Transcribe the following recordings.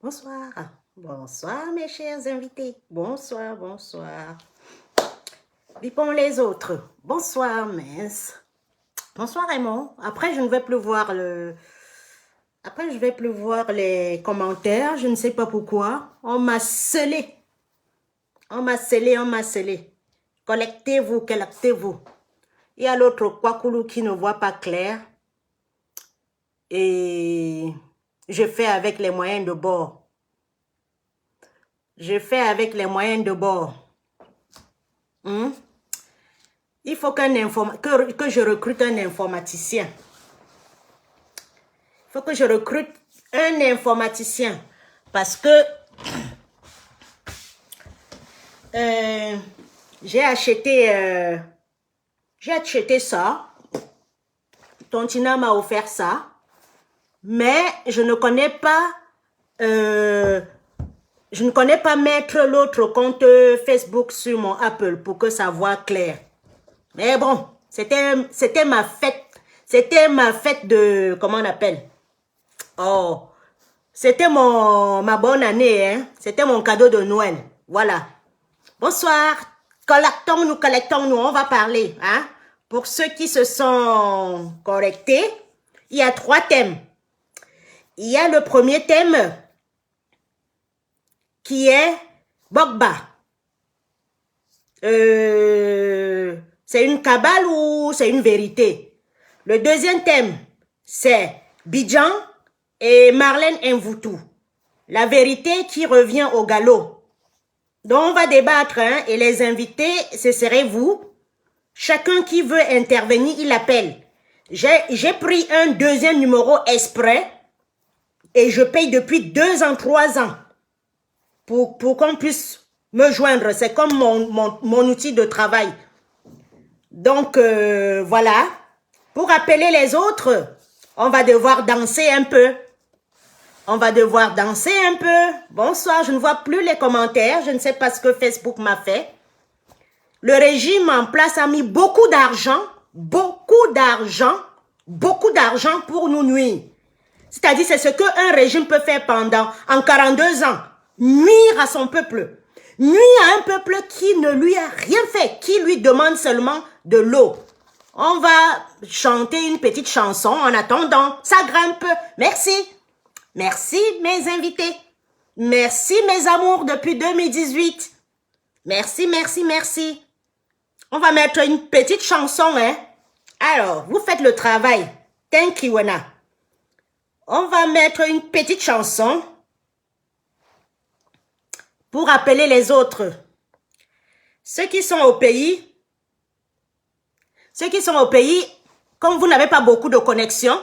Bonsoir. Bonsoir, mes chers invités. Bonsoir, bonsoir. Bipons les autres. Bonsoir, mince. Bonsoir, Raymond. Après, je ne vais plus voir Après, je vais plus voir les commentaires. Je ne sais pas pourquoi. On m'a scellé. On m'a scellé, on m'a scellé. Collectez-vous, collectez-vous. Il y a l'autre Kwakoulou qui ne voit pas clair. Et je fais avec les moyens de bord. Je fais avec les moyens de bord. Il faut que je recrute un informaticien. Il faut que je recrute un informaticien. Parce que j'ai acheté ça. Tontina m'a offert ça. Mais je ne connais pas mettre l'autre compte Facebook sur mon Apple pour que ça voit clair. Mais bon, c'était ma fête. C'était ma fête de, comment on appelle? Oh, c'était ma bonne année, hein. C'était mon cadeau de Noël. Voilà. Bonsoir. Collectons-nous, on va parler, hein. Pour ceux qui se sont connectés, il y a 3 thèmes. Il y a le premier thème qui est Bogba. C'est une cabale ou c'est une vérité? Le deuxième thème, c'est Bidjan et Marlène Mvoutou. La vérité qui revient au galop. Donc, on va débattre, hein, et les invités, ce serait vous. Chacun qui veut intervenir, il appelle. J'ai pris un deuxième numéro exprès et je paye depuis 2 ans, 3 ans pour qu'on puisse me joindre. C'est comme mon outil de travail. Donc, voilà. Pour appeler les autres, on va devoir danser un peu. On va devoir danser un peu. Bonsoir, je ne vois plus les commentaires. Je ne sais pas ce que Facebook m'a fait. Le régime en place a mis beaucoup d'argent pour nous nuire. C'est-à-dire, c'est ce qu'un régime peut faire en 42 ans. Nuire à son peuple. Nuire à un peuple qui ne lui a rien fait, qui lui demande seulement de l'eau. On va chanter une petite chanson en attendant. Ça grimpe. Merci. Merci, mes invités. Merci, mes amours, depuis 2018. Merci, merci, merci. On va mettre une petite chanson, hein. Alors, vous faites le travail. Thank you, Anna. On va mettre une petite chanson pour appeler les autres. Ceux qui sont au pays, comme vous n'avez pas beaucoup de connexion,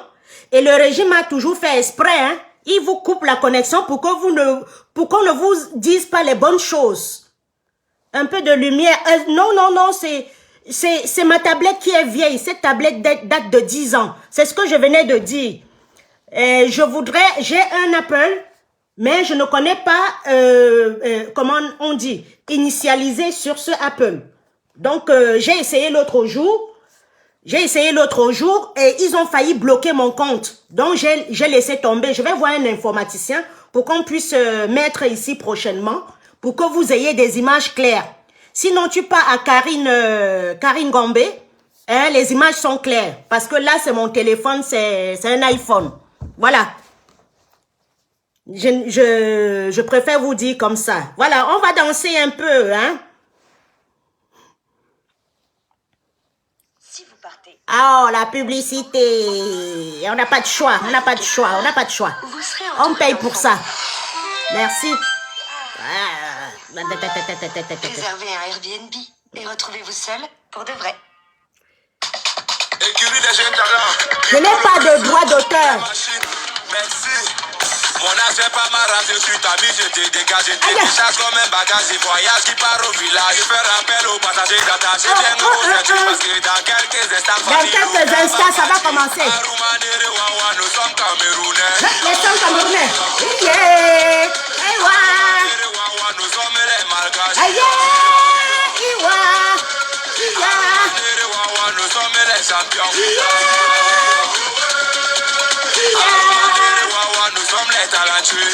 et le régime a toujours fait exprès, hein, il vous coupe la connexion pour qu'on ne vous dise pas les bonnes choses. Un peu de lumière. Non, c'est ma tablette qui est vieille. Cette tablette date de 10 ans. C'est ce que je venais de dire. J'ai un Apple, mais je ne connais pas, comment on dit, initialisé sur ce Apple. Donc, j'ai essayé l'autre jour et ils ont failli bloquer mon compte. Donc, j'ai laissé tomber. Je vais voir un informaticien pour qu'on puisse mettre ici prochainement pour que vous ayez des images claires. Sinon, tu pars à Karine Gombe, hein, les images sont claires. Parce que là, c'est mon téléphone, c'est un iPhone. Voilà. Je préfère vous dire comme ça. Voilà, on va danser un peu, hein. Oh, la publicité. On n'a pas de choix, on n'a pas de choix. On paye pour ça. Merci. Réservez un Airbnb et retrouvez-vous seul pour de vrai. Je n'ai pas de droit d'auteur. Merci. Mon âge n'est pas ma race, je suis ta vie, je te dégage, je te décharge comme un bagage, je voyage qui part au village, je fais rappel aux passagers d'attacher bien nous aujourd'hui parce que dans quelques instants, ça va commencer. Nous sommes Camerounais. Nous sommes Camerounais. Yeah. Nous sommes les Malgaches. Nous sommes les champions. Nous sommes les talentueux.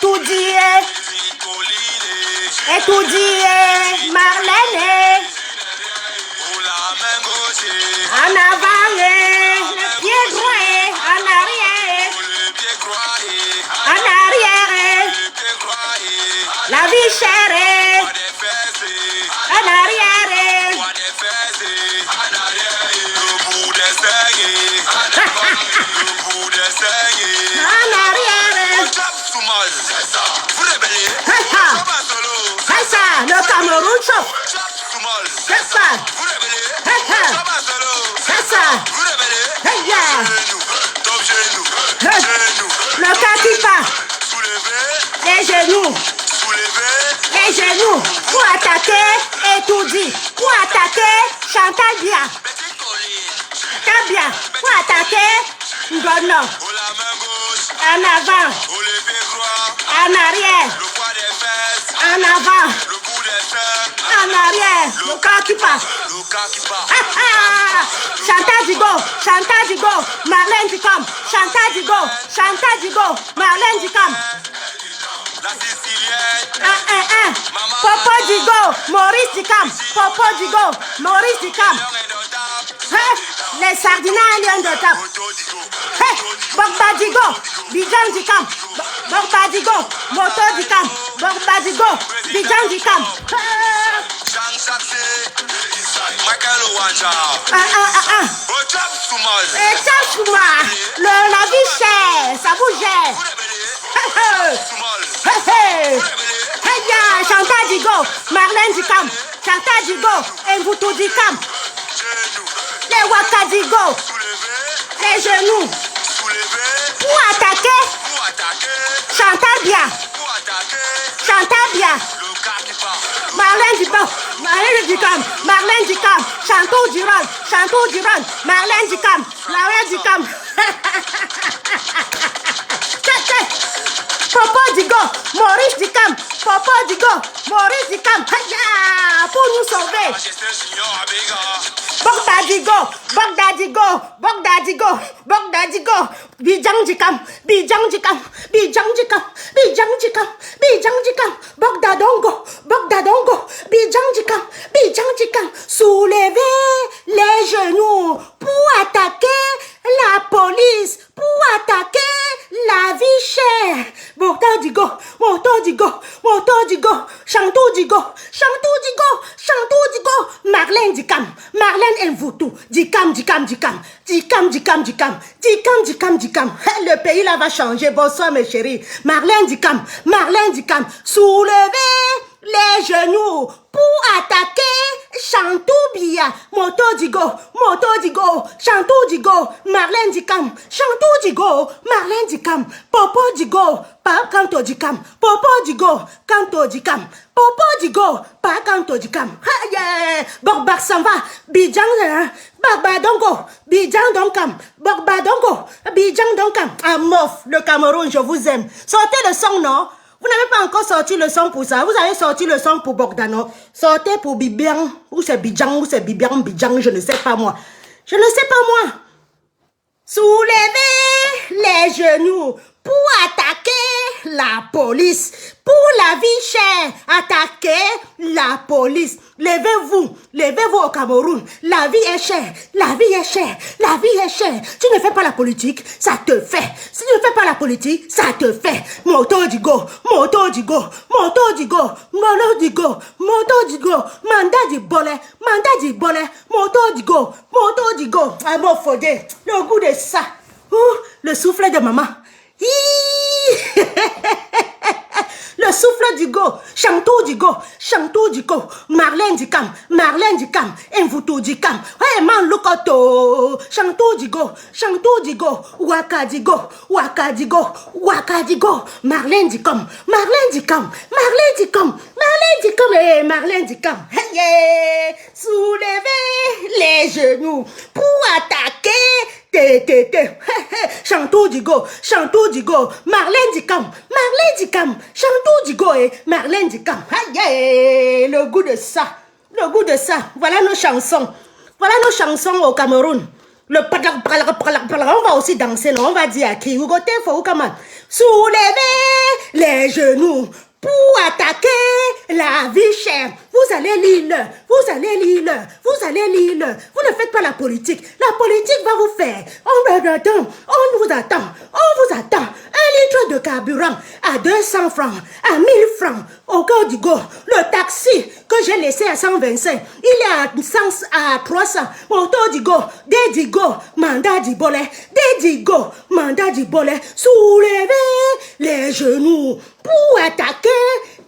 étudier, étudier, Marlène, en avant, le pied droit, en arrière, en arrière, la vie chère, en arrière, en arrière. C'est ça, le Cameroun chauffe. C'est ça. C'est ça. Hey, yeah. Le cas qui part. Les genoux. Les genoux. Pour attaquer, étudier. Pour attaquer, chanter bien. Chanter bien. Pour attaquer, bonhomme. En avant. En arrière. En avant. En arrière. Le corps qui passe. Chantage du go. Chantage du go. Marlène Dicam. Chantage du go. Chantage du go. Marlène Dicam. Popo Digo, Maurice Dicam. Popo Digo, Maurice Dicam. Les sardinats lions de table. Bogba Digo, Bijan Dicam. Bogba Digo, Moto Dicam. Bogba Digo, Bijan Dicam. Et Tchachouma, la vie chère, ça vous gère. Chantal Digo, Marlène Dicam, Chantal Digo, Mvutu Dicam, les Waka Digo, les genoux, pour attaquer, Chantal bien, Chantal bien, Marlène Dicam, Marlène Dicam, Marlène Dicam, Chantou Duran, Chantou Duran, Marlène Dicam, Marlène Dicam. Popo Digo, Maurice Dicam, Popo Digo, Maurice Dicam, pour nous sauver. Bogda Digo, Bogda Digo, Bogda Digo, Bogda Digo, Bijan Dicam, Bijan Dicam, Bijan Dicam, Bijan Dicam, Bijan Dicam, Bogda Dongo, Bijan Dicam, Bijan Dicam, soulevez les genoux pour attaquer la police, pour attaquer la vie chère. Moto Digo, Moto Digo, Moto Digo, Chantou Digo, Chantou Digo, Chantou Digo, Marlène Dicam, Marlène Mvutu, Dicam, Dicam, Dicam, Dicam, Dicam, Dicam, Dicam, Dicam, Dicam. Le pays là va changer. Bonsoir mes chéris. Marlène Dicam, Marlène Dicam, soulevez les genoux pour attaquer Chantoubia, Moto Digo, Chantou Digo, Marlène Dicam, Chantou Digo, Marlène Dicam, Popo Digo, pas Kanto Dicam, Popo Digo, Kanto Dicam, Popo Digo, pas Kanto Dicam. Borbar s'en va, Bijan, Barbadongo, Bijan Donkam, Barbadongo, Bijan Donkam. Ah, Mof, le Cameroun, je vous aime. Sortez le son, non? Vous n'avez pas encore sorti le son pour ça. Vous avez sorti le son pour Bogdano. Sortez pour Bibian. Ou c'est Bijan, ou c'est Bibian, je ne sais pas moi. Je ne sais pas moi. Soulevez les genoux pour attaquer la police. Pour la vie chère, attaquez la police. Levez-vous au Cameroun. La vie est chère, la vie est chère, la vie est chère. Tu ne fais pas la politique, ça te fait. Si tu ne fais pas la politique, ça te fait. Moto Digo, Moto Digo, Moto Digo, Moto Digo, Moto Digo, mandat du bolé, Moto Digo, Moto Digo. Ah bon, Fodé, le goût de ça. Le souffle de maman. Le souffle du go, Chantou Digo, Marlène Dicam, Mvutu Dicam, hey man Lukoto, Chantou Digo, Waka Digo, Marlène Dicam, hey Marlène Dicam, hey, soulevez les genoux pour attaquer. Chantou Digo, Marlène Dicam, Chantou Digo et Marlène Dicam. Aïe, le goût de ça. Voilà nos chansons au Cameroun. On va aussi danser, non? On va dire à qui? Soulevez les genoux pour attaquer la vie chère. Vous allez lire, vous allez lire, vous allez lire. Vous ne faites pas la politique. La politique va vous faire. On vous attend, on vous attend, on vous attend. 1 litre de carburant à 200 francs, à 1000 francs. Au cœur du go, le taxi que j'ai laissé à 125, il est à 300. Moto du go, des go, mandat du bolet, des go, mandat du bolet. Soulevez les genoux pour attaquer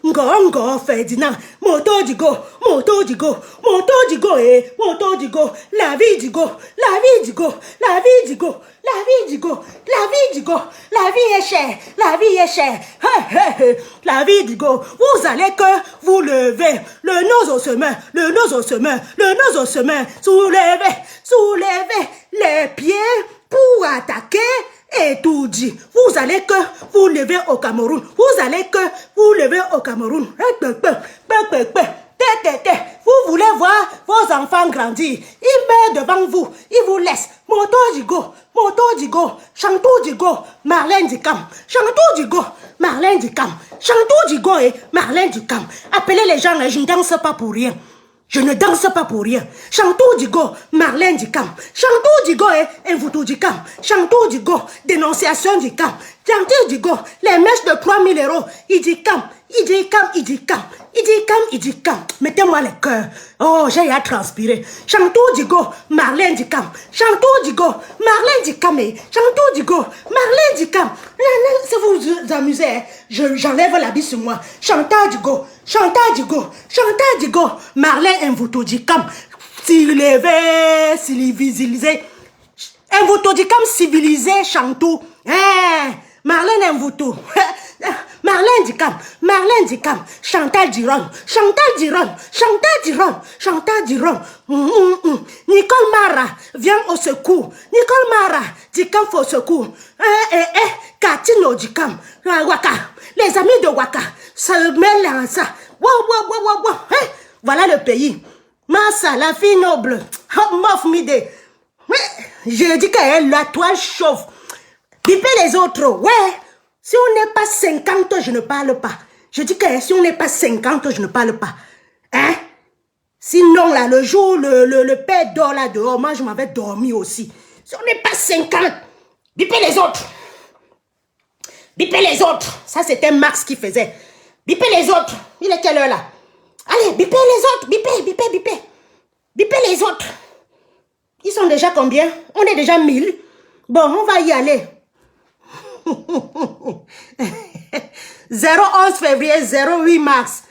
Ngongo Ferdinand. Moto du go, moto du go, moto du go, moto du go, la vie du go, la vie du go, la vie du go, la vie du go, la vie du go, la vie est chère, la vie est chère, la vie du go. Vous allez que vous levez le nose au sommet, le nose au sommet, le nose au sommet, soulevez, soulevez les pieds pour attaquer. Et tout dit, vous allez que vous levez au Cameroun, vous allez que vous levez au Cameroun. Vous voulez voir vos enfants grandir, ils meurent devant vous, ils vous laissent. Moto Digo, Chantou Digo, Marlène Dicam, Chantou Digo, Marlène Dicam, Chantou Digo et Marlène Dicam. Appelez les gens, je ne danse pas pour rien. Je ne danse pas pour rien. Chantou Digo, Marlène Dicam. Chantou Digo et Mvutu Dicam. Chantou Digo, dénonciation Dicam. Chantou Digo, les mèches de 3000 €. Il dit cam, il dit cam, il dit cam. Il dit cam, il dit cam. Mettez-moi le cœur. Oh, j'ai à transpirer. Chantou Digo, Marlène Dicam. Chantou Digo, Marlène Dicam. Chantou Digo, Marlène Dicam. Si vous vous amusez, j'enlève l'habit sur moi. Chantal Digo, Chantal Digo, Chantal Digo, Marlène Mvutu Dicam. Civilisé, civilisé. Mvutu Dicam civilisé, Chantou. Marlène Mvutu. Marlène Dicam, Marlène Dicam, Chantal Diron, Chantal Diron, Chantal Diron, Chantal Diron. Nicole Mara, viens au secours. Nicole Mara, Dicam faut au secours. Katino Dicam, Waka, les amis de Waka, se mêlent à ça. Voilà le pays. Massa, la fille noble, Mof Mide. Je dis qu'elle la toile chauffe. Bipez les autres, ouais. Si on n'est pas 50, je ne parle pas. Je dis que si on n'est pas 50, je ne parle pas. Hein? Sinon, là, le jour, le père dort là dehors, moi, je m'avais dormi aussi. Si on n'est pas 50, bipez les autres. Bipez les autres. Ça, c'était Max qui faisait. Bipez les autres. Il est quelle heure là? Allez, bipez les autres. Bipez. Bipez les autres. Ils sont déjà combien? On est déjà 1000. Bon, on va y aller. 011 février, 08 mars.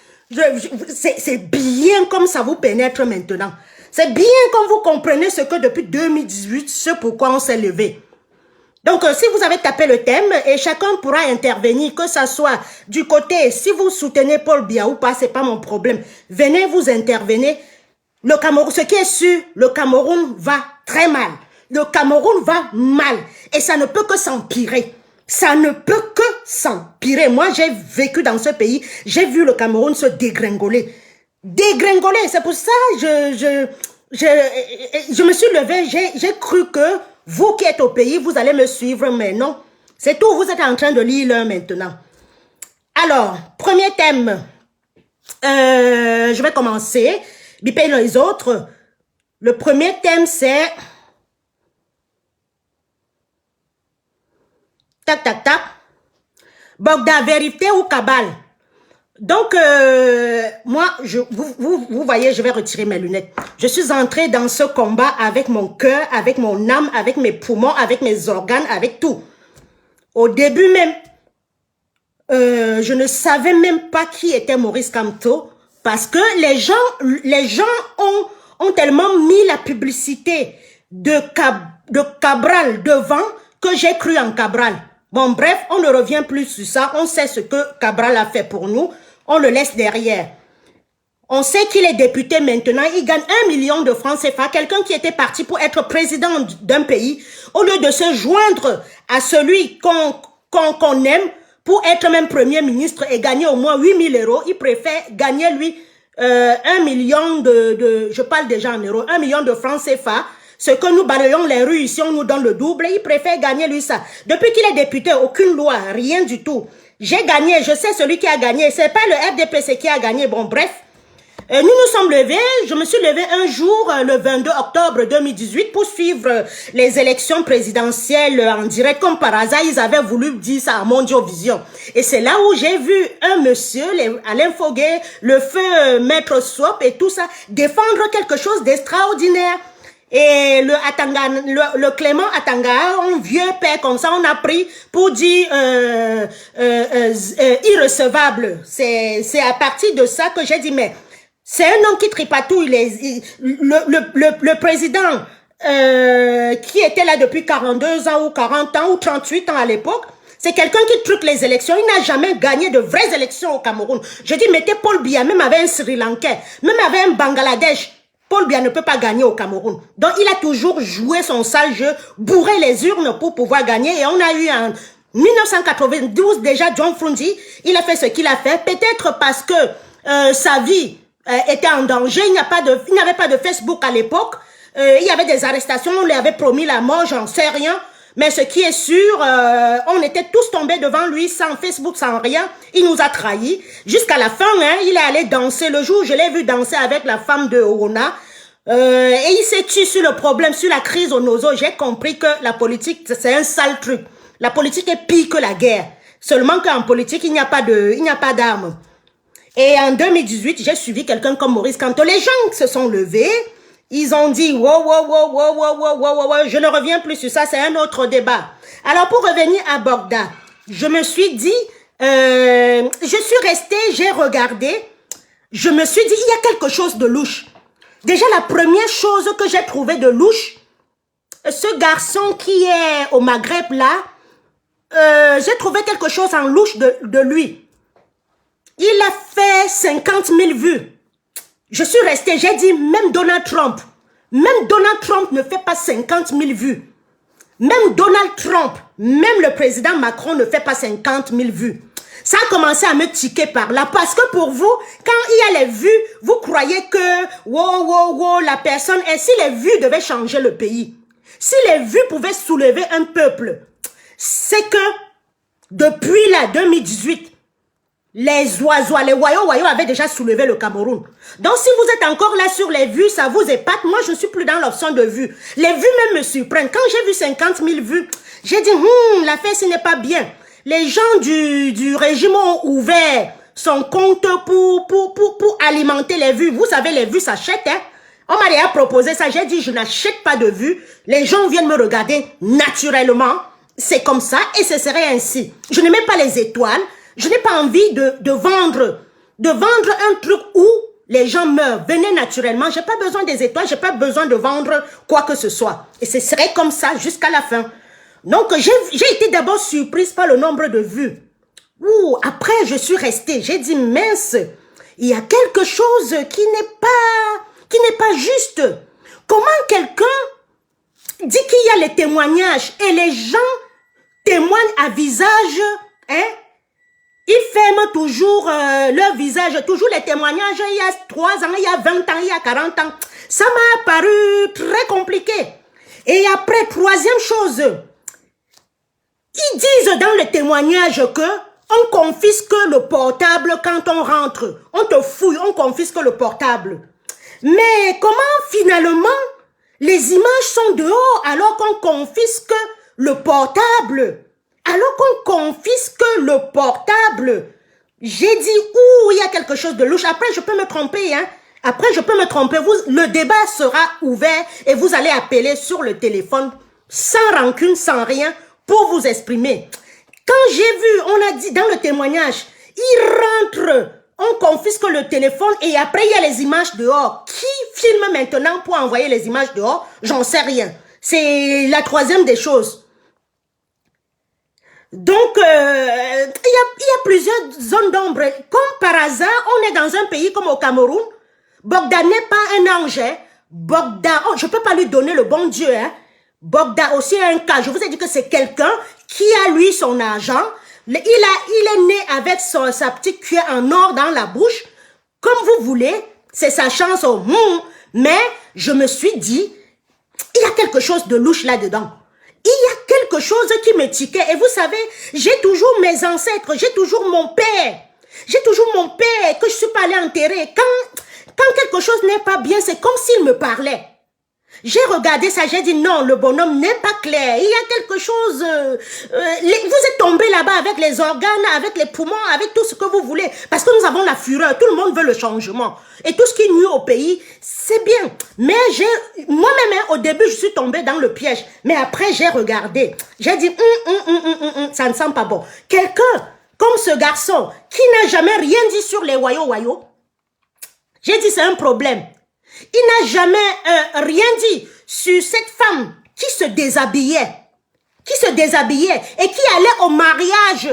C'est bien comme ça vous pénètre maintenant. C'est bien comme vous comprenez ce que depuis 2018, ce pourquoi on s'est levé. Donc, si vous avez tapé le thème, et chacun pourra intervenir, que ça soit du côté, si vous soutenez Paul Biya ou pas, c'est pas mon problème. Venez vous intervenir. Le Cameroun, ce qui est sûr, le Cameroun va très mal. Le Cameroun va mal. Et ça ne peut que s'empirer. Ça ne peut que s'empirer. Moi, j'ai vécu dans ce pays. J'ai vu le Cameroun se dégringoler. Dégringoler. C'est pour ça que je me suis levée. J'ai cru que vous qui êtes au pays, vous allez me suivre. Mais non. C'est tout. Vous êtes en train de lire là maintenant. Alors, premier thème. Je vais commencer. Bipez les autres. Le premier thème, c'est... Tac, tac, tac. Bogda, vérité ou cabale? Donc, moi, vous voyez, je vais retirer mes lunettes. Je suis entrée dans ce combat avec mon cœur, avec mon âme, avec mes poumons, avec mes organes, avec tout. Au début même, je ne savais même pas qui était Maurice Kamto parce que les gens ont tellement mis la publicité de Cabral devant que j'ai cru en Cabral. Bon, bref, on ne revient plus sur ça. On sait ce que Cabral a fait pour nous. On le laisse derrière. On sait qu'il est député maintenant. Il gagne 1 million de francs CFA. Quelqu'un qui était parti pour être président d'un pays, au lieu de se joindre à celui qu'on aime pour être même premier ministre et gagner au moins 8 000 €, il préfère gagner, lui, 1 million je parle déjà en euros, 1 million de francs CFA, Ce que nous balayons les rues ici, on nous donne le double. Il préfère gagner lui ça. Depuis qu'il est député, aucune loi, rien du tout. J'ai gagné, je sais celui qui a gagné. C'est pas le RDPC qui a gagné. Bon, bref. Nous nous sommes levés, je me suis levé un jour, le 22 octobre 2018, pour suivre les élections présidentielles en direct. Comme par hasard, ils avaient voulu dire ça à Mondiovision. Et c'est là où j'ai vu un monsieur, Alain Foguet, le feu Maître Swap et tout ça, défendre quelque chose d'extraordinaire. Et le Clément Atanga, un vieux père comme ça, on a pris pour dire irrecevable. C'est à partir de ça que j'ai dit, mais c'est un homme qui tripatouille le président qui était là depuis 42 ans ou 40 ans ou 38 ans à l'époque. C'est quelqu'un qui truque les élections. Il n'a jamais gagné de vraies élections au Cameroun. Je dis, mettez Paul Biya, même avec un Sri Lankais, même avec un Bangladesh. Paul Biya ne peut pas gagner au Cameroun. Donc, il a toujours joué son sale jeu, bourré les urnes pour pouvoir gagner. Et on a eu en 1992, déjà, John Frundi, il a fait ce qu'il a fait. Peut-être parce que sa vie était en danger. Il n'avait pas de Facebook à l'époque. Il y avait des arrestations. On lui avait promis la mort, j'en sais rien. Mais ce qui est sûr, on était tous tombés devant lui, sans Facebook, sans rien. Il nous a trahis. Jusqu'à la fin, hein, il est allé danser. Le jour où je l'ai vu danser avec la femme de Orona, et il s'est tué sur le problème, sur la crise au Nozo. J'ai compris que la politique, c'est un sale truc. La politique est pire que la guerre. Seulement qu'en politique, il n'y a pas d'armes. Et en 2018, j'ai suivi quelqu'un comme Maurice Kanto. Les gens se sont levés. Ils ont dit, wow, je ne reviens plus sur ça, c'est un autre débat. Alors, pour revenir à Bogda, je me suis dit, je suis restée, j'ai regardé, je me suis dit, il y a quelque chose de louche. Déjà, la première chose que j'ai trouvé de louche, ce garçon qui est au Maghreb là, j'ai trouvé quelque chose en louche de lui. Il a fait 50 000 vues. Je suis restée, j'ai dit, même Donald Trump ne fait pas 50 000 vues. Même Donald Trump, même le président Macron ne fait pas 50 000 vues. Ça a commencé à me tiquer par là, parce que pour vous, quand il y a les vues, vous croyez que, la personne, et si les vues devaient changer le pays, si les vues pouvaient soulever un peuple, c'est que, depuis la 2018, les oiseaux, les wayo avaient déjà soulevé le Cameroun. Donc, si vous êtes encore là sur les vues, ça vous épate. Moi, je ne suis plus dans l'option de vues. Les vues même me surprennent. Quand j'ai vu 50 000 vues, j'ai dit, l'affaire, ce n'est pas bien. Les gens du régime ont ouvert son compte pour alimenter les vues. Vous savez, les vues s'achètent, hein. On m'a déjà proposé ça. J'ai dit, je n'achète pas de vues. Les gens viennent me regarder naturellement. C'est comme ça et ce serait ainsi. Je ne mets pas les étoiles. Je n'ai pas envie de vendre un truc où les gens meurent. Venez naturellement. J'ai pas besoin des étoiles. J'ai pas besoin de vendre quoi que ce soit. Et ce serait comme ça jusqu'à la fin. Donc, j'ai été d'abord surprise par le nombre de vues. Après, je suis restée. J'ai dit, mince, il y a quelque chose qui n'est pas juste. Comment quelqu'un dit qu'il y a les témoignages et les gens témoignent à visage, hein? Ils ferment toujours leur visage, toujours les témoignages, il y a 3 ans, il y a 20 ans, il y a 40 ans. Ça m'a paru très compliqué. Et après, troisième chose, ils disent dans le témoignage que on confisque le portable quand on rentre. On te fouille, on confisque le portable. Mais comment finalement les images sont dehors alors qu'on confisque le portable? Alors qu'on confisque le portable, j'ai dit, il y a quelque chose de louche. Après, je peux me tromper, hein. Après, je peux me tromper. Le débat sera ouvert et vous allez appeler sur le téléphone, sans rancune, sans rien, pour vous exprimer. Quand j'ai vu, on a dit dans le témoignage, ils rentrent, on confisque le téléphone et après, il y a les images dehors. Qui filme maintenant pour envoyer les images dehors? J'en sais rien. C'est la troisième des choses. Donc, il y a plusieurs zones d'ombre. Comme par hasard, on est dans un pays comme au Cameroun. Bogda n'est pas un ange. Hein. Bogda, je peux pas lui donner le bon Dieu. Hein. Bogda aussi a un cas. Je vous ai dit que c'est quelqu'un qui a, lui, son argent. Il est né avec sa petite cuillère en or dans la bouche. Comme vous voulez, c'est sa chance. Mais je me suis dit, il y a quelque chose de louche là-dedans. Il y a quelque chose qui me tiquait. Et vous savez, j'ai toujours mes ancêtres, j'ai toujours mon père. J'ai toujours mon père que je suis pas allée enterrer. Quand quelque chose n'est pas bien, c'est comme s'il me parlait. J'ai regardé ça, j'ai dit non, le bonhomme n'est pas clair. Il y a quelque chose... vous êtes tombé là-bas avec les organes, avec les poumons, avec tout ce que vous voulez. Parce que nous avons la fureur. Tout le monde veut le changement. Et tout ce qui nuit au pays, c'est bien. Mais moi-même, au début, je suis tombée dans le piège. Mais après, j'ai regardé. J'ai dit, ça ne sent pas bon. Quelqu'un comme ce garçon qui n'a jamais rien dit sur les wayo-wayo, j'ai dit, c'est un problème. Il n'a jamais rien dit sur cette femme qui se déshabillait et qui allait au mariage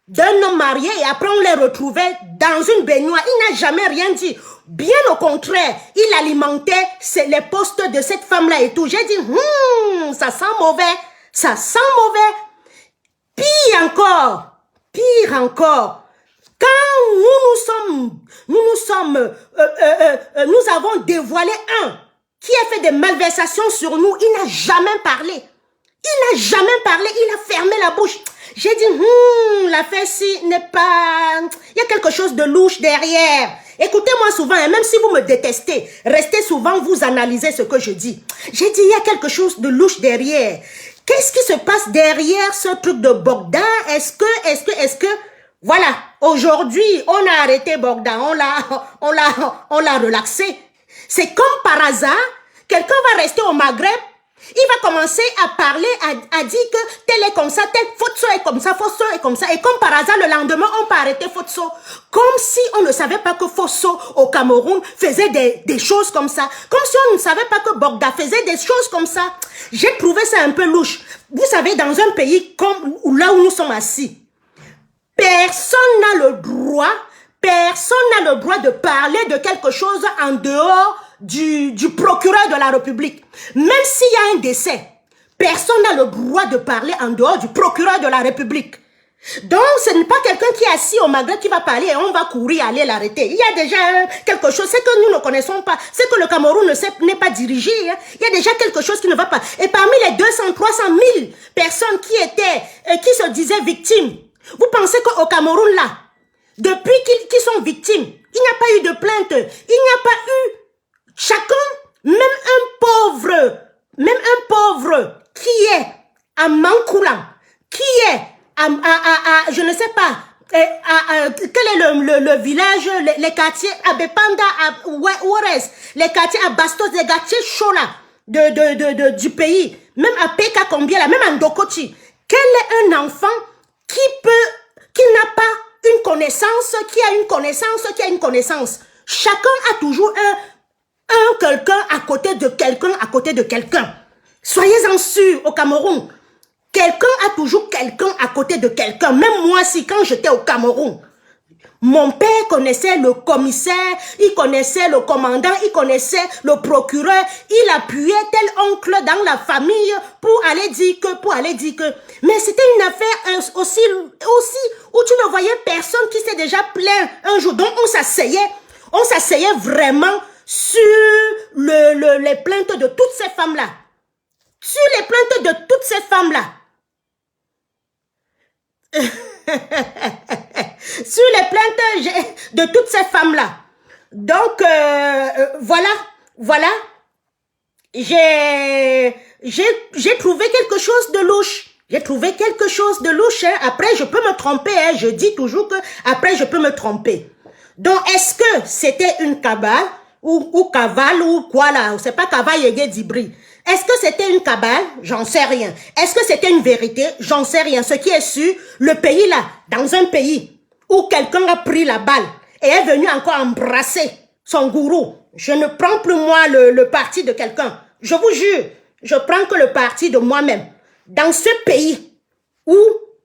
d'un homme marié et après on les retrouvait dans une baignoire. Il n'a jamais rien dit. Bien au contraire, il alimentait les postes de cette femme-là et tout. J'ai dit, ça sent mauvais, ça sent mauvais. Pire encore. Quand nous avons dévoilé un qui a fait des malversations sur nous, il n'a jamais parlé. Il a fermé la bouche. J'ai dit, l'affaire-ci n'est pas... Il y a quelque chose de louche derrière. Écoutez-moi souvent, et même si vous me détestez, restez souvent, vous analysez ce que je dis. J'ai dit, il y a quelque chose de louche derrière. Qu'est-ce qui se passe derrière ce truc de Bogdan? Est-ce que... Voilà, aujourd'hui, on a arrêté Bogdan, on l'a relaxé. C'est comme par hasard, quelqu'un va rester au Maghreb, il va commencer à parler, à dire que tel est comme ça, tel Fotso est comme ça, Fotso est comme ça. Et comme par hasard, le lendemain, on peut arrêter Fotso. Comme si on ne savait pas que Fotso au Cameroun faisait des choses comme ça. Comme si on ne savait pas que Bogdan faisait des choses comme ça. J'ai trouvé ça un peu louche. Vous savez, dans un pays comme là où nous sommes assis, personne n'a le droit de parler de quelque chose en dehors du procureur de la République. Même s'il y a un décès, personne n'a le droit de parler en dehors du procureur de la République. Donc, ce n'est pas quelqu'un qui est assis au Maghreb qui va parler et on va courir aller l'arrêter. Il y a déjà quelque chose, c'est que nous ne connaissons pas, c'est que le Cameroun n'est pas dirigé. Hein. Il y a déjà quelque chose qui ne va pas. Et parmi les 200, 300 000 personnes qui se disaient victimes, vous pensez qu'au Cameroun, là, depuis qu'ils sont victimes, il n'y a pas eu de plainte, il n'y a pas eu chacun, même un pauvre qui est à Mankoulan, qui est je ne sais pas, quel est le village, les quartiers à Bepanda, à Ouarez, les quartiers à Bastos, les quartiers chauds là, du pays, même à Peka combien là, même à Ndokoti. Quel est un enfant qui n'a pas une connaissance, qui a une connaissance. Chacun a toujours quelqu'un à côté de quelqu'un. Soyez-en sûrs au Cameroun. Quelqu'un a toujours quelqu'un à côté de quelqu'un. Même moi, quand j'étais au Cameroun, mon père connaissait le commissaire, il connaissait le commandant, il connaissait le procureur, il appuyait tel oncle dans la famille pour aller dire que. Mais c'était une affaire aussi où tu ne voyais personne qui s'est déjà plaint un jour. Donc on s'asseyait vraiment sur les plaintes de toutes ces femmes-là. Sur les plaintes de toutes ces femmes-là. Sur les plaintes de toutes ces femmes-là. Donc, voilà. J'ai trouvé quelque chose de louche. Hein. Après, je peux me tromper. Hein. Je dis toujours que après, je peux me tromper. Donc, est-ce que c'était une cabale ou cavale ou quoi là? C'est pas cavale yégué d'Ibri. Est-ce que c'était une cabale? J'en sais rien. Est-ce que c'était une vérité? J'en sais rien. Ce qui est sûr, le pays là, dans un pays où quelqu'un a pris la balle et est venu encore embrasser son gourou, je ne prends plus moi le parti de quelqu'un. Je vous jure, je prends que le parti de moi-même. Dans ce pays où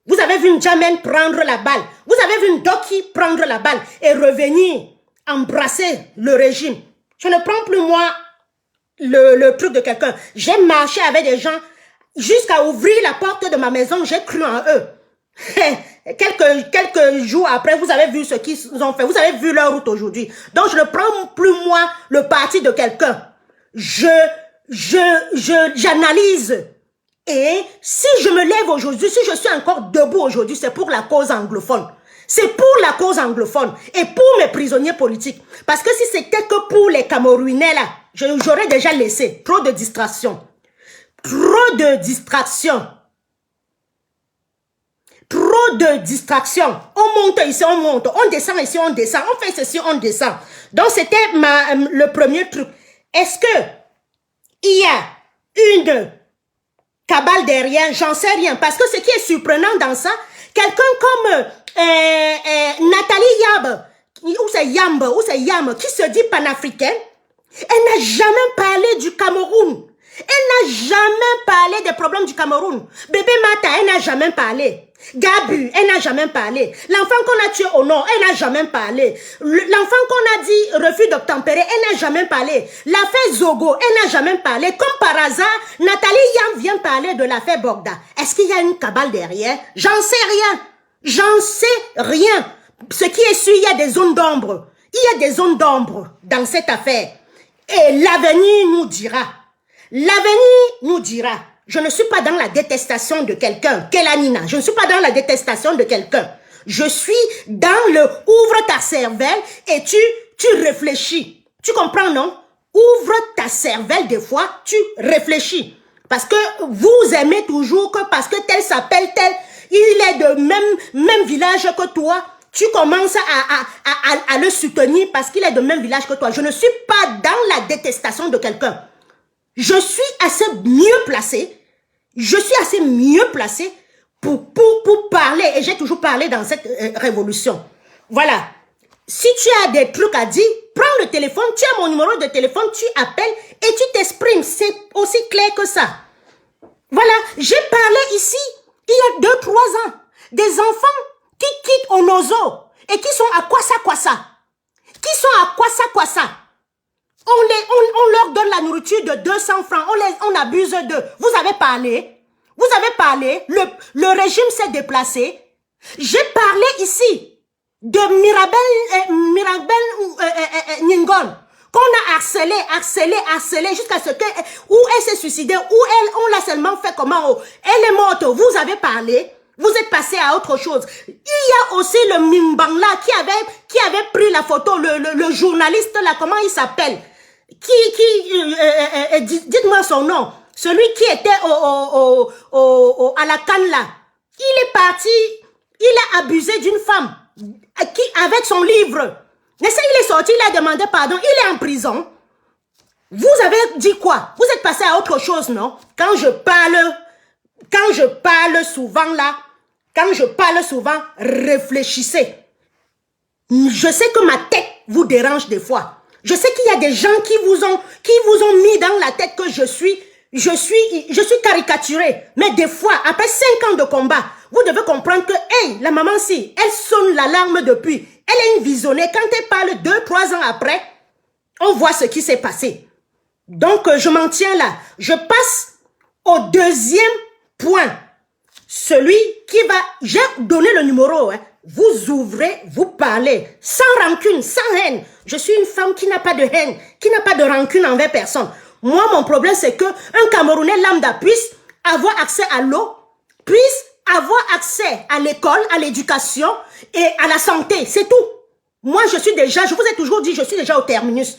vous avez vu une Jamen prendre la balle, vous avez vu une Doki prendre la balle et revenir embrasser le régime, je ne prends plus moi le truc de quelqu'un. J'ai marché avec des gens jusqu'à ouvrir la porte de ma maison, j'ai cru en eux. Quelques jours après, vous avez vu ce qu'ils ont fait. Vous avez vu leur route aujourd'hui. Donc, je ne prends plus moi le parti de quelqu'un. j'analyse. Et si je me lève aujourd'hui, si je suis encore debout aujourd'hui, c'est pour la cause anglophone. C'est pour la cause anglophone et pour mes prisonniers politiques. Parce que si c'était que pour les Camerounais là, j'aurais déjà laissé. Trop de distractions. Trop de distractions. Trop de distractions. On monte ici, on monte. On descend ici, on descend. On fait ceci, on descend. Donc c'était le premier truc. Est-ce que il y a une cabale derrière? J'en sais rien. Parce que ce qui est surprenant dans ça, quelqu'un comme Nathalie Yamb, ou c'est Yamb, qui se dit panafricaine, elle n'a jamais parlé du Cameroun. Elle n'a jamais parlé des problèmes du Cameroun. Bébé Mata, elle n'a jamais parlé. Gabu, elle n'a jamais parlé. L'enfant qu'on a tué au nord, elle n'a jamais parlé. L'enfant qu'on a dit refus d'obtempérer, elle n'a jamais parlé. L'affaire Zogo, elle n'a jamais parlé. Comme par hasard, Nathalie Yamb vient parler de l'affaire Bogda. Est-ce qu'il y a une cabale derrière? J'en sais rien. J'en sais rien. Ce qui est sûr, il y a des zones d'ombre. Il y a des zones d'ombre dans cette affaire. Et l'avenir nous dira. L'avenir nous dira. Je ne suis pas dans la détestation de quelqu'un. Kélanina, je ne suis pas dans la détestation de quelqu'un. Je suis dans le ouvre ta cervelle et tu réfléchis. Tu comprends, non? Ouvre ta cervelle des fois, tu réfléchis. Parce que vous aimez toujours que parce que tel s'appelle tel, il est de même village que toi, tu commences à le soutenir parce qu'il est de même village que toi. Je ne suis pas dans la détestation de quelqu'un. Je suis assez mieux placé. Je suis assez mieux placé pour parler. Et j'ai toujours parlé dans cette révolution. Voilà. Si tu as des trucs à dire, prends le téléphone, tu as mon numéro de téléphone, tu appelles et tu t'exprimes. C'est aussi clair que ça. Voilà. J'ai parlé ici, il y a 2-3 ans, des enfants qui quittent Onozo et qui sont à Kwassa. Qui sont à Kwassa. On leur donne la nourriture de 200 francs. On abuse d'eux. Vous avez parlé. Le régime s'est déplacé. J'ai parlé ici de Mirabel Ningon. Qu'on a harcelé jusqu'à ce que, où elle s'est suicidée, on l'a seulement fait comment, elle est morte. Vous avez parlé. Vous êtes passé à autre chose. Il y a aussi le Mimbangla qui avait pris la photo, le journaliste là, comment il s'appelle? Dites-moi son nom. Celui qui était à la canne là. Il est parti, il a abusé d'une femme avec son livre. Mais ça, il est sorti, il a demandé pardon, il est en prison. Vous avez dit quoi? Vous êtes passé à autre chose, non? Quand je parle souvent, réfléchissez. Je sais que ma tête vous dérange des fois. Je sais qu'il y a des gens qui vous ont mis dans la tête que je suis caricaturée. Mais des fois, après 5 ans de combat, vous devez comprendre que, hey, la maman si, elle sonne l'alarme depuis. Elle est une visionnée. Quand elle parle 2-3 ans après, on voit ce qui s'est passé. Donc, je m'en tiens là. Je passe au deuxième point. Celui qui va... J'ai donné le numéro, hein. Vous ouvrez, vous parlez, sans rancune, sans haine. Je suis une femme qui n'a pas de haine, qui n'a pas de rancune envers personne. Moi, mon problème, c'est que un Camerounais lambda puisse avoir accès à l'eau, puisse avoir accès à l'école, à l'éducation et à la santé. C'est tout. Moi, je vous ai toujours dit, je suis déjà au terminus.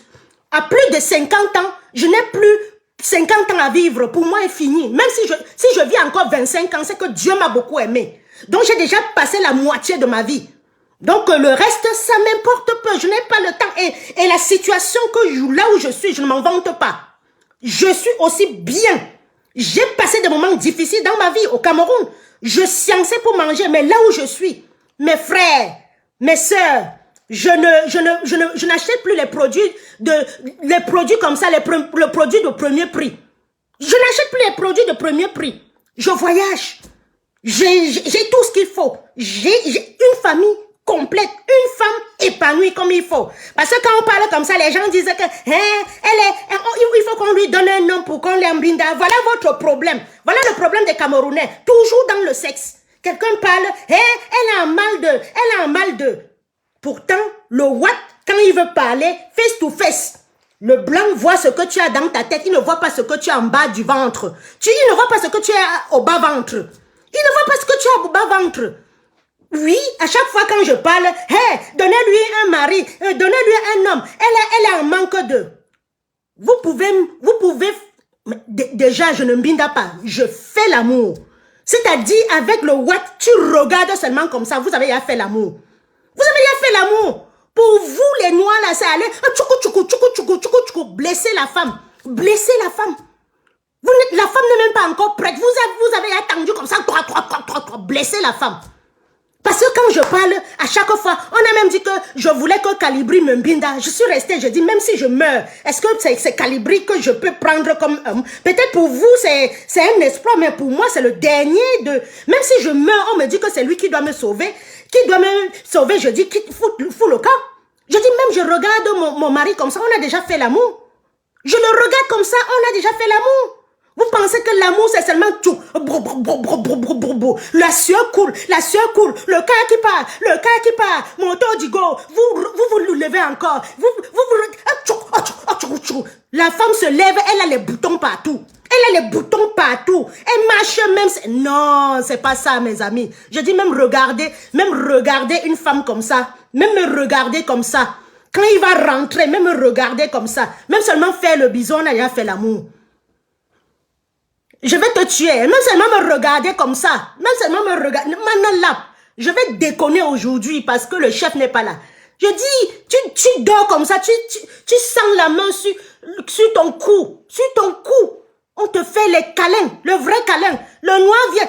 À plus de 50 ans, je n'ai plus 50 ans à vivre. Pour moi, est fini. Même si je vis encore 25 ans, c'est que Dieu m'a beaucoup aimé. Donc, j'ai déjà passé la moitié de ma vie. Donc, le reste, ça m'importe peu. Je n'ai pas le temps. Et la situation là où je suis, je ne m'en vante pas. Je suis aussi bien. J'ai passé des moments difficiles dans ma vie au Cameroun. Je sciençais pour manger. Mais là où je suis, mes frères, mes sœurs, je n'achète plus les produits comme ça, le produit de premier prix. Je n'achète plus les produits de premier prix. Je voyage. J'ai tout ce qu'il faut. J'ai une famille complète, une femme épanouie comme il faut. Parce que quand on parle comme ça, les gens disent que il faut qu'on lui donne un nom pour qu'on l'embrinda. Voilà votre problème. Voilà le problème des Camerounais. Toujours dans le sexe. Quelqu'un parle, elle a un mal de. Pourtant, le Watt, quand il veut parler, face to face, Le blanc voit ce que tu as dans ta tête. Il ne voit pas ce que tu as en bas du ventre. Il ne voit pas ce que tu as au bas ventre. Il ne voit pas ce que tu as au bas ventre. Oui, à chaque fois quand je parle, hey, donnez-lui un mari, donnez-lui un homme. Elle est en manque de. Vous pouvez, déjà, je ne m'binda pas. Je fais l'amour. C'est-à-dire, avec le what, tu regardes seulement comme ça. Vous avez déjà fait l'amour. Vous avez déjà fait l'amour. Pour vous, les noirs, là, ça allait. Blesser la femme. Blesser la femme. La femme n'est même pas encore prête. Vous avez attendu comme ça. Blesser la femme. Parce que quand je parle, à chaque fois, on a même dit que je voulais que Calibri me binda. Je suis restée, je dis, même si je meurs, est-ce que c'est Calibri que je peux prendre comme homme? Peut-être pour vous, c'est un espoir, mais pour moi, c'est le dernier de... Même si je meurs, on me dit que c'est lui qui doit me sauver. Qui doit me sauver, je dis, fous le camp. Je dis, même je regarde mon mari comme ça, on a déjà fait l'amour. Je le regarde comme ça, on a déjà fait l'amour. Vous pensez que l'amour, c'est seulement tout. La sueur coule, le cœur qui part, moto du go, vous levez encore, la femme se lève, elle a les boutons partout. Elle marche même. Non, c'est pas ça, mes amis. Je dis même regarder une femme comme ça, même me regarder comme ça. Quand il va rentrer, même me regarder comme ça, même seulement faire le bison, on a déjà fait l'amour. Je vais te tuer, même seulement me regarder comme ça, même seulement me regarder, maintenant là, je vais déconner aujourd'hui parce que le chef n'est pas là. Je dis, tu dors comme ça, tu sens la main sur ton cou, on te fait les câlins, le vrai câlin, le noir vient,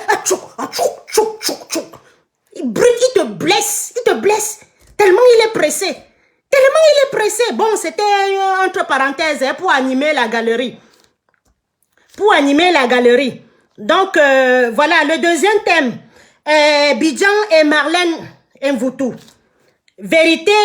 il brûle, il te blesse, tellement il est pressé, bon c'était entre parenthèses pour animer la galerie. Donc, voilà, le deuxième thème. Bidjan et Marlène Mvutu. Vérité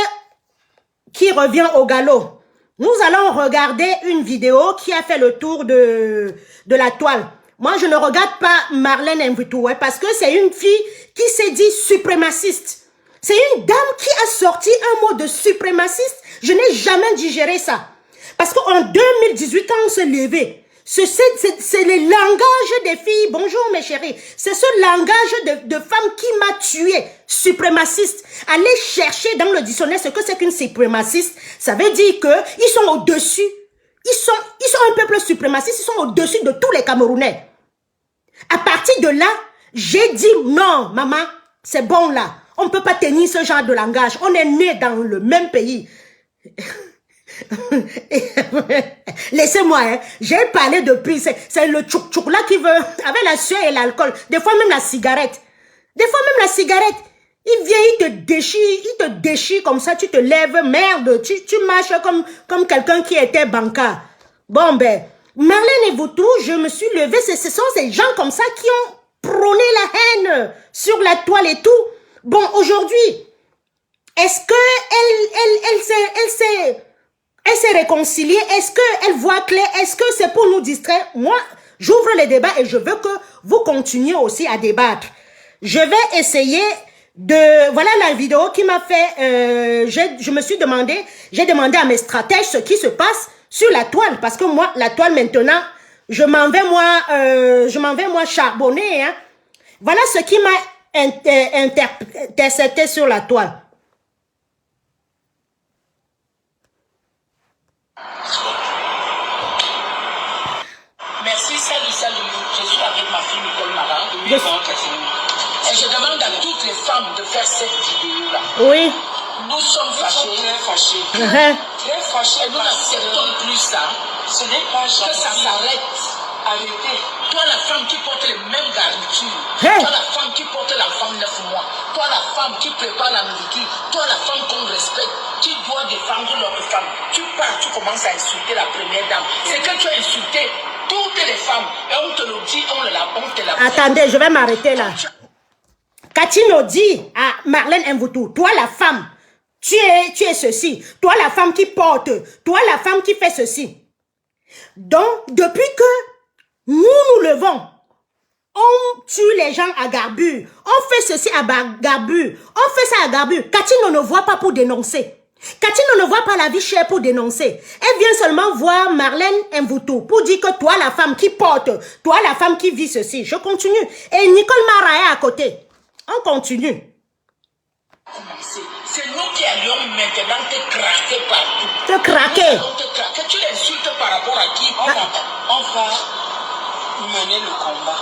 qui revient au galop. Nous allons regarder une vidéo qui a fait le tour de la toile. Moi, je ne regarde pas Marlène Mvutu, parce que c'est une fille qui s'est dit suprémaciste. C'est une dame qui a sorti un mot de suprémaciste. Je n'ai jamais digéré ça. Parce qu'en 2018, quand on se levait, c'est le langage des filles. Bonjour mes chéris. C'est ce langage de femmes qui m'a tué. Suprémaciste. Allez chercher dans le dictionnaire ce que c'est qu'une suprémaciste. Ça veut dire que ils sont au-dessus. Ils sont un peuple suprémaciste. Ils sont au-dessus de tous les Camerounais. À partir de là, j'ai dit non, maman, c'est bon là. On ne peut pas tenir ce genre de langage. On est né dans le même pays. Laissez-moi, hein. J'ai parlé depuis, c'est le tchouk-tchouk là qui veut, avec la sueur et l'alcool, des fois même la cigarette, il vient, il te déchire comme ça, tu te lèves, merde, tu marches comme quelqu'un qui était bancard. Bon ben, Marlène Mvutu, je me suis levée, ce sont ces gens comme ça qui ont prôné la haine sur la toile et tout. Bon, aujourd'hui, est-ce que elle s'est réconciliée? Est-ce qu'elle voit clair? Est-ce que c'est pour nous distraire? Moi, j'ouvre les débats et je veux que vous continuiez aussi à débattre. Je vais essayer de... Voilà la vidéo qui m'a fait... je me suis demandé... J'ai demandé à mes stratèges ce qui se passe sur la toile. Parce que moi, la toile maintenant, je m'en vais moi charbonner. Hein. Voilà ce qui m'a intercepté sur la toile. Merci, salut. Je suis avec ma fille Nicole Marin. Et je demande à toutes les femmes de faire cette vidéo-là. Oui. Nous sommes fâchés. Très fâchés. Et nous n'acceptons plus ça. Ce n'est pas que ça s'arrête. Arrêtez. Toi, la femme qui porte les mêmes garnitures. Toi, la femme qui porte l'enfant 9 mois. Toi, la femme qui prépare la nourriture. Toi, la femme qu'on respecte. Qui doit défendre l'autre femme. Tu pars, tu commences à insulter la première dame. C'est que tu as insulté toutes les femmes. Et on te le dit, on te l'a. Attendez, je vais m'arrêter là. Katino dit à Marlène Mvutu, toi la femme, tu es ceci. Toi la femme qui porte. Toi la femme qui fait ceci. Donc, depuis que nous levons, on tue les gens à Garbu. On fait ceci à Garbu. On fait ça à Garbu. Katino ne voit pas pour dénoncer. Katino ne voit pas la vie chère pour dénoncer. Elle vient seulement voir Marlène Mvutu pour dire que toi, la femme qui porte, toi, la femme qui vit ceci. Je continue. Et Nicole Mara est à côté. On continue. C'est nous qui allions maintenant te craquer partout. Te craquer. Tu l'insultes par rapport à qui? On va mener le combat.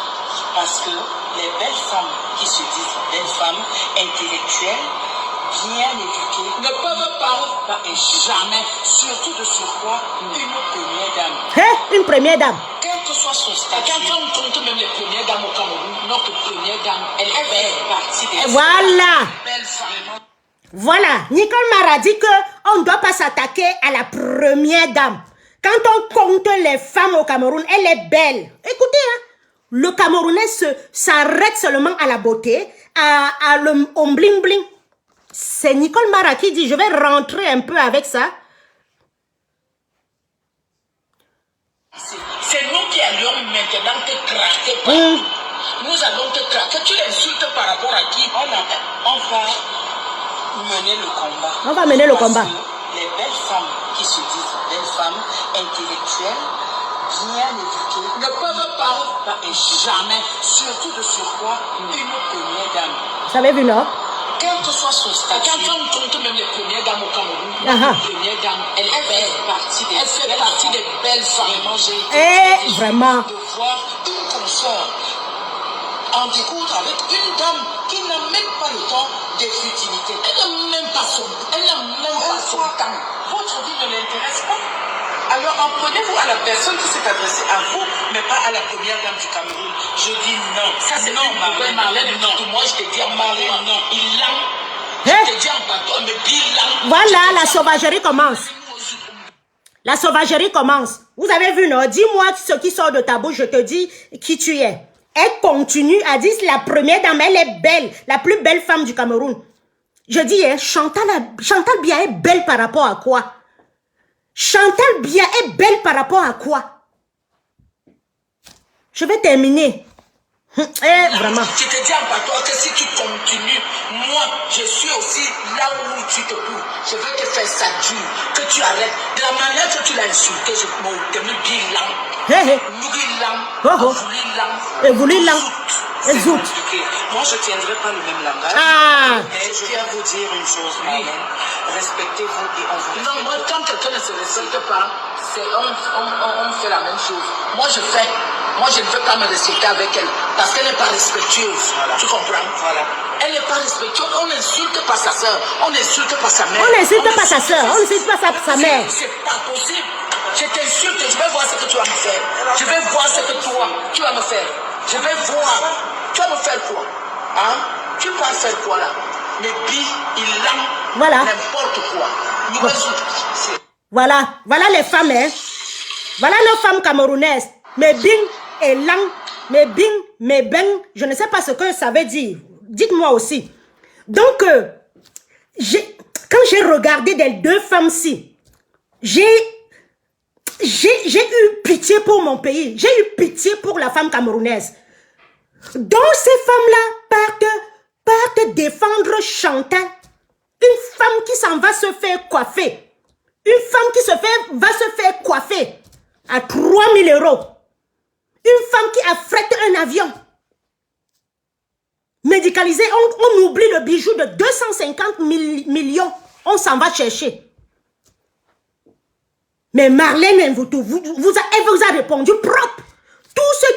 Parce que les belles femmes qui se disent belles femmes intellectuelles, bien éduquées, ne peuvent pas et jamais, surtout de surcroît, une première dame. Une première dame. Quel que soit son statut. Quand on compte même les premières dames au Cameroun, notre première dame, elle fait partie des voilà. belles femmes. Voilà, Nicole Mara dit qu'on ne doit pas s'attaquer à la première dame. Quand on compte les femmes au Cameroun, elle est belle. Écoutez, hein, le Camerounais s'arrête seulement à la beauté, au bling bling. C'est Nicole Mara qui dit, je vais rentrer un peu avec ça. C'est nous qui allions maintenant te craquer partout. Nous allons te craquer. Tu l'insultes par rapport à qui? On va mener le combat. On va mener le combat. Les belles femmes qui se disent belles femmes intellectuelles, bien éduquées, ne peuvent pas et jamais, surtout de surcroît, une première dame. Vous avez vu, non? Quel que soit son statut. Quand on compte même les premières dames au Cameroun, la première dame, elle fait partie des belles femmes. Vraiment. De voir une consort en découdre avec une dame qui n'a même pas le temps de futilité. Elle n'a même pas son temps. Votre vie ne l'intéresse pas. Alors en prenez-vous à la personne qui s'est adressée à vous, mais pas à la première dame du Cameroun. Je dis non. Ça c'est non, Marlène, non. Moi je te dis à Marlène, non. Il l'a. Je te dis en bateau, mais bilan. Voilà, la sauvagerie commence. La sauvagerie commence. Vous avez vu, non? Dis-moi ce qui sort de ta bouche, je te dis qui tu es. Elle continue à dire la première dame, elle est belle, la plus belle femme du Cameroun. Je dis, hein, Chantal Biya est belle par rapport à quoi? Chantal Biya est belle par rapport à quoi? Je vais terminer. Vraiment. Je te dis en bateau que si tu continues, moi, je suis aussi là où tu te trouves. Je vais te faire ça dur, que tu arrêtes. De la manière que tu l'as insulté, je te me dis moi, je ne tiendrai pas le même langage. Mais je viens vous dire une chose, Marlène. Respectez-vous et on vous respecte. Non, moi, quand quelqu'un ne se respecte pas, on fait la même chose. Moi, je ne veux pas me respecter avec elle parce qu'elle n'est pas respectueuse. Voilà. Tu comprends? Voilà. Elle n'est pas respectueuse. On n'insulte pas sa soeur. On n'insulte pas sa mère. On n'insulte pas sa soeur. On n'insulte pas sa mère. C'est pas possible. Je t'insulte. Je vais voir ce que tu vas me faire. Je vais voir ce que toi, tu vas me faire. Je vais voir. Tu vas me faire quoi? Hein? Tu vas faire quoi là? Mais bi, il l'a. Voilà. N'importe quoi. Voilà. Voilà les femmes, hein. Voilà nos femmes camerounaises. Mais bing et lang. Mais bing, mais beng. Je ne sais pas ce que ça veut dire. Dites-moi aussi. Donc, quand j'ai regardé les deux femmes-ci, j'ai eu pitié pour mon pays. J'ai eu pitié pour la femme camerounaise. Donc, ces femmes-là partent défendre Chantal. Une femme qui s'en va se faire coiffer. Une femme qui va se faire coiffer à 3 000 €. Une femme qui affrète un avion. Médicalisé, on oublie le bijou de 250 millions. On s'en va chercher. Mais Marlène Mvutu, elle vous a répondu propre. Tous ceux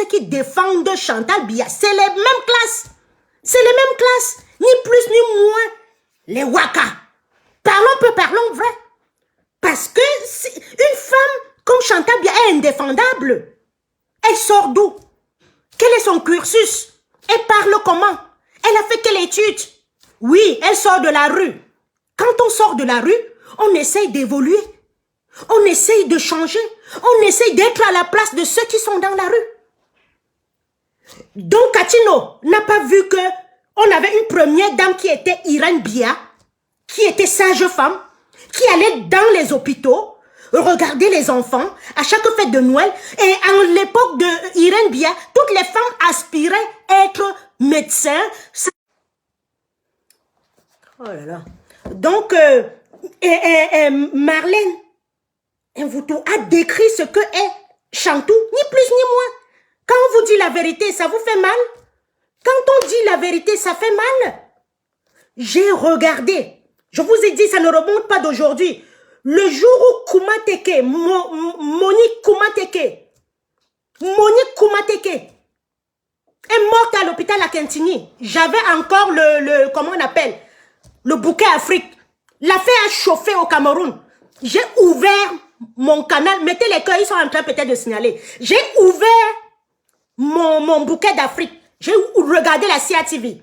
qui défendent Chantal Biya, c'est les mêmes classes. C'est les mêmes classes. Ni plus ni moins. Les Waka. Parlons vrai. Parce que une femme comme Chantal Biya est indéfendable. Elle sort d'où? Quel est son cursus? Elle parle comment? Elle a fait quelle étude? Oui, elle sort de la rue. Quand on sort de la rue, on essaye d'évoluer. On essaye de changer. On essaye d'être à la place de ceux qui sont dans la rue. Donc, Katino n'a pas vu que on avait une première dame qui était Irène Biya, qui était sage-femme, qui allait dans les hôpitaux, regarder les enfants à chaque fête de Noël. Et à l'époque de Irène Biya, toutes les femmes aspiraient à être médecins. Oh là là. Donc, Marlène Mvuto a décrit ce que est Chantou, ni plus ni moins. Quand on vous dit la vérité, ça vous fait mal? Quand on dit la vérité, ça fait mal? J'ai regardé. Je vous ai dit, ça ne remonte pas d'aujourd'hui. Le jour où Koumateke, Monique Koumateke est morte à l'hôpital à Kentigny. J'avais encore comment on appelle, le bouquet Afrique. L'affaire a chauffé au Cameroun. J'ai ouvert mon canal. Mettez les cœurs, ils sont en train peut-être de signaler. J'ai ouvert mon bouquet d'Afrique. J'ai regardé la CATV.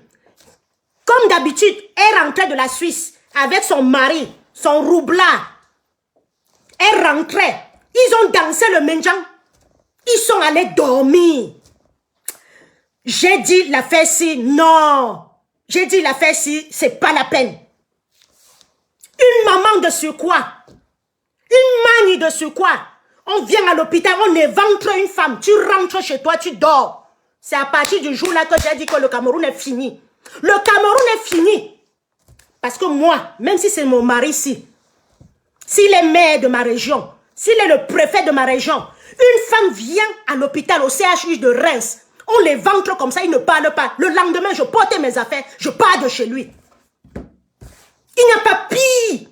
Comme d'habitude, elle rentrait de la Suisse avec son mari, son roublard. Elle rentrait. Ils ont dansé le menjan. Ils sont allés dormir. J'ai dit l'affaire ci, non. J'ai dit l'affaire ci, c'est pas la peine. Une maman de surcroît. Une manie de surcroît. On vient à l'hôpital, on éventre une femme. Tu rentres chez toi, tu dors. C'est à partir du jour là que j'ai dit que le Cameroun est fini. Le Cameroun est fini. Parce que moi, même si c'est mon mari ici, s'il est maire de ma région, s'il est le préfet de ma région, une femme vient à l'hôpital, au CHU de Reims, on les ventre comme ça, il ne parle pas. Le lendemain, je porte mes affaires, je pars de chez lui. Il n'y a pas pire,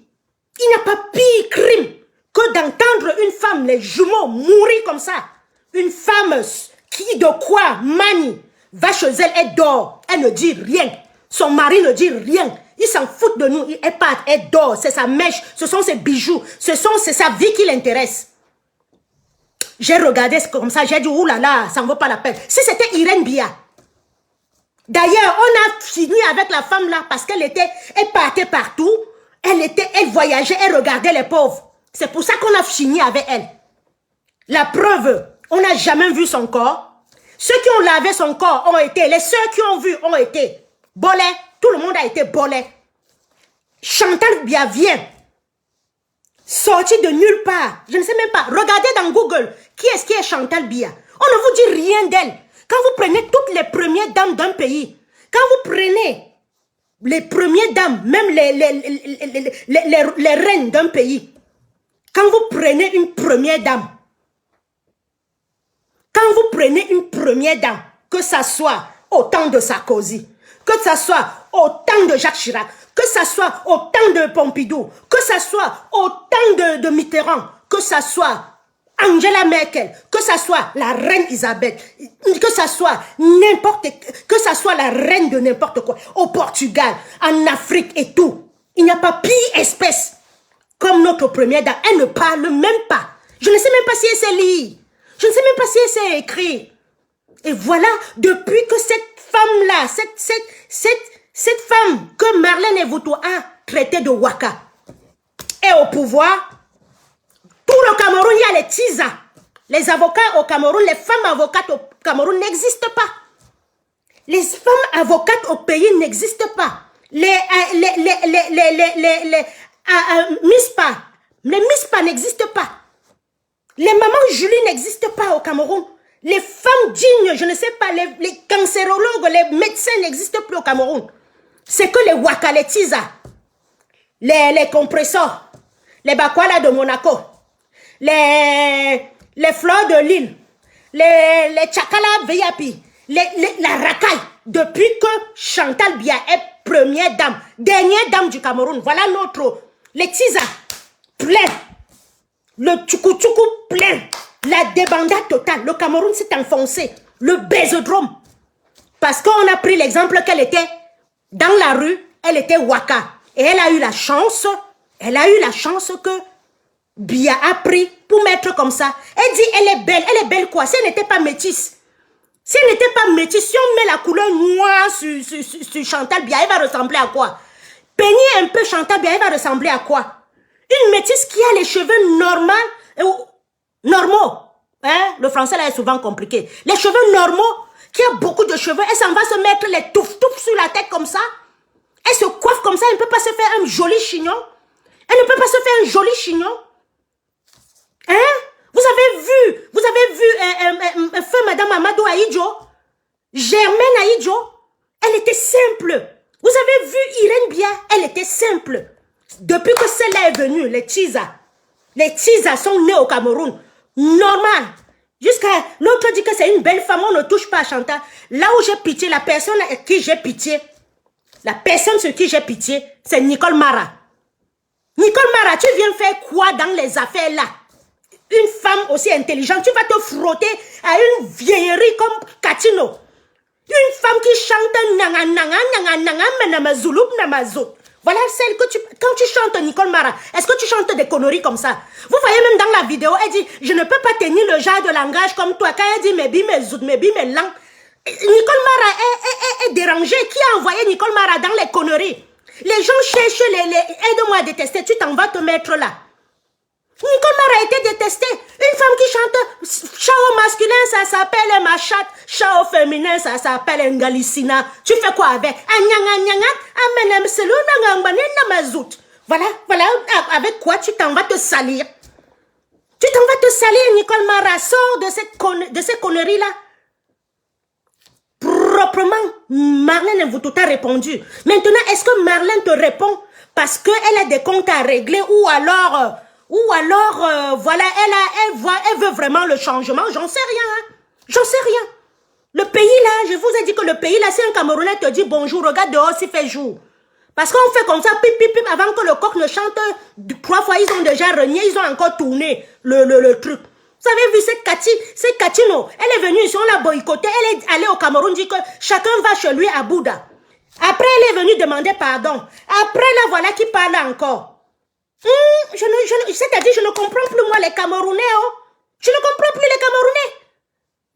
il n'y a pas pire crime que d'entendre une femme, les jumeaux, mourir comme ça. Une femme qui de quoi manie, va chez elle, elle dort, elle ne dit rien. Son mari ne dit rien. Il s'en fout de nous, elle part, elle dort, c'est sa mèche, ce sont ses bijoux, c'est sa vie qui l'intéresse. J'ai regardé comme ça, j'ai dit, oulala, ça ne vaut pas la peine. Si c'était Irène Bia. D'ailleurs, on a fini avec la femme là parce elle partait partout, elle voyageait, elle regardait les pauvres. C'est pour ça qu'on a fini avec elle. La preuve, on n'a jamais vu son corps. Ceux qui ont lavé son corps ont été, les sœurs qui ont vu ont été bolés. Tout le monde a été bolé. Chantal Bia vient. Sorti de nulle part. Je ne sais même pas. Regardez dans Google. Qui est Chantal Bia? On ne vous dit rien d'elle. Quand vous prenez toutes les premières dames d'un pays, quand vous prenez les premières dames, même les reines d'un pays, quand vous prenez une première dame, que ça soit au temps de Sarkozy, que ça soit au temps de Jacques Chirac, que ça soit au temps de Pompidou, que ça soit au temps de Mitterrand, que ça soit Angela Merkel, que ça soit la reine Isabelle, que ça soit la reine de n'importe quoi, au Portugal, en Afrique et tout. Il n'y a pas pire espèce comme notre première dame. Elle ne parle même pas. Je ne sais même pas si elle sait lire. Je ne sais même pas si elle sait écrire. Et voilà, depuis que cette femme-là, cette femme que Marlène Mvuto a traitée de Waka est au pouvoir, tout le Cameroun, il y a les TISA. Les avocats au Cameroun, les femmes avocates au Cameroun n'existent pas. Les femmes avocates au pays n'existent pas. Les MISPA n'existent pas. Les mamans Julie n'existent pas au Cameroun. Les femmes dignes, je ne sais pas, les cancérologues, les médecins n'existent plus au Cameroun. C'est que les Waka, les Tisa, les compresseurs, les Bakwala de Monaco, les fleurs de l'île, les Tchakala VIP, la racaille, depuis que Chantal Bia est première dame, dernière dame du Cameroun, voilà les Tisa, plein, le Tchoukou plein, la débandade totale, le Cameroun s'est enfoncé, le bésodrome, parce qu'on a pris l'exemple qu'elle était dans la rue, elle était Waka, et elle a eu la chance que Bia a pris pour mettre comme ça. Elle dit, elle est belle quoi? Si elle n'était pas métisse, si on met la couleur noire sur Chantal Bia, elle va ressembler à quoi? Peignez un peu Chantal Bia, elle va ressembler à quoi? Une métisse qui a les cheveux normaux. Hein? Le français là est souvent compliqué. Les cheveux normaux, qui a beaucoup de cheveux, elle s'en va se mettre les touffes sur la tête comme ça. Elle se coiffe comme ça, elle ne peut pas se faire un joli chignon. Elle ne peut pas se faire un joli chignon. Hein? Vous avez vu feu Madame Amadou Aïdjo, Germaine Aïdjo, elle était simple. Vous avez vu Irène Bia, elle était simple. Depuis que celle-là est venue, les Tisa sont nés au Cameroun. Normal. Jusqu'à l'autre dit que c'est une belle femme, on ne touche pas à Chantal. Là où j'ai pitié, la personne à qui j'ai pitié, c'est Nicole Mara. Nicole Mara, tu viens faire quoi dans les affaires là? Une femme aussi intelligente, tu vas te frotter à une vieillerie comme Katino. Une femme qui chante nanga nanga nanga nanga menamazoulou namazo. Voilà celle que quand tu chantes Nicole Mara, est-ce que tu chantes des conneries comme ça? Vous voyez même dans la vidéo, elle dit, je ne peux pas tenir le genre de langage comme toi. Quand elle dit mes bi, mes zout, mes bi, mes langues. Nicole Mara est dérangée. Qui a envoyé Nicole Mara dans les conneries? Les gens cherchent aide-moi à détester, tu t'en vas te mettre là. Nicole Mara a été détestée. Une femme qui chante chao masculin, ça s'appelle Machat. Chao féminin, ça s'appelle Ngalicina. Tu fais quoi avec? Voilà, avec quoi tu t'en vas te salir? Tu t'en vas te salir, Nicole Mara. Sors de ces conneries-là. Proprement, Marlène Mvuto t'a répondu. Maintenant, est-ce que Marlène te répond parce qu'elle a des comptes à régler ou alors... voilà, elle veut vraiment le changement. J'en sais rien. Hein. J'en sais rien. Le pays là, je vous ai dit que le pays là, si un Camerounais te dit bonjour, regarde dehors s'il fait jour. Parce qu'on fait comme ça, pip, pip, pip, avant que le coq ne chante 3 fois, ils ont déjà renié, ils ont encore tourné le truc. Vous avez vu cette Katino, elle est venue ici, on l'a boycotté, elle est allée au Cameroun, dit que chacun va chez lui à Bouddha. Après, elle est venue demander pardon. Après, la voilà qui parle encore. C'est-à-dire, je ne comprends plus moi les Camerounais. Oh. Je ne comprends plus les Camerounais.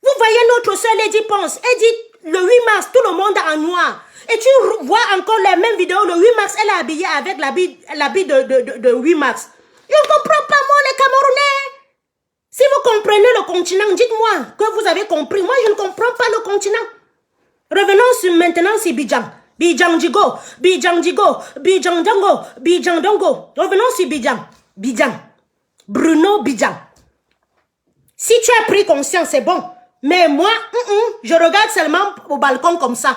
Vous voyez notre soeur Lady Ponce. Elle dit le 8 mars, tout le monde en noir. Et tu vois encore les mêmes vidéos. Le 8 mars, elle est habillée avec l'habit de 8 mars. Je ne comprends pas moi les Camerounais. Si vous comprenez le continent, dites-moi que vous avez compris. Moi, je ne comprends pas le continent. Revenons maintenant sur Bidjan. Bidjan-Digo, Bidjan-Digo, Bidjan-Dongo, Bidjan-Dongo. Revenons sur Bidjan. Bidjan. Bruno Bidjan. Si tu as pris conscience, c'est bon. Mais moi, je regarde seulement au balcon comme ça.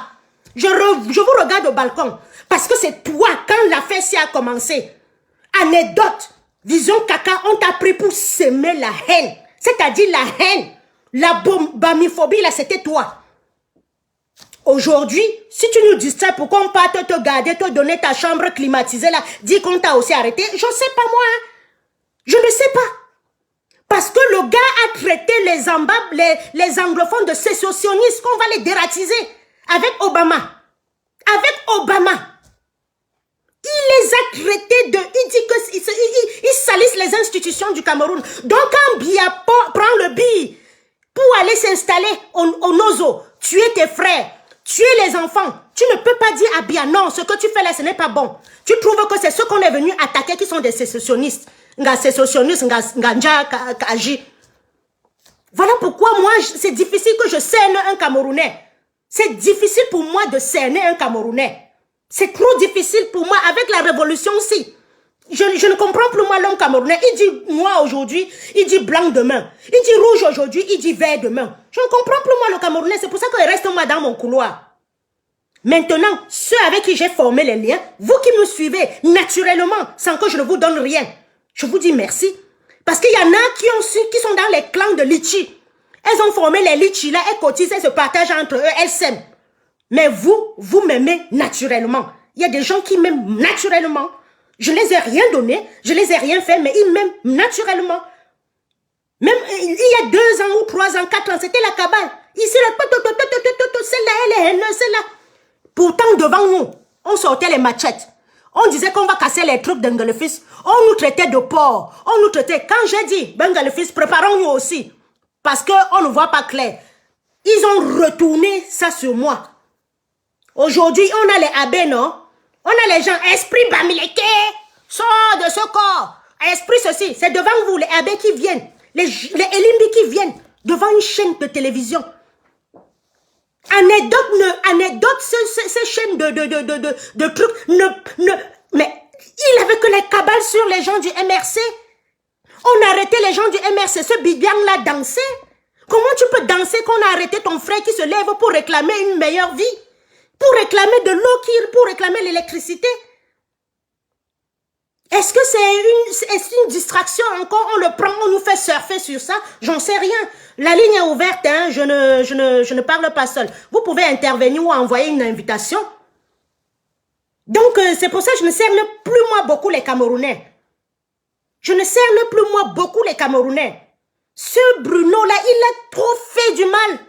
Je vous regarde au balcon. Parce que c'est toi, quand l'affaire s'y a commencé. Anecdote. Vision caca, on t'a pris pour semer la haine. C'est-à-dire la haine. La bamiphobie, là, c'était toi. Aujourd'hui, si tu nous distrais pour qu'on parte te garder, te donner ta chambre climatisée là, dis qu'on t'a aussi arrêté, je ne sais pas moi. Hein. Je ne sais pas. Parce que le gars a traité les anglophones de sécessionnistes, qu'on va les dératiser avec Obama. Avec Obama. Il les a traités de... Il dit qu'ils salissent les institutions du Cameroun. Donc quand Biya prend le billet pour aller s'installer au Nozo, tuer tes frères, tuer les enfants, tu ne peux pas dire à Biya, non, ce que tu fais là, ce n'est pas bon. Tu trouves que c'est ceux qu'on est venu attaquer qui sont des sécessionnistes. Voilà pourquoi moi, c'est difficile que je cerne un Camerounais. C'est difficile pour moi de cerner un Camerounais. C'est trop difficile pour moi avec la révolution aussi. Je ne comprends plus moi l'homme camerounais. Il dit noir aujourd'hui, il dit blanc demain. Il dit rouge aujourd'hui, il dit vert demain. Je ne comprends plus moi le Camerounais. C'est pour ça qu'il reste moi dans mon couloir. Maintenant, ceux avec qui j'ai formé les liens, vous qui me suivez naturellement, sans que je ne vous donne rien, je vous dis merci. Parce qu'il y en a qui sont dans les clans de Litchi. Elles ont formé les Litchi là, elles cotisent, elles se partagent entre eux, elles s'aiment. Mais vous m'aimez naturellement. Il y a des gens qui m'aiment naturellement. Je les ai rien donné, je les ai rien fait, mais ils m'aiment naturellement. Même il y a 2 ans ou 3 ans, 4 ans, c'était la cabale. Ici, celle-là, elle est haineuse, celle-là. Pourtant, devant nous, on sortait les machettes. On disait qu'on va casser les trucs d'Engelefis. On nous traitait de porc. On nous traitait. Quand j'ai dit, Bengelefis, préparons-nous aussi. Parce qu'on ne voit pas clair. Ils ont retourné ça sur moi. Aujourd'hui, on a les abbés, non? On a les gens, esprit Bamileke, sort de ce corps. Esprit ceci, c'est devant vous, les abbés qui viennent. Les Elimbi qui viennent devant une chaîne de télévision. Anecdote, ces chaînes de trucs, mais il avait que les cabales sur les gens du MRC. On a arrêté les gens du MRC, ce Bibiang-là danser. Comment tu peux danser qu'on a arrêté ton frère qui se lève pour réclamer une meilleure vie? Pour réclamer de l'eau, pour réclamer l'électricité? Est-ce que c'est une distraction encore? On le prend, on nous fait surfer sur ça? J'en sais rien. La ligne est ouverte, hein? Je ne parle pas seul. Vous pouvez intervenir ou envoyer une invitation. Donc, c'est pour ça que je ne cerne plus moi beaucoup les Camerounais. Je ne cerne plus moi beaucoup les Camerounais. Ce Bruno-là, il a trop fait du mal.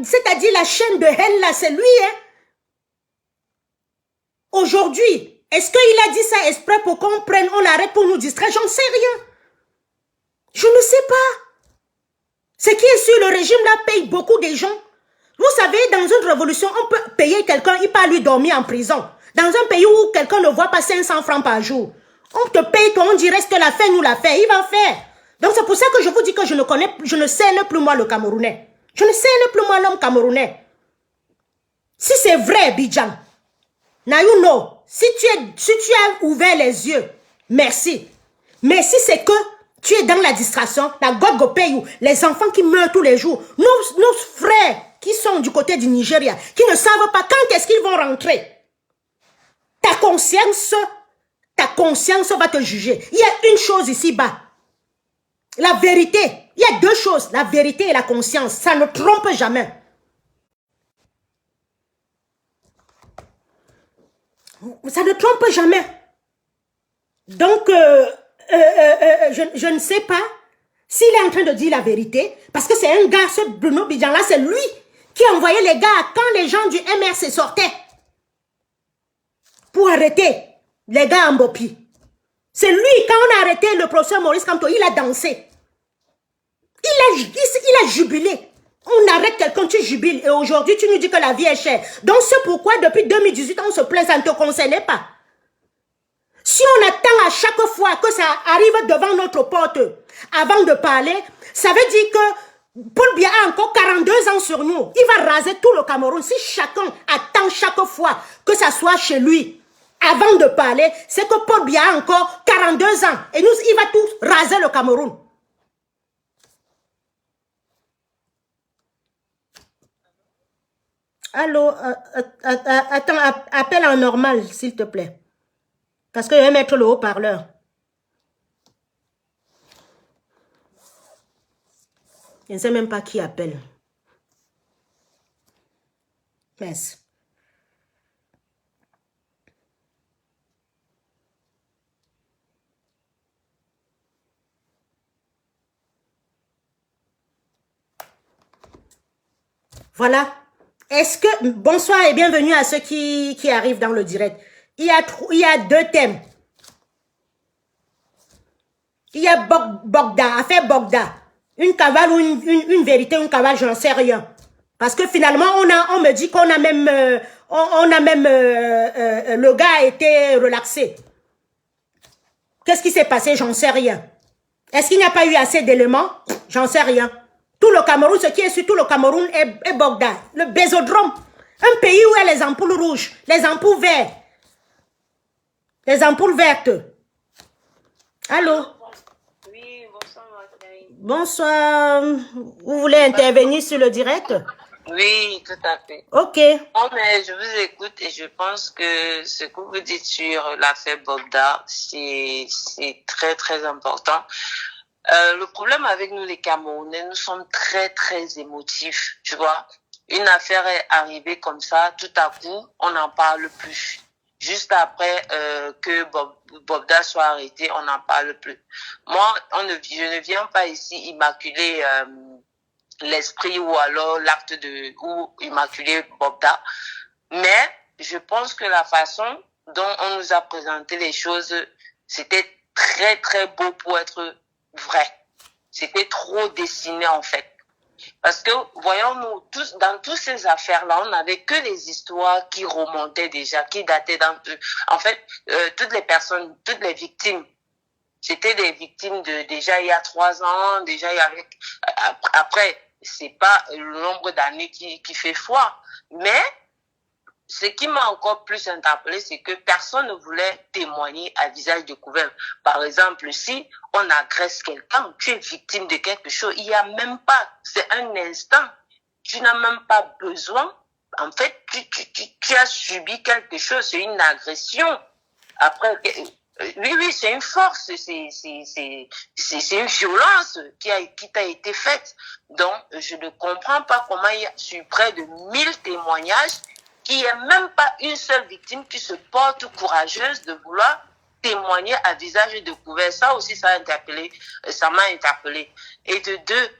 C'est-à-dire la chaîne de haine là, c'est lui, hein? Aujourd'hui, est-ce qu'il a dit ça exprès pour qu'on prenne, on l'arrête pour nous distraire? J'en sais rien. Je ne sais pas. Ce qui est sûr, le régime là paye beaucoup de gens. Vous savez, dans une révolution, on peut payer quelqu'un, il peut lui dormir en prison. Dans un pays où quelqu'un ne voit pas 500 francs par jour, on te paye, toi, on dit reste là, fais-nous la faire, il va faire. Donc c'est pour ça que je vous dis que je ne cerne plus moi le Camerounais. Je ne cerne plus moi l'homme camerounais. Si c'est vrai, Bidjan, now you know, si tu as ouvert les yeux, merci. Mais si c'est que tu es dans la distraction, la God go pay you, les enfants qui meurent tous les jours, nos frères qui sont du côté du Nigeria, qui ne savent pas quand est-ce qu'ils vont rentrer. Ta conscience va te juger. Il y a une chose ici-bas. La vérité. Il y a deux choses. La vérité et la conscience. Ça ne trompe jamais. Ça ne trompe jamais. Donc, je ne sais pas s'il est en train de dire la vérité. Parce que c'est un gars, ce Bruno Bidjan-là, c'est lui qui envoyait les gars quand les gens du MRC sortaient. Pour arrêter les gars en Bopi. C'est lui, quand on a arrêté le professeur Maurice Kamto, il a dansé. Il a jubilé. On arrête quelqu'un, tu jubiles. Et aujourd'hui, tu nous dis que la vie est chère. Donc, c'est pourquoi, depuis 2018, on se plaint, ça ne te concernait pas. Si on attend à chaque fois que ça arrive devant notre porte, avant de parler, ça veut dire que Paul Biya a encore 42 ans sur nous. Il va raser tout le Cameroun. Si chacun attend chaque fois que ça soit chez lui, avant de parler, c'est que Paul Biya a encore 42 ans. Et nous, il va tout raser le Cameroun. Allô, attends, appelle en normal, s'il te plaît. Parce que je vais mettre le haut-parleur. Je ne sais même pas qui appelle. Merci. Voilà. Est-ce que... Bonsoir et bienvenue à ceux qui arrivent dans le direct. Il y a deux thèmes. Il y a Bogda, affaire Bogda. Une cavale ou une vérité, une cavale, je n'en sais rien. Parce que finalement, on me dit qu'on a même... le gars a été relaxé. Qu'est-ce qui s'est passé? J'en sais rien. Est-ce qu'il n'y a pas eu assez d'éléments? J'en sais rien. Tout le Cameroun, ce qui est sur tout le Cameroun est Bogda. Le bésodrome. Un pays où il y a les ampoules rouges, les ampoules vertes. Les ampoules vertes. Allô? Oui, bonsoir, Martin. Bonsoir. Vous voulez intervenir sur le direct? Oui, tout à fait. Ok. Non, mais je vous écoute et je pense que ce que vous dites sur l'affaire Bogda, c'est très, très important. Le problème avec nous, les Camerounais, nous sommes très, très émotifs, tu vois. Une affaire est arrivée comme ça, tout à coup, on n'en parle plus. Juste après que Bogda soit arrêté, on n'en parle plus. Moi, je ne viens pas ici immaculer l'esprit ou alors l'acte ou immaculer Bogda, mais je pense que la façon dont on nous a présenté les choses, c'était très, très beau pour être vrai. C'était trop dessiné en fait. Parce que, voyons-nous, dans toutes ces affaires-là, on n'avait que les histoires qui remontaient déjà, qui dataient en fait, toutes les personnes, toutes les victimes, c'était des victimes déjà il y a 3 ans, déjà il y avait, après, c'est pas le nombre d'années qui fait foi, mais ce qui m'a encore plus interpellé, c'est que personne ne voulait témoigner à visage découvert. Par exemple, si on agresse quelqu'un, tu es victime de quelque chose, il n'y a même pas, c'est un instant, tu n'as même pas besoin, en fait, tu as subi quelque chose, c'est une agression. Après, Oui, c'est une force, c'est une violence qui t'a été faite. Donc, je ne comprends pas comment il y a sur près de 1000 témoignages qu'il n'y a même pas une seule victime qui se porte courageuse de vouloir témoigner à visage découvert. Ça aussi, ça m'a interpellé. Et de deux,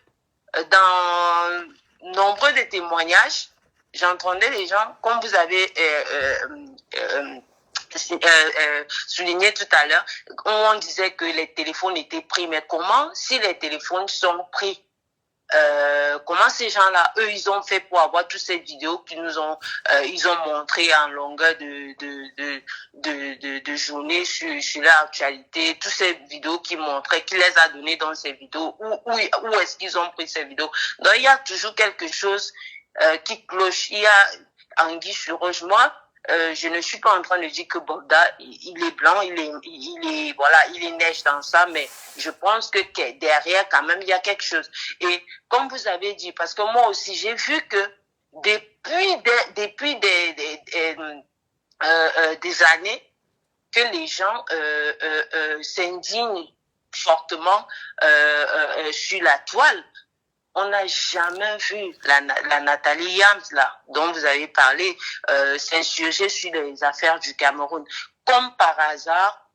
dans nombreux de témoignages, j'entendais les gens, comme vous avez souligné tout à l'heure, on disait que les téléphones étaient pris. Mais comment, si les téléphones sont pris, comment ces gens-là, eux, ils ont fait pour avoir toutes ces vidéos qu'ils nous ont, ils ont montré en longueur de journée sur l'actualité, toutes ces vidéos qui montraient, qui les a données dans ces vidéos, où est-ce qu'ils ont pris ces vidéos. Donc, il y a toujours quelque chose qui cloche. Il y a anguille sur roche. Moi, je ne suis pas en train de dire que Bogda, il est blanc, il est neige dans ça, mais je pense que derrière, quand même, il y a quelque chose. Et comme vous avez dit, parce que moi aussi, j'ai vu que depuis des années, que les gens s'indignent fortement sur la toile. On n'a jamais vu la Nathalie Yams, là, dont vous avez parlé, s'insurger sur les affaires du Cameroun. Comme par hasard,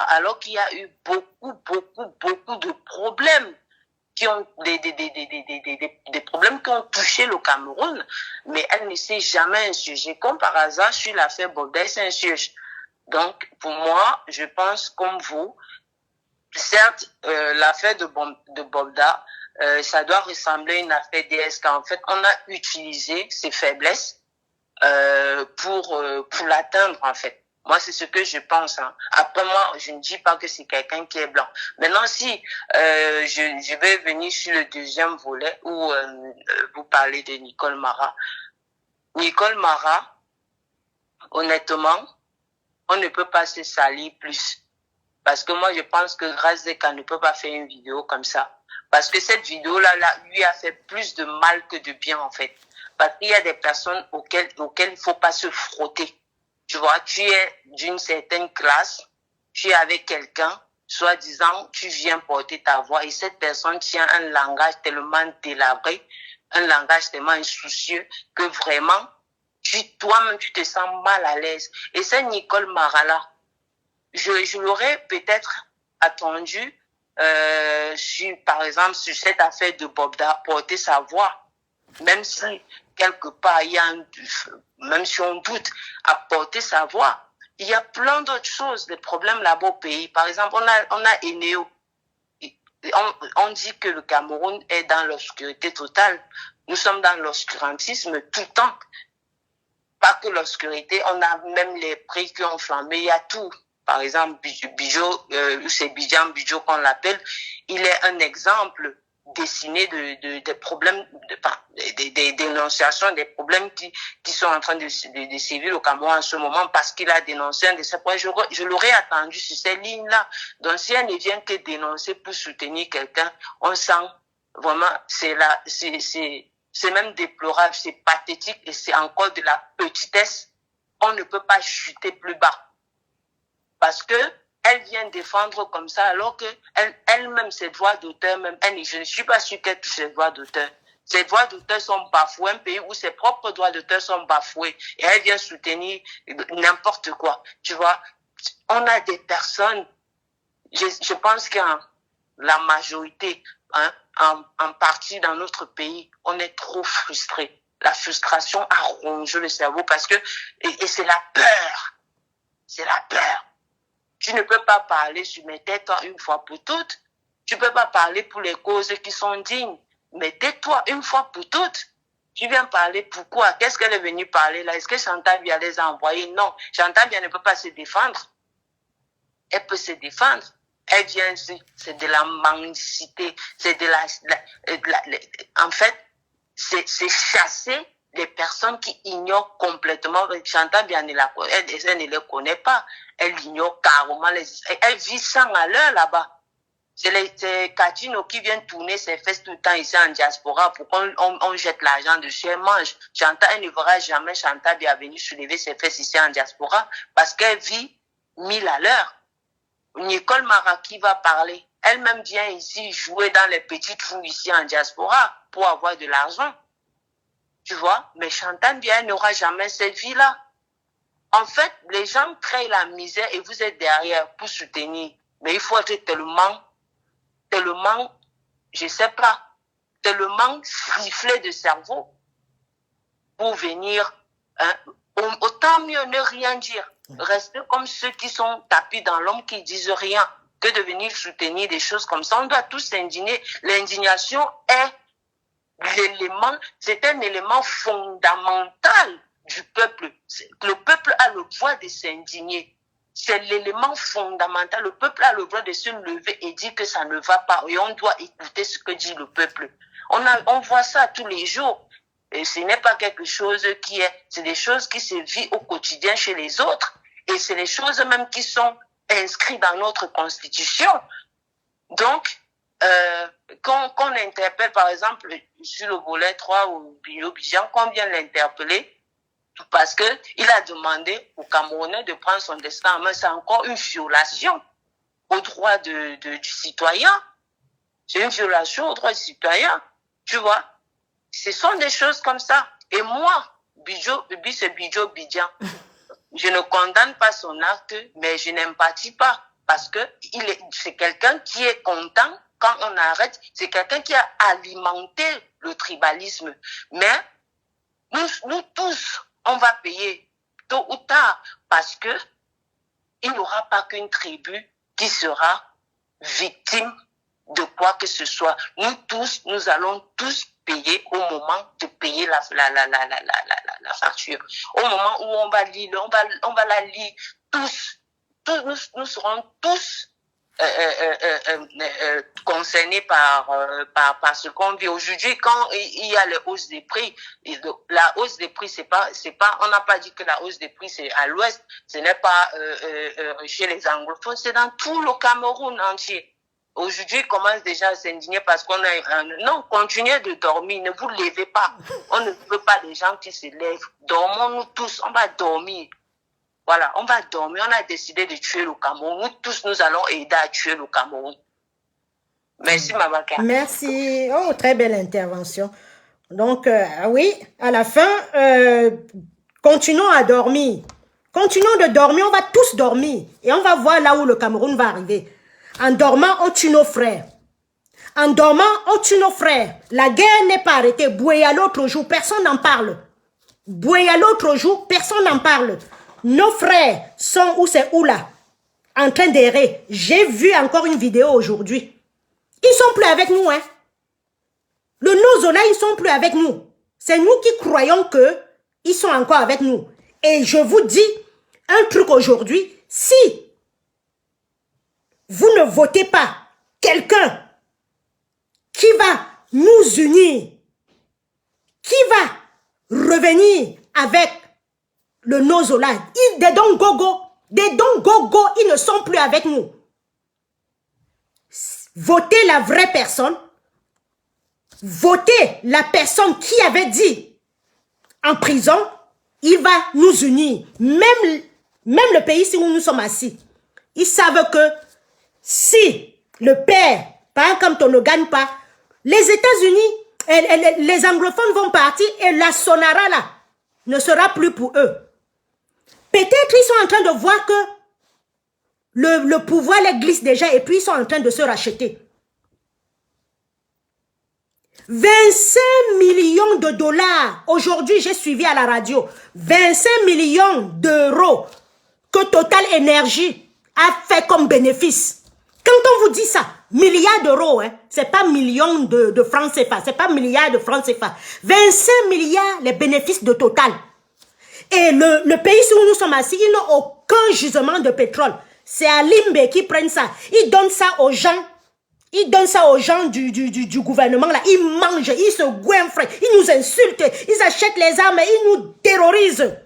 alors qu'il y a eu beaucoup de problèmes qui ont des problèmes qui ont touché le Cameroun, mais elle ne s'est jamais insurgée. Comme par hasard, sur l'affaire Bogda, elle s'insurge. Donc, pour moi, je pense comme vous, certes, l'affaire de Bogda, ça doit ressembler à une affaire DSK. En fait, on a utilisé ses faiblesses pour l'atteindre, en fait. Moi, c'est ce que je pense. Hein. Après, moi, je ne dis pas que c'est quelqu'un qui est blanc. Maintenant, si je vais venir sur le deuxième volet où vous parlez de Nicole Mara. Nicole Mara, honnêtement, on ne peut pas se salir plus. Parce que moi, je pense que Razeka ne peut pas faire une vidéo comme ça. Parce que cette vidéo-là, lui a fait plus de mal que de bien, en fait. Parce qu'il y a des personnes auxquelles il ne faut pas se frotter. Tu vois, tu es d'une certaine classe, tu es avec quelqu'un, soi-disant, tu viens porter ta voix et cette personne tient un langage tellement délabré, un langage tellement insoucieux que vraiment, toi-même, tu te sens mal à l'aise. Et c'est Nicole Mara-là. Je l'aurais peut-être attendu, par exemple, sur cette affaire de Bogda, porter sa voix. Même si, quelque part, même si on doute, à porter sa voix. Il y a plein d'autres choses, des problèmes là-bas au pays. Par exemple, on a Eneo. On dit que le Cameroun est dans l'obscurité totale. Nous sommes dans l'obscurantisme tout le temps. Pas que l'obscurité, on a même les prix qui ont flambé, il y a tout. Par exemple, Bijo, c'est Bidjan Bijo qu'on l'appelle, il est un exemple dessiné des problèmes, des dénonciations, des problèmes qui sont en train de sévir au Cameroun en ce moment parce qu'il a dénoncé un de ses points. Je l'aurais attendu sur ces lignes-là. Donc, si elle ne vient que dénoncer pour soutenir quelqu'un, on sent vraiment, c'est même déplorable, c'est pathétique et c'est encore de la petitesse. On ne peut pas chuter plus bas. Parce que elle vient défendre comme ça, alors que elle-même, ses droits d'auteur, je ne suis pas sûre qu'elle touche ses droits d'auteur. Ses droits d'auteur sont bafoués, un pays où ses propres droits d'auteur sont bafoués. Et elle vient soutenir n'importe quoi. Tu vois, on a des personnes, je pense que la majorité, en partie dans notre pays, on est trop frustrés. La frustration a rongé le cerveau parce que, et c'est la peur. C'est la peur. Tu ne peux pas parler sur mes têtes une fois pour toutes. Tu ne peux pas parler pour les causes qui sont dignes. Mais tais-toi une fois pour toutes. Tu viens parler pourquoi? Qu'est-ce qu'elle est venue parler là? Est-ce que Chantal Biya les a envoyés? Non. Chantal Biya ne peut pas se défendre. Elle peut se défendre. Elle vient, c'est de la mendicité. C'est en fait, c'est chasser les personnes qui ignorent complètement. Chantal Biya elle ne les connaît pas. Elle ignore carrément elle vit 100 à l'heure là-bas. C'est Katino qui vient tourner ses fesses tout le temps ici en diaspora pour qu'on jette l'argent dessus. Elle mange. Chantal, elle ne verra jamais Chantal Biya venir soulever ses fesses ici en diaspora parce qu'elle vit 1000 à l'heure. Nicole Maraki va parler. Elle-même vient ici jouer dans les petits trous ici en diaspora pour avoir de l'argent. Tu vois? Mais Chantal Biya n'aura jamais cette vie-là. En fait, les gens créent la misère et vous êtes derrière pour soutenir. Mais il faut être tellement, je sais pas, tellement sifflé de cerveau pour venir, hein, autant mieux ne rien dire. Rester comme ceux qui sont tapis dans l'homme, qui disent rien, que de venir soutenir des choses comme ça. On doit tous s'indigner. L'indignation c'est un élément fondamental du peuple. Le peuple a le droit de s'indigner. C'est l'élément fondamental. Le peuple a le droit de se lever et dire que ça ne va pas. Et on doit écouter ce que dit le peuple. On voit ça tous les jours. Et ce n'est pas quelque chose c'est des choses qui se vivent au quotidien chez les autres. Et c'est les choses même qui sont inscrites dans notre constitution. Donc, qu'on interpelle, par exemple, sur le volet 3 ou Bijan, qu'on vient l'interpeller, parce que il a demandé aux Camerounais de prendre son destin en main. C'est encore une violation aux droits du citoyen. C'est une violation aux droits du citoyen. Tu vois? Ce sont des choses comme ça. Et moi, c'est Bijo Bidjan. Je ne condamne pas son acte, mais je n'empathie pas. Parce que c'est quelqu'un qui est content quand on arrête. C'est quelqu'un qui a alimenté le tribalisme. Mais nous tous, on va payer tôt ou tard, parce que il n'y aura pas qu'une tribu qui sera victime de quoi que ce soit. Nous allons tous payer au moment de payer la facture. Au moment où on va la lire tous. Nous serons tous concernés par ce qu'on vit aujourd'hui. Quand il y a les hausses des prix, la hausse des prix, c'est pas, on n'a pas dit que la hausse des prix c'est à l'ouest, ce n'est pas chez les anglophones, c'est dans tout le Cameroun entier. Aujourd'hui, ils commencent déjà à s'indigner parce qu'on a non, continuez de dormir, ne vous levez pas. On ne veut pas des gens qui se lèvent. Dormons-nous tous, on va dormir. Voilà, on va dormir. On a décidé de tuer le Cameroun. Nous tous, nous allons aider à tuer le Cameroun. Merci, Mabaka. Merci. Oh, très belle intervention. Donc, oui, à la fin, continuons à dormir. Continuons de dormir, on va tous dormir. Et on va voir là où le Cameroun va arriver. En dormant, on tue nos frères. En dormant, on tue nos frères. La guerre n'est pas arrêtée. Bouéa l'autre jour, personne n'en parle. Bouéa l'autre jour, personne n'en parle. Nos frères sont où c'est où là? En train d'errer. J'ai vu encore une vidéo aujourd'hui. Ils sont plus avec nous, hein. Le Nozola, ils sont plus avec nous. C'est nous qui croyons que ils sont encore avec nous. Et je vous dis un truc aujourd'hui. Si vous ne votez pas quelqu'un qui va nous unir, qui va revenir avec le Nozola, des Don Gogo, ils ne sont plus avec nous. Votez la vraie personne, votez la personne qui avait dit en prison, il va nous unir. Même le pays où nous sommes assis, ils savent que si le père, par exemple, quand on ne gagne pas, les États-Unis, les anglophones vont partir et la Sonara là ne sera plus pour eux. Peut-être ils sont en train de voir que le pouvoir les glisse déjà et puis ils sont en train de se racheter. 25 millions de dollars. Aujourd'hui, j'ai suivi à la radio. 25 millions d'euros que Total Énergie a fait comme bénéfice. Quand on vous dit ça, milliards d'euros, hein, c'est pas millions de francs CFA, c'est pas milliards de francs CFA. 25 milliards les bénéfices de Total. Et le pays où nous sommes assis, ils n'ont aucun gisement de pétrole. C'est à Limbe qui prennent ça. Ils donnent ça aux gens. Ils donnent ça aux gens du gouvernement là. Ils mangent, ils se goinfrent, ils nous insultent, ils achètent les armes, ils nous terrorisent.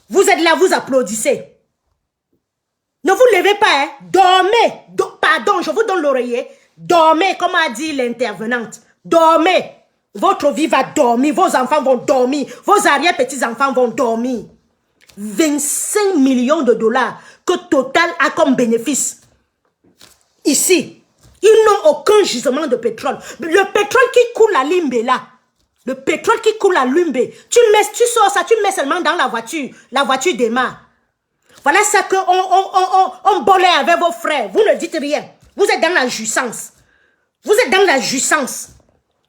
Vous êtes là, vous applaudissez. Ne vous levez pas, hein. Dormez. Pardon, je vous donne l'oreiller. Dormez, comme a dit l'intervenante. Dormez. Votre vie va dormir, vos enfants vont dormir, vos arrière-petits-enfants vont dormir. 25 millions de dollars que Total a comme bénéfice. Ici, ils n'ont aucun gisement de pétrole. Le pétrole qui coule à Limbe là, le pétrole qui coule à Limbe, tu sors ça, tu mets seulement dans la voiture démarre. Voilà ça qu'on bolait avec vos frères. Vous ne dites rien. Vous êtes dans la jouissance. Vous êtes dans la jouissance.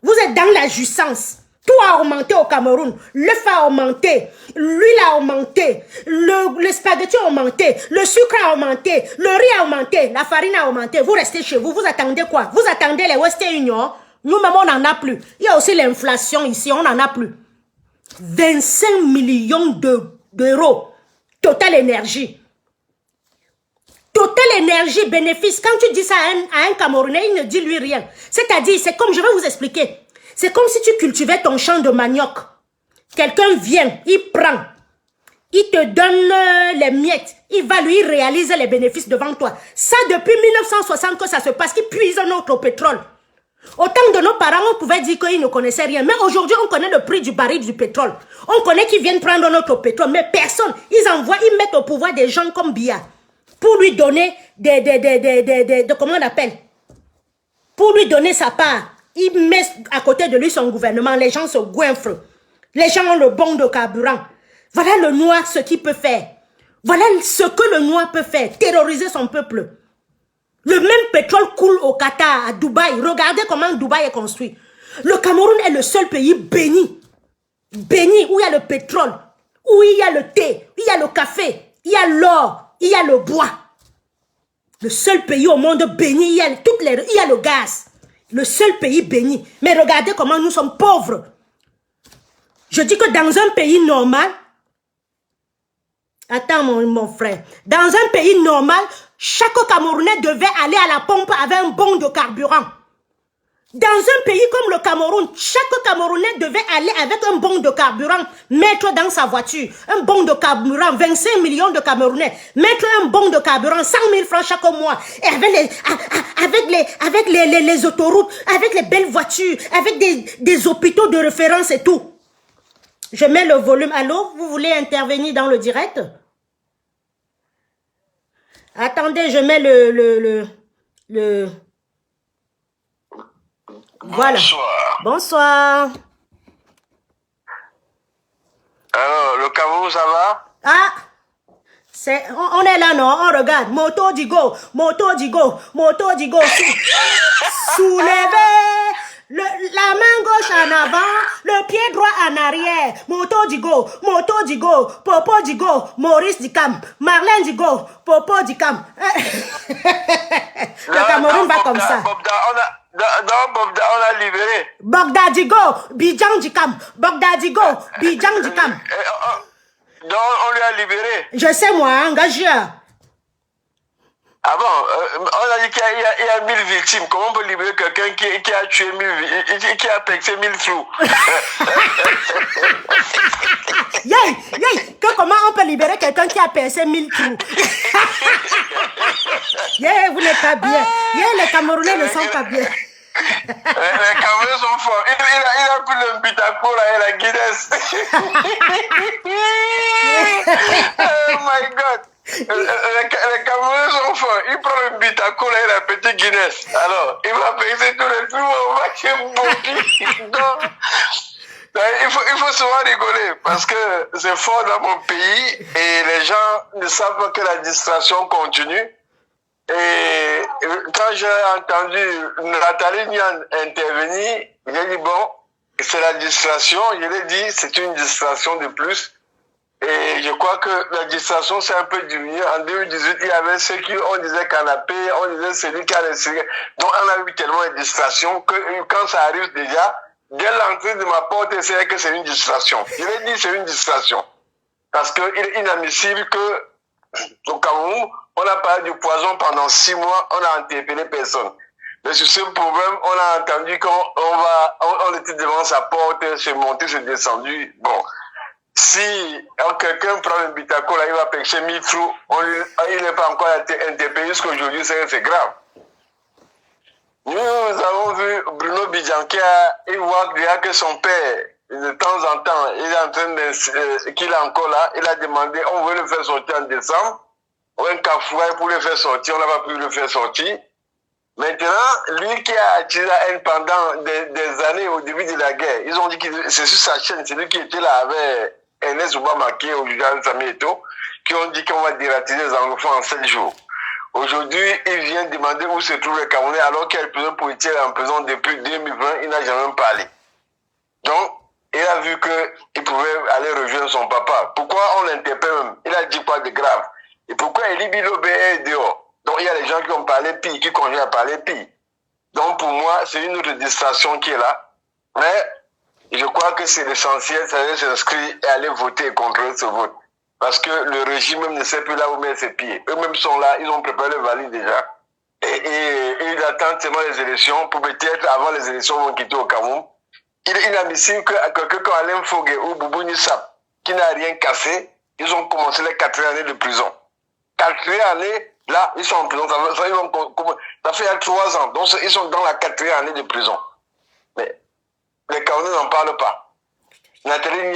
Vous êtes dans la jouissance. Tout a augmenté au Cameroun. L'œuf a augmenté. L'huile a augmenté. Le spaghetti a augmenté. Le sucre a augmenté. Le riz a augmenté. La farine a augmenté. Vous restez chez vous. Vous attendez quoi? Vous attendez les Western Union? Nous-mêmes, on n'en a plus. Il y a aussi l'inflation ici. On n'en a plus. 25 millions d'euros. Total Énergie. Total Énergie, bénéfice. Quand tu dis ça à un Camerounais, il ne dit lui rien. C'est-à-dire, c'est comme, je vais vous expliquer. C'est comme si tu cultivais ton champ de manioc. Quelqu'un vient, il prend. Il te donne les miettes. Il va lui réaliser les bénéfices devant toi. Ça, depuis 1960 que ça se passe, qu'ils puisent notre pétrole. Autant de nos parents, on pouvait dire qu'ils ne connaissaient rien. Mais aujourd'hui, on connaît le prix du baril du pétrole. On connaît qu'ils viennent prendre notre pétrole. Mais personne, ils mettent au pouvoir des gens comme Biya. Pour lui donner comment on appelle? Pour lui donner sa part. Il met à côté de lui son gouvernement. Les gens se goinfrent. Les gens ont le bon de carburant. Voilà le noir ce qu'il peut faire. Voilà ce que le noir peut faire. Terroriser son peuple. Le même pétrole coule au Qatar, à Dubaï. Regardez comment Dubaï est construit. Le Cameroun est le seul pays béni. Béni, où il y a le pétrole, où il y a le thé, il y a le café, il y a l'or, il y a le bois. Le seul pays au monde béni, il y a le gaz. Le seul pays béni. Mais regardez comment nous sommes pauvres. Je dis que dans un pays normal, attends mon frère, dans un pays normal, chaque Camerounais devait aller à la pompe avec un bon de carburant. Dans un pays comme le Cameroun, chaque Camerounais devait aller avec un bon de carburant, mettre dans sa voiture, un bon de carburant, 25 millions de Camerounais, mettre un bon de carburant, 100 000 francs chaque mois, et avec les autoroutes, avec les belles voitures, avec des hôpitaux de référence et tout. Je mets le volume. Allô, vous voulez intervenir dans le direct? Attendez, je mets le... Voilà. Bonsoir. Bonsoir. Alors, le Cameroun, ça va? Ah, on est là, non? On regarde. Moto Digo, Moto Digo, Moto Digo. Soulevez la main gauche en avant, le pied droit en arrière. Moto Digo, Popo Digo, Maurice Dicam, Marlène Digo, Popo Dicam. Le Cameroun va comme ça. Bogda, on a libéré. Bogda Digo, Bidjan Dicam. Bogda Digo, Bidjan Dicam. Donc, on lui a libéré. Je sais, moi, engageur. Ah bon, on a dit qu'il y a 1000 victimes. Comment on peut libérer quelqu'un qui a tué 1000, qui a percé 1000 flous? Comment on peut libérer quelqu'un qui a percé 1000 trous? Vous n'êtes pas bien. Les Camerounais ne sont pas bien. Les Camerounais sont forts. Il a pris le Bitacola et la Guinness. Oh my God. Les Camerounais sont forts. Il prend le Bitacola et la petite Guinness. Alors, il va payer tous les trous. On va chez Bobi. Il faut souvent rigoler parce que c'est fort dans mon pays et les gens ne savent pas que la distraction continue. Et quand j'ai entendu Nathalie Nian intervenir, j'ai dit bon, c'est la distraction. Je l'ai dit, c'est une distraction de plus. Et je crois que la distraction s'est un peu diminuée. En 2018, il y avait ceux qui, on disait canapé, on disait celui qui a les cigarettes. Donc on a eu tellement de distractions que quand ça arrive déjà, dès l'entrée de ma porte, c'est que c'est une distraction. Je l'ai dit, c'est une distraction. Parce qu'il est inadmissible que, au Cameroun, on a parlé du poison pendant 6 mois, on a interpellé personne. Mais sur ce problème, on a entendu qu'on était devant sa porte, c'est monté, c'est descendu. Bon. Si quelqu'un prend un Bitacola, il va pêcher 1000 trous, il n'est pas encore été interpellé jusqu'aujourd'hui, c'est grave. Nous avons vu Bruno Bidjan qui a voit déjà que son père, de temps en temps, il est en train de, qu'il est encore là, il a demandé, on veut le faire sortir en décembre, un cafouet pour le faire sortir, on n'a pas pu le faire sortir. Maintenant, lui qui a attiré la haine pendant des années au début de la guerre, ils ont dit que c'est sur sa chaîne, c'est lui qui était là avec Ernest Oubama, qui est au Julian Sameto, qui ont dit qu'on va dératiser les enfants en 7 jours. Aujourd'hui, il vient demander où se trouve le Camerounais, alors qu'il y a le président politique en prison depuis 2020, il n'a jamais parlé. Donc, il a vu qu'il pouvait aller rejoindre son papa. Pourquoi on l'interpelle même? Il a dit quoi de grave? Et pourquoi Eli Bilobé est dehors? Donc, il y a des gens qui ont parlé pire, qui continuent à parler pire. Donc, pour moi, c'est une autre distraction qui est là. Mais, je crois que c'est l'essentiel, c'est s'inscrire et aller voter contre ce vote. Parce que le régime même ne sait plus là où mettre ses pieds. Eux-mêmes sont là, ils ont préparé le valide déjà. Et ils attendent seulement les élections pour peut-être, avant les élections, vont quitter au Cameroun. Il est inadmissible que quelqu'un comme Alain Fogué ou Boubou Nissap, qui n'a rien cassé, ils ont commencé les 4 années de prison. 4 années, là, ils sont en prison. Ça fait 3 ans. Donc, ils sont dans la 4e année de prison. Mais les Camerounais n'en parlent pas. Nathalie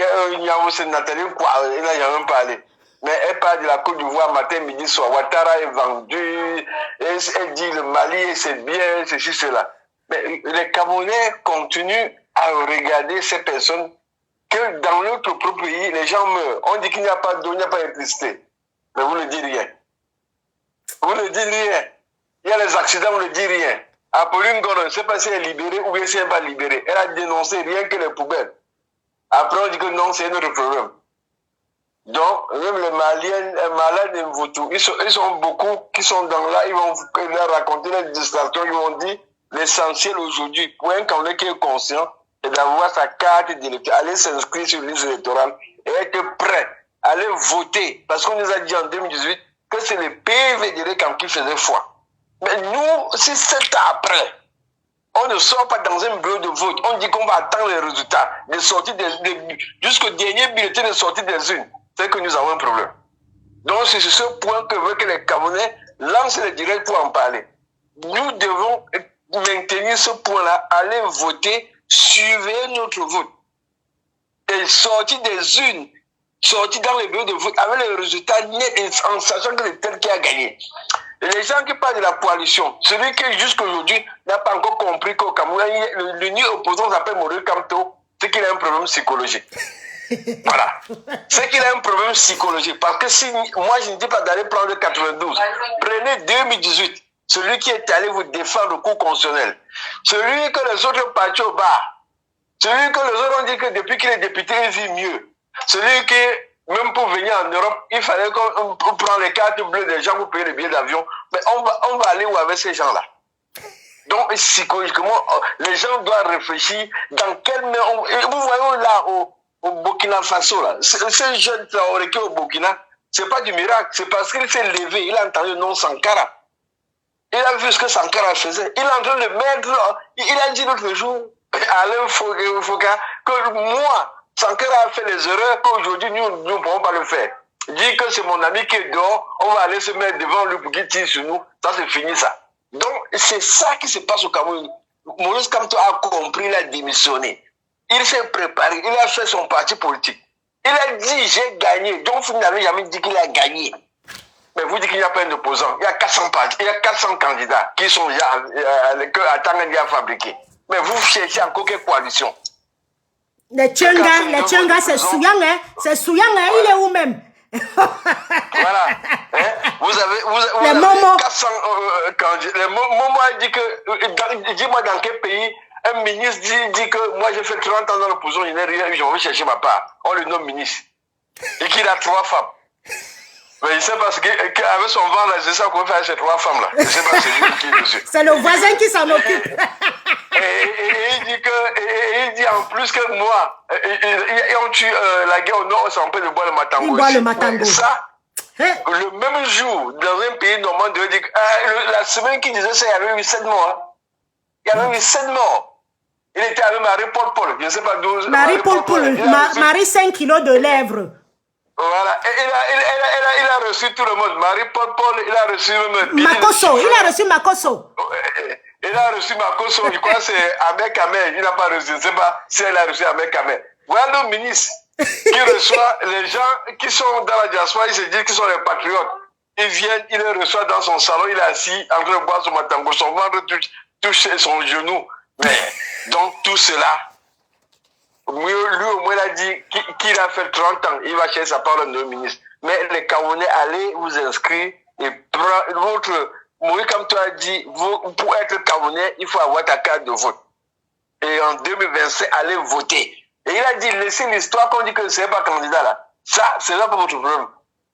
quoi, elle n'a jamais parlé. Mais elle parle de la Côte d'Ivoire matin, midi, soir. Ouattara est vendu. Elle dit le Mali, c'est bien, ceci, cela. Mais les Camerounais continuent à regarder ces personnes que dans notre propre pays, les gens meurent. On dit qu'il n'y a pas d'eau, il n'y a pas d'électricité. Mais vous ne dites rien. Vous ne dites rien. Il y a les accidents, vous ne dites rien. Apolline Goron, je ne sais pas si elle est libérée ou bien si elle n'est pas libérée. Elle a dénoncé rien que les poubelles. Après, on dit que non, c'est notre problème. Donc, même les Maliens, malades et Mvoutou, ils sont beaucoup qui sont dans là, ils vont leur raconter les distractions, ils vont dire l'essentiel aujourd'hui, pour un Camerounais qui est conscient, c'est d'avoir sa carte d'électeur, aller s'inscrire sur une liste électorale et être prêt à aller voter. Parce qu'on nous a dit en 2018 que c'est le PVD qui faisait foi. Mais nous, c'est 7 ans après. On ne sort pas dans un bureau de vote. On dit qu'on va attendre les résultats de sortie jusqu'au dernier bulletin de sortie des urnes. C'est que nous avons un problème. Donc c'est sur ce point que veut que les Camerounais lancent les directs pour en parler. Nous devons maintenir ce point-là, aller voter, suivre notre vote. Et sortir des urnes, sortir dans les bureaux de vote avec les résultats nets en sachant que c'est tel qui a gagné. Et les gens qui parlent de la coalition, celui qui jusqu'à aujourd'hui n'a pas encore compris qu'au Cameroun, l'union opposant s'appelle Maurice Kamto, c'est qu'il a un problème psychologique. Voilà. C'est qu'il a un problème psychologique. Parce que si, moi je ne dis pas d'aller prendre le 92, prenez 2018, celui qui est allé vous défendre au cours constitutionnel, celui que les autres partis au bas, celui que les autres ont dit que depuis qu'il est député, il vit mieux, celui qui même pour venir en Europe, il fallait qu'on prenne les cartes bleues des gens pour payer les billets d'avion. Mais on va aller où avec ces gens-là? Donc, psychologiquement, les gens doivent réfléchir dans quelle... Vous voyez là, au Burkina Faso, là, ce jeune Traoré qui est au Burkina, c'est pas du miracle, c'est parce qu'il s'est levé, il a entendu le nom Sankara. Il a vu ce que Sankara faisait. Il est en train de mettre... Il a dit l'autre jour, Alain Foka, que moi... Sankara a fait les erreurs qu'aujourd'hui nous ne pouvons pas le faire. Dit que c'est mon ami qui est dehors, on va aller se mettre devant lui pour qu'il tire sur nous. Ça, c'est fini ça. Donc, c'est ça qui se passe au Cameroun. Maurice Kamto a compris, il a démissionné. Il s'est préparé, il a fait son parti politique. Il a dit, j'ai gagné. Donc, vous n'avez jamais dit qu'il a gagné. Mais vous dites qu'il n'y a pas d'opposant. Il y a 400 partis, il y a 400 candidats qui sont à Tanganyika à fabriquer. Mais vous cherchez encore quelle coalition? Les Tchenga, c'est Souyang, hein? C'est Souyang, hein? Il est où même? Voilà. Hein? Vous avez les Momo. 400 candidats. Les Momo a dit que, dis-moi dans quel pays, un ministre dit que moi j'ai fait 30 ans dans l'opposition, je n'ai rien eu, je vais chercher ma part. On le nomme ministre. Et qu'il a 3 femmes. Mais je sais pas qu'avec son vent là, je sais qu'on peut faire ces 3 femmes là. Je sais pas, c'est lui qui est dessus. C'est le voisin qui s'en occupe. Et il dit en plus que moi, on tue la guerre au nord, on s'empêche de boire le matango. Il boit le matango. Ça, le même jour, dans un pays normand, on dire la semaine qui disait ça, il y avait eu 7 morts. Hein. Il y avait eu 7 morts. Il était avec Marie-Paul Paul, je ne sais pas d'où. Marie-Paul Paul, Marie 5 kilos de lèvres. Voilà, il a reçu tout le monde. Marie-Paul Paul, il a reçu même... Makosso, il a reçu Makosso. Il a reçu Makosso, je crois que c'est Ahmed Kamel, il n'a pas reçu, je ne sais pas si elle a reçu Ahmed Kamel. Voilà le ministre qui reçoit les gens qui sont dans la diaspora, ils se disent qu'ils sont les patriotes. Ils viennent, il les reçoit dans son salon, il est assis en train de boire son matango, son ventre touche son genou. Mais donc tout cela, lui au moins il a dit qu'il a fait 30 ans, il va chercher sa parole de ministre. Mais les Camerounais, allez vous inscrire et prendre votre... Moi, comme tu as dit, pour être Camerounais, il faut avoir ta carte de vote. Et en 2025, allez voter. Et il a dit, laissez l'histoire qu'on dit que ce n'est pas candidat là. Ça, c'est là pour votre problème.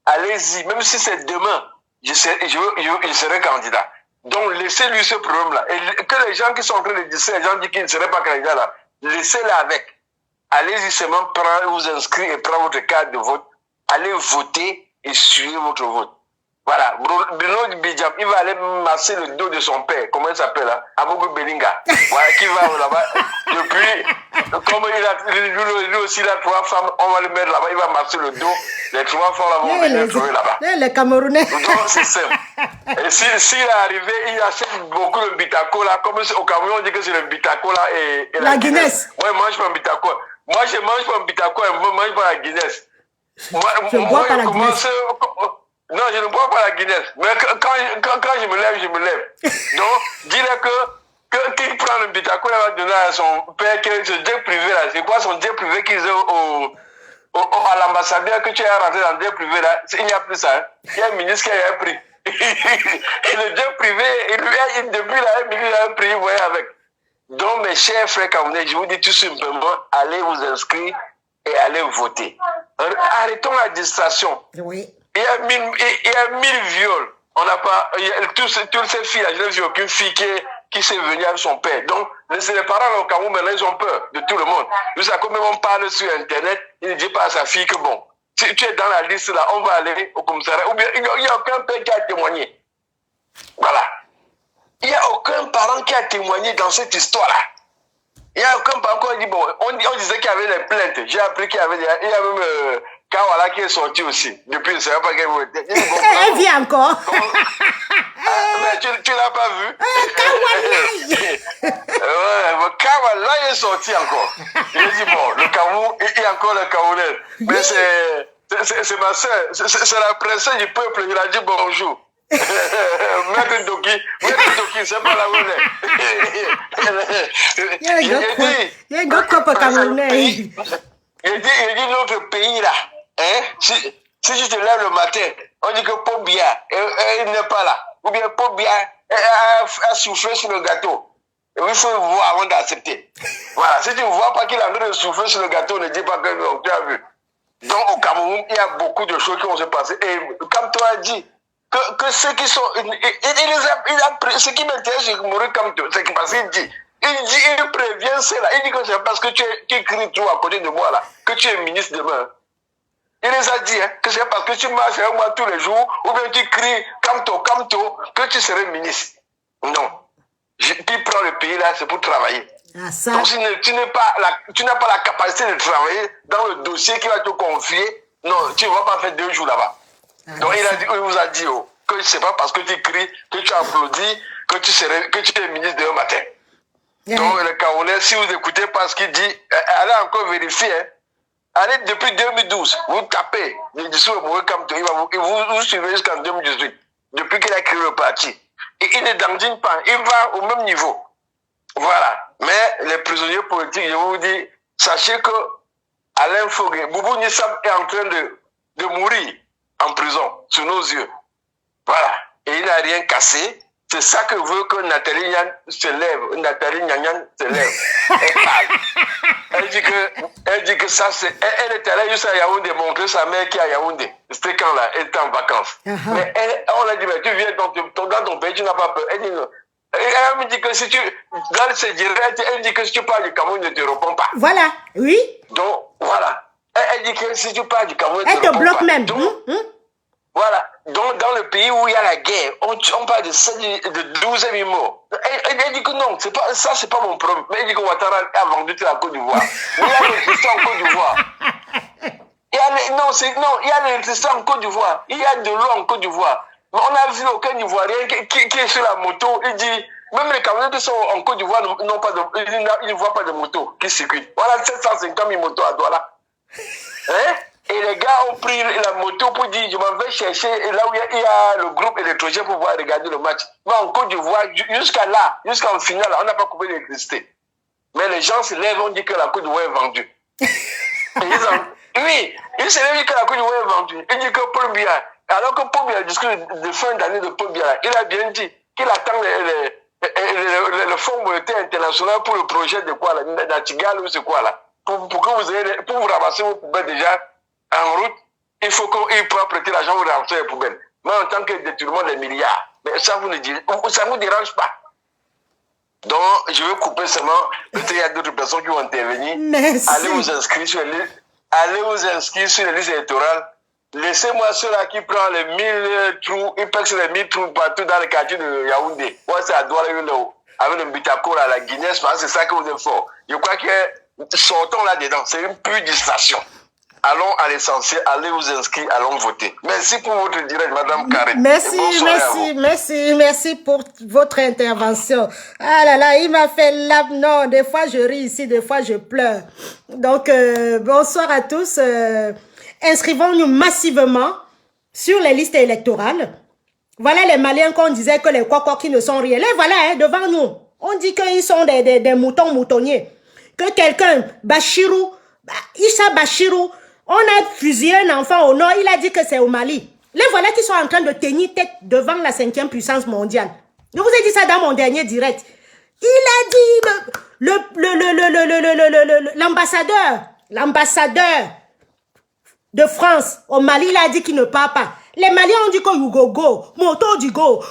Allez-y, même si c'est demain, je serai candidat. Donc, laissez-lui ce problème-là. Et que les gens qui sont en train de dire ça, les gens disent qu'ils ne seraient pas candidats là, laissez-les avec. Allez-y seulement vous inscrire et prendre votre carte de vote. Allez voter et suivez votre vote. Voilà, Bruno Bidjam, il va aller masser le dos de son père, comment il s'appelle là, Abougou Belinga. Voilà, qui va là-bas. Depuis, comme lui aussi, il a 3 femmes, on va le mettre là-bas, il va masser le dos. Les 3 femmes là vont venir trouver là-bas. Les Camerounais. Donc c'est simple. Et s'il est arrivé, il achète beaucoup de Bitako là, comme au Cameroun on dit que c'est le Bitako là et la Guinness. Moi, je mange pas un Bitako. Moi, je mange pas un Bitako et moi, je mange pas la Guinness. Je bois pas la Guinness. Non, je ne bois pas la Guinness. Mais quand je me lève. Donc, dis-le qu'il prend le Bitako, il va donner à son père que ce jet privé là. C'est quoi son jet privé qu'ils ont à l'ambassadeur que tu as rentré dans le jet privé là? Il n'y a plus ça. Hein? Il y a un ministre qui a pris. Et le jet privé, depuis là, il a pris, vous voyez, avec. Donc, mes chers frères camerounais, je vous dis tout simplement, allez vous inscrire et allez voter. Arrêtons la distraction. Oui. Il y a 1000 viols. On n'a pas, toutes ces filles-là, je n'ai vu aucune fille qui s'est venue avec son père. Donc, les parents au Cameroun, maintenant, ils ont peur de tout le monde. Nous, ça, comme on parle sur Internet, il ne dit pas à sa fille que bon, si tu es dans la liste là, on va aller au commissariat. Ou bien, il n'y a aucun père qui a témoigné. Voilà. Il n'y a aucun parent qui a témoigné dans cette histoire-là. Il n'y a aucun parent qui a dit, bon, on disait qu'il y avait des plaintes. J'ai appris qu'il y avait même Kawala qui est sorti aussi. Depuis, je ne sais pas qu'elle était. Elle vit encore. Mais tu l'as pas vu? Kawala est sorti encore. Il dit, bon, le Cameroun, il y a encore le Camerounais. Mais c'est ma soeur, c'est la princesse du peuple, il a dit bonjour. Maître Doki, c'est pas la monnaie. Il y a un gars comme Camerounais. Il dit notre pays là, hein, si tu te lèves le matin, on dit que Pobia, elle n'est pas là. Ou bien Pobia a soufflé sur le gâteau. Il faut voir avant d'accepter. Voilà, si tu ne vois pas qu'il a en train de souffler sur le gâteau, ne dis pas que tu as vu. Donc au Cameroun, il y a beaucoup de choses qui vont se passer. Et comme toi as dit, que ceux qui sont... Ce qui m'intéresse, c'est que Maurice Kamto, c'est parce qu'il dit, il prévient cela. Il dit que c'est parce que tu cries tout à côté de moi là, que tu es ministre demain. Il les a dit, hein, que c'est parce que tu marches avec moi tous les jours, ou bien tu cries Kamto, que tu serais ministre. Non. Qui prend le pays là, c'est pour travailler. Ah, ça. Donc si tu n'as pas la capacité de travailler dans le dossier qui va te confier, non, tu ne vas pas faire 2 jours là-bas. Ah, donc il vous a dit que c'est pas parce que tu cries, que tu applaudis, que tu es ministre demain matin. Donc le Camerounais, si vous écoutez pas ce qu'il dit, allez encore vérifier. Hein. Allez depuis 2012, vous tapez le discours de Maurice Kamto, vous suivez jusqu'en 2018, depuis qu'il a créé le parti. Et il ne dandine pas, il va au même niveau. Voilà. Mais les prisonniers politiques, je vous dis, sachez que Alain Fogué, Boubou Nissam est en train de mourir en prison, sous nos yeux. Voilà. Et il n'a rien cassé. C'est ça que veut que Nathalie Nyan se lève. Nathalie Nyan se lève. Elle parle. Elle dit que ça, c'est... Elle était allée juste à Yaoundé montrer sa mère qui est à Yaoundé. C'était quand là, elle était en vacances. Mais on a dit, mais tu viens dans ton pays, tu n'as pas peur. Elle dit non. Elle me dit que si tu... Dans ses directs, elle dit que si tu parles du Cameroun, ne te réponds pas. Voilà, oui. Donc, voilà. Elle dit que si tu parles du Cameroun, elle te bloque même. Donc, voilà. Donc, dans le pays où il y a la guerre, on parle de 12 000 morts. Elle dit que non, c'est pas mon problème. Mais elle dit que Ouattara a vendu la Côte d'Ivoire. Mais il y a l'électricité en Côte d'Ivoire. Il y a l'électricité en Côte d'Ivoire. Il y a de l'eau en Côte d'Ivoire. Mais on a vu aucun Ivoirien qui est sur la moto, il dit Même les Camerounais qui sont en Côte d'Ivoire ils ne voient pas de motos qui circulent. Voilà 750 000 motos à Douala. Hein? Et les gars ont pris la moto pour dire, je m'en vais chercher là où il y a le groupe électrogène pour pouvoir regarder le match. Mais en Côte d'Ivoire, jusqu'en finale, on n'a pas coupé l'électricité. Mais les gens se lèvent, on dit que la Côte d'Ivoire est vendue. Oui, ils se lèvent, ils disent que la Côte d'Ivoire est vendue. Ils disent que Paul Biya, alors que Paul Biya, le discours de fin d'année de Paul Biya, il a bien dit qu'il attend le Fonds monétaire international pour le projet de quoi là, Natigal ou c'est quoi là, pour que vous ramasser vos poubelles déjà en route, il faut qu'il puisse prêter l'argent pour ramasser les poubelles. Mais en tant que détournement des milliards, mais ça vous dérange pas. Donc, je vais couper seulement. Peut-être qu'il y a d'autres personnes qui vont intervenir. Merci. Allez vous inscrire sur les listes électorales. Laissez-moi ceux-là qui prennent les 1000 trous, ils pèsent les 1000 trous partout dans le quartier de Yaoundé. Ouais, c'est à Douala, avec le Bitako à la Guinée, c'est ça que vous êtes fort. Je crois que sortons là-dedans. C'est une pure distraction. Allons à l'essentiel, allez vous inscrire, allons voter. Merci pour votre direct, Madame Karine. Merci pour votre intervention. Ah là là, il m'a fait non, des fois je ris ici, des fois je pleure. Donc, bonsoir à tous. Inscrivons-nous massivement sur les listes électorales. Voilà les Maliens qu'on disait que les Kwakwa qui ne sont rien. Là, voilà, hein, devant nous. On dit qu'ils sont des moutons moutonniers. Que quelqu'un, Issa Bachirou, on a fusillé un enfant au nord, il a dit que c'est au Mali. Les voilà qui sont en train de tenir tête devant la 5e puissance mondiale. Je vous ai dit ça dans mon dernier direct. Il a dit l'ambassadeur de France au Mali, il a dit qu'il ne part pas. Les Maliens ont dit que you go go, moto du go,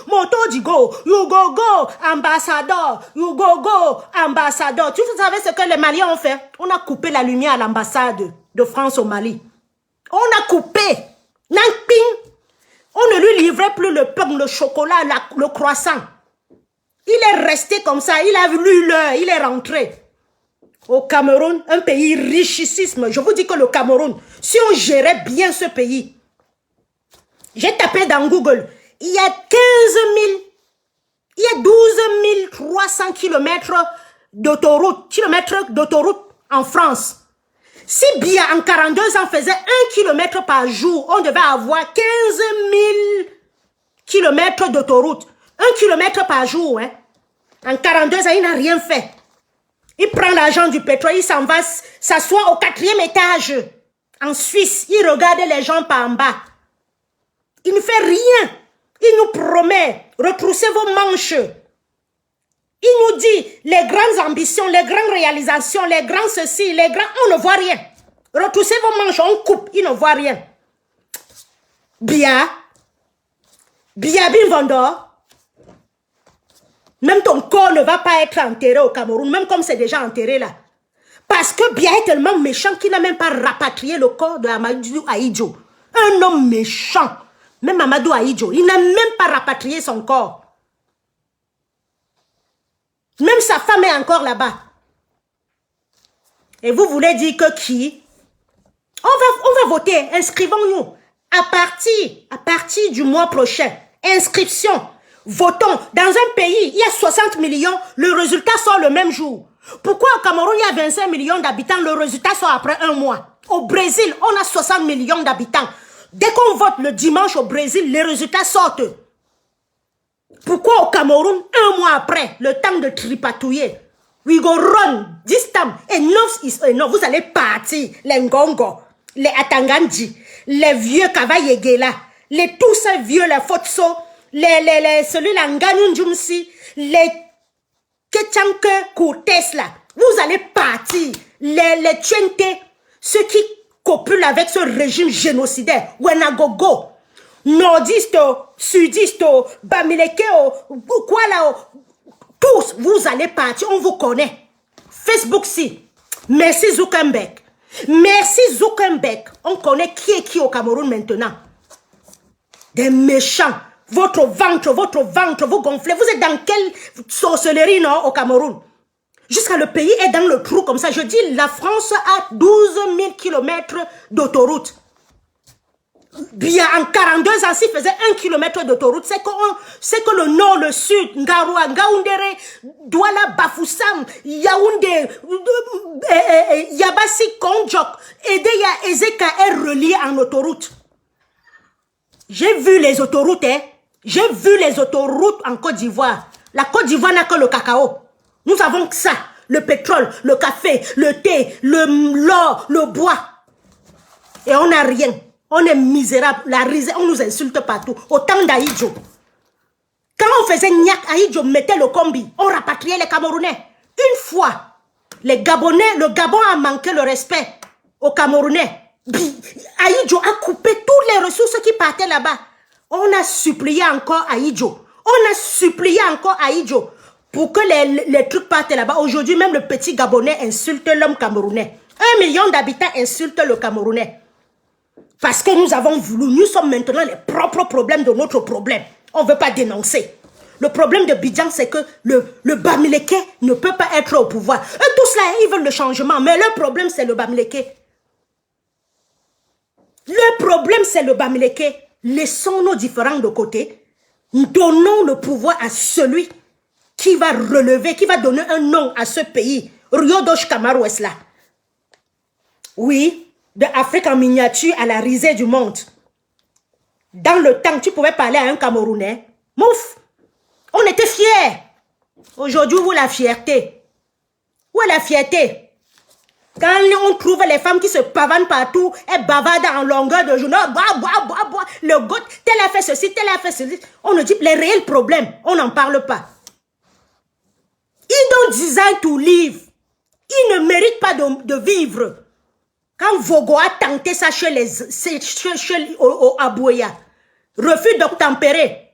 you go go, ambassadeur, you go go, ambassadeur. Tu savez ce que les Maliens ont fait? On a coupé la lumière à l'ambassade de France au Mali. On a coupé. Namping. On ne lui livrait plus le pain, le chocolat, le croissant. Il est resté comme ça. Il a vu l'heure. Il est rentré. Au Cameroun, un pays richissime. Je vous dis que le Cameroun, si on gérait bien ce pays, j'ai tapé dans Google, il y a 12 300 kilomètres d'autoroute en France. Si bien en 42 ans faisait 1 kilomètre par jour, on devait avoir 15 000 kilomètres d'autoroute. 1 kilomètre par jour, hein. En 42 ans, il n'a rien fait. Il prend l'argent du pétrole, il s'en va s'asseoir au 4e étage. En Suisse, il regarde les gens par en bas. Il ne fait rien. Il nous promet, retroussez vos manches. Il nous dit, les grandes ambitions, les grandes réalisations, les grands ceci, les grands... On ne voit rien. Retroussez vos manches, on coupe, il ne voit rien. Biya Bin Vendor. Même ton corps ne va pas être enterré au Cameroun, même comme c'est déjà enterré là. Parce que Biya est tellement méchant qu'il n'a même pas rapatrié le corps de Amadou Ahidjo. Un homme méchant. Même Amadou Ahidjo, il n'a même pas rapatrié son corps. Même sa femme est encore là-bas. Et vous voulez dire que qui? On va voter, inscrivons-nous. À partir du mois prochain, inscription. Votons. Dans un pays, il y a 60 millions, le résultat sort le même jour. Pourquoi au Cameroun, il y a 25 millions d'habitants, le résultat sort après un mois? Au Brésil, on a 60 millions d'habitants. Dès qu'on vote le dimanche au Brésil, les résultats sortent. Pourquoi au Cameroun, un mois après, le temps de tripatouiller? We go run this time. Enough is enough. Vous allez partir. Les Ngongo, les Atangandi, les vieux Kavayegela, tous ces vieux, les Fotso, celui-là, Nganunjumsi, les Ketchanke Cortés là. Vous allez partir. Les Tchente, ceux qui copulent avec ce régime génocidaire. Wenagogo. Nordiste, sudiste, Bamileke, quoi là, tous, vous allez partir, on vous connaît. Facebook, si. Merci Zuckerberg. Merci Zuckerberg. On connaît qui est qui au Cameroun maintenant. Des méchants. Votre ventre, vous gonflez. Vous êtes dans quelle sorcellerie, non, au Cameroun? Jusqu'à le pays est dans le trou comme ça. Je dis, la France a 12 000 kilomètres d'autoroute. Bien, en 42 ans, s'il faisait 1 kilomètre d'autoroute, c'est que le nord, le sud, Ngaroua, Ngaoundéré, Douala, Bafoussam, Yaoundé, Yabassi, Kondjok, Edeya, Ezeka est relié en autoroute. J'ai vu les autoroutes, hein. J'ai vu les autoroutes en Côte d'Ivoire. La Côte d'Ivoire n'a que le cacao. Nous avons que ça. Le pétrole, le café, le thé, l'or, le bois. Et on n'a rien. On est misérable. La risée, on nous insulte partout. Autant d'Aïdjo. Quand on faisait Niak, Aïdjo mettait le combi. On rapatriait les Camerounais. Une fois, les Gabonais, le Gabon a manqué le respect aux Camerounais. Aïdjo a coupé toutes les ressources qui partaient là-bas. On a supplié encore Aïdjo. On a supplié encore Aïdjo pour que les trucs partent là-bas. Aujourd'hui, même le petit Gabonais insulte l'homme camerounais. 1 million d'habitants insultent le Camerounais. Parce que nous avons voulu, nous sommes maintenant les propres problèmes de notre problème. On ne veut pas dénoncer. Le problème de Bidjan, c'est que le Bamileke ne peut pas être au pouvoir. Eux tous là, ils veulent le changement, mais leur problème, c'est le Bamileke. Le problème, c'est le Bamileke. Laissons nos différends de côté. Donnons le pouvoir à celui qui va relever, qui va donner un nom à ce pays. Rio Dosh Kamaru est là. Oui. De Afrique en miniature à la risée du monde. Dans le temps, tu pouvais parler à un Camerounais. Mouf! On était fiers. Aujourd'hui, où est la fierté? Où est la fierté? Quand on trouve les femmes qui se pavanent partout, elles bavardent en longueur de journée, bois, le goût, tel a fait ceci, tel a fait ceci. On nous dit les réels problèmes, on n'en parle pas. Ils don't design to live. Ils ne méritent pas de vivre. Quand Vogo a tenté ça chez au Abouya, refus d'obtempérer,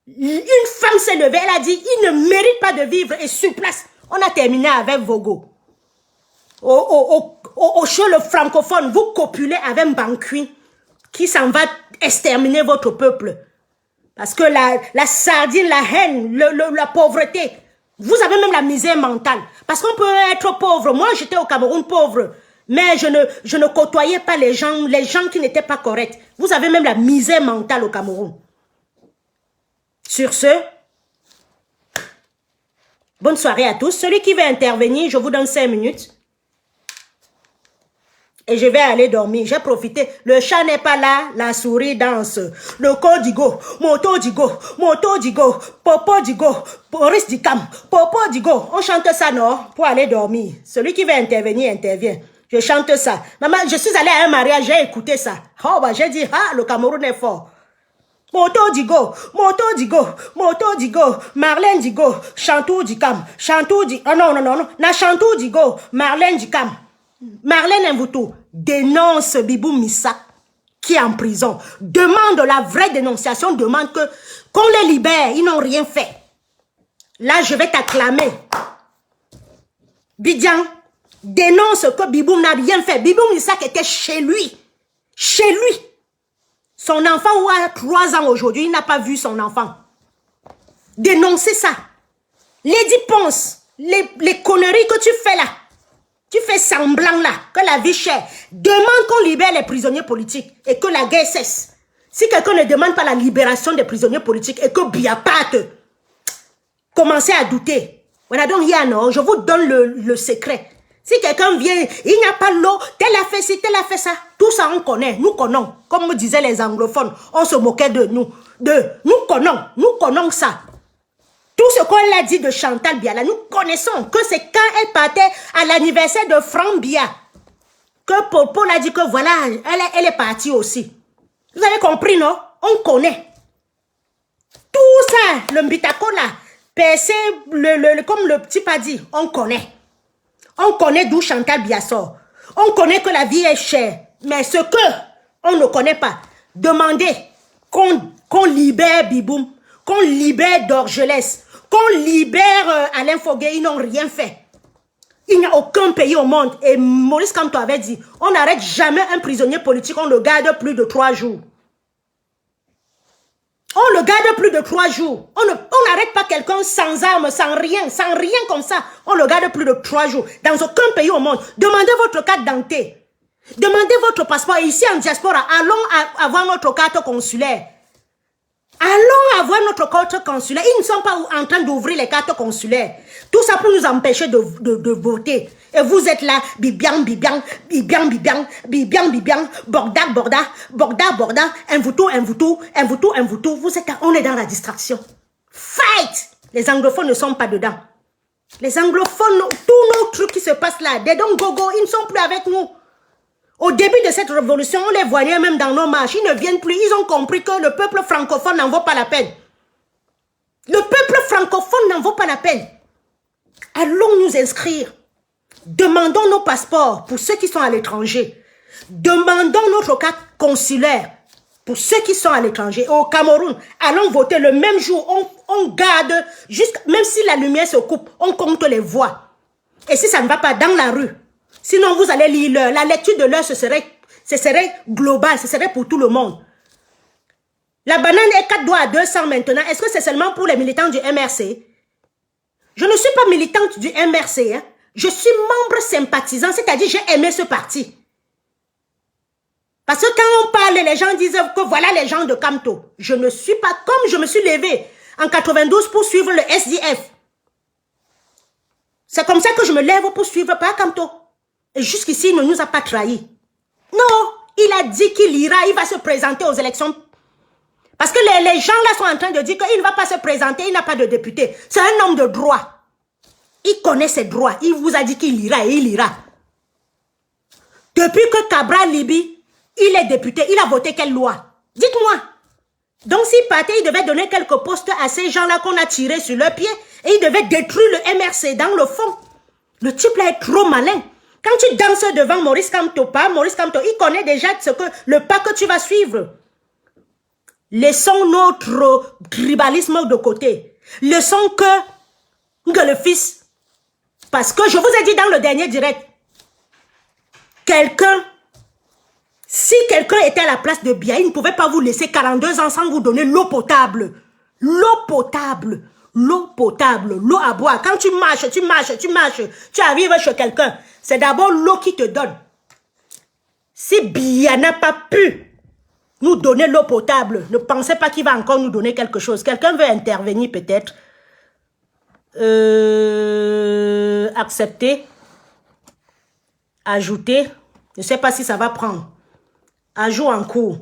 une femme s'est levée, elle a dit, il ne mérite pas de vivre, et sur place, on a terminé avec Vogo. Au show le francophone, vous copulez avec Mbankui, qui s'en va exterminer votre peuple. Parce que la sardine, la haine, la pauvreté, vous avez même la misère mentale. Parce qu'on peut être pauvre. Moi, j'étais au Cameroun pauvre. Mais je ne côtoyais pas les gens qui n'étaient pas corrects. Vous avez même la misère mentale au Cameroun. Sur ce, bonne soirée à tous. Celui qui veut intervenir, je vous donne 5 minutes. Et je vais aller dormir. J'ai profité. Le chat n'est pas là, la souris danse. Le codigo, moto digo, popo digo, Boris Dicam, popo digo. On chante ça, non? Pour aller dormir. Celui qui veut intervenir, intervient. Je chante ça. Maman, je suis allée à un mariage, j'ai écouté ça. Oh, bah, j'ai dit, ah, le Cameroun est fort. Moto digo, Marlène digo, Chantou dicam, oh non, na Chantou digo, Marlène dicam. Marlène Mvoutou dénonce Bibou Missak qui est en prison. Demande la vraie dénonciation, demande qu'on les libère, ils n'ont rien fait. Là, je vais t'acclamer. Bidjan dénonce que Bibou n'a rien fait. Bibou Missak était chez lui. Chez lui. Son enfant a 3 ans aujourd'hui, il n'a pas vu son enfant. Dénoncez ça. Lady Ponce, les conneries que tu fais là, tu fais semblant là, que la vie chère. Demande qu'on libère les prisonniers politiques et que la guerre cesse. Si quelqu'un ne demande pas la libération des prisonniers politiques et que Biapat, commencez à douter. Voilà donc il y a non, je vous donne le secret. Si quelqu'un vient, il n'y a pas l'eau, tel a fait ci, tel a fait ça. Tout ça on connaît, nous connaissons. Comme me disaient les anglophones, on se moquait de nous. Nous connaissons ça. Tout ce qu'on a dit de Chantal Biala, nous connaissons que c'est quand elle partait à l'anniversaire de Franck Bia que Popo l'a dit que voilà, elle est partie aussi. Vous avez compris, non? On connaît. Tout ça, le Mbitako là, PC, comme le petit pas dit, on connaît. On connaît d'où Chantal Bia sort. On connaît que la vie est chère. Mais ce que on ne connaît pas, demandez qu'on libère Biboum, qu'on libère Dorgelès, qu'on libère Alain Foguet, ils n'ont rien fait. Il n'y a aucun pays au monde. Et Maurice Kamto avait dit, on n'arrête jamais un prisonnier politique, on le garde plus de 3 jours. On le garde plus de 3 jours. On n'arrête pas quelqu'un sans armes, sans rien comme ça. On le garde plus de 3 jours. Dans aucun pays au monde. Demandez votre carte d'identité. Demandez votre passeport. Ici en diaspora, allons avoir notre carte consulaire. Allons avoir notre carte consulaire. Ils ne sont pas en train d'ouvrir les cartes consulaires. Tout ça pour nous empêcher de voter. Et vous êtes là, bibiang, bibiang, bibiang, bibiang, bibiang, bibiang, borda, borda, borda, borda, envoutou, envoutou, envoutou, envoutou. Vous êtes là, on est dans la distraction. Fight! Les anglophones ne sont pas dedans. Les anglophones, tous nos trucs qui se passent là, they don't go, ils ne sont plus avec nous. Au début de cette révolution, on les voyait même dans nos marches. Ils ne viennent plus. Ils ont compris que le peuple francophone n'en vaut pas la peine. Le peuple francophone n'en vaut pas la peine. Allons nous inscrire. Demandons nos passeports pour ceux qui sont à l'étranger. Demandons notre carte consulaire pour ceux qui sont à l'étranger. Au Cameroun, allons voter le même jour. On garde, même si la lumière se coupe, on compte les voix. Et si ça ne va pas dans la rue, sinon, vous allez lire l'heure. La lecture de l'heure, ce serait global, ce serait pour tout le monde. La banane est 4 doigts à 200 maintenant. Est-ce que c'est seulement pour les militants du MRC? Je ne suis pas militante du MRC. Hein. Je suis membre sympathisant, c'est-à-dire j'ai aimé ce parti. Parce que quand on parle, les gens disent que voilà les gens de Kamto. Je ne suis pas comme je me suis levée en 92 pour suivre le SDF. C'est comme ça que je me lève pour suivre pas Kamto. Et jusqu'ici, il ne nous a pas trahis. Non, il a dit qu'il ira, il va se présenter aux élections. Parce que les gens là sont en train de dire qu'il ne va pas se présenter, il n'a pas de député. C'est un homme de droit. Il connaît ses droits. Il vous a dit qu'il ira et il ira. Depuis que Cabral Libi, il est député, il a voté quelle loi? Dites-moi. Donc s'il partait, il devait donner quelques postes à ces gens-là qu'on a tirés sur leurs pieds et il devait détruire le MRC dans le fond. Le type là est trop malin. Quand tu danses devant Maurice Kamto, il connaît déjà le pas que tu vas suivre. Laissons notre tribalisme de côté. Laissons que le fils. Parce que je vous ai dit dans le dernier direct, si quelqu'un était à la place de Biya, il ne pouvait pas vous laisser 42 ans sans vous donner l'eau potable. L'eau potable. L'eau potable, l'eau à boire. Quand tu marches, tu arrives chez quelqu'un. C'est d'abord l'eau qui te donne. Si Biya n'a pas pu nous donner l'eau potable, ne pensez pas qu'il va encore nous donner quelque chose. Quelqu'un veut intervenir peut-être. Accepter. Ajouter. Je ne sais pas si ça va prendre. Ajout en cours.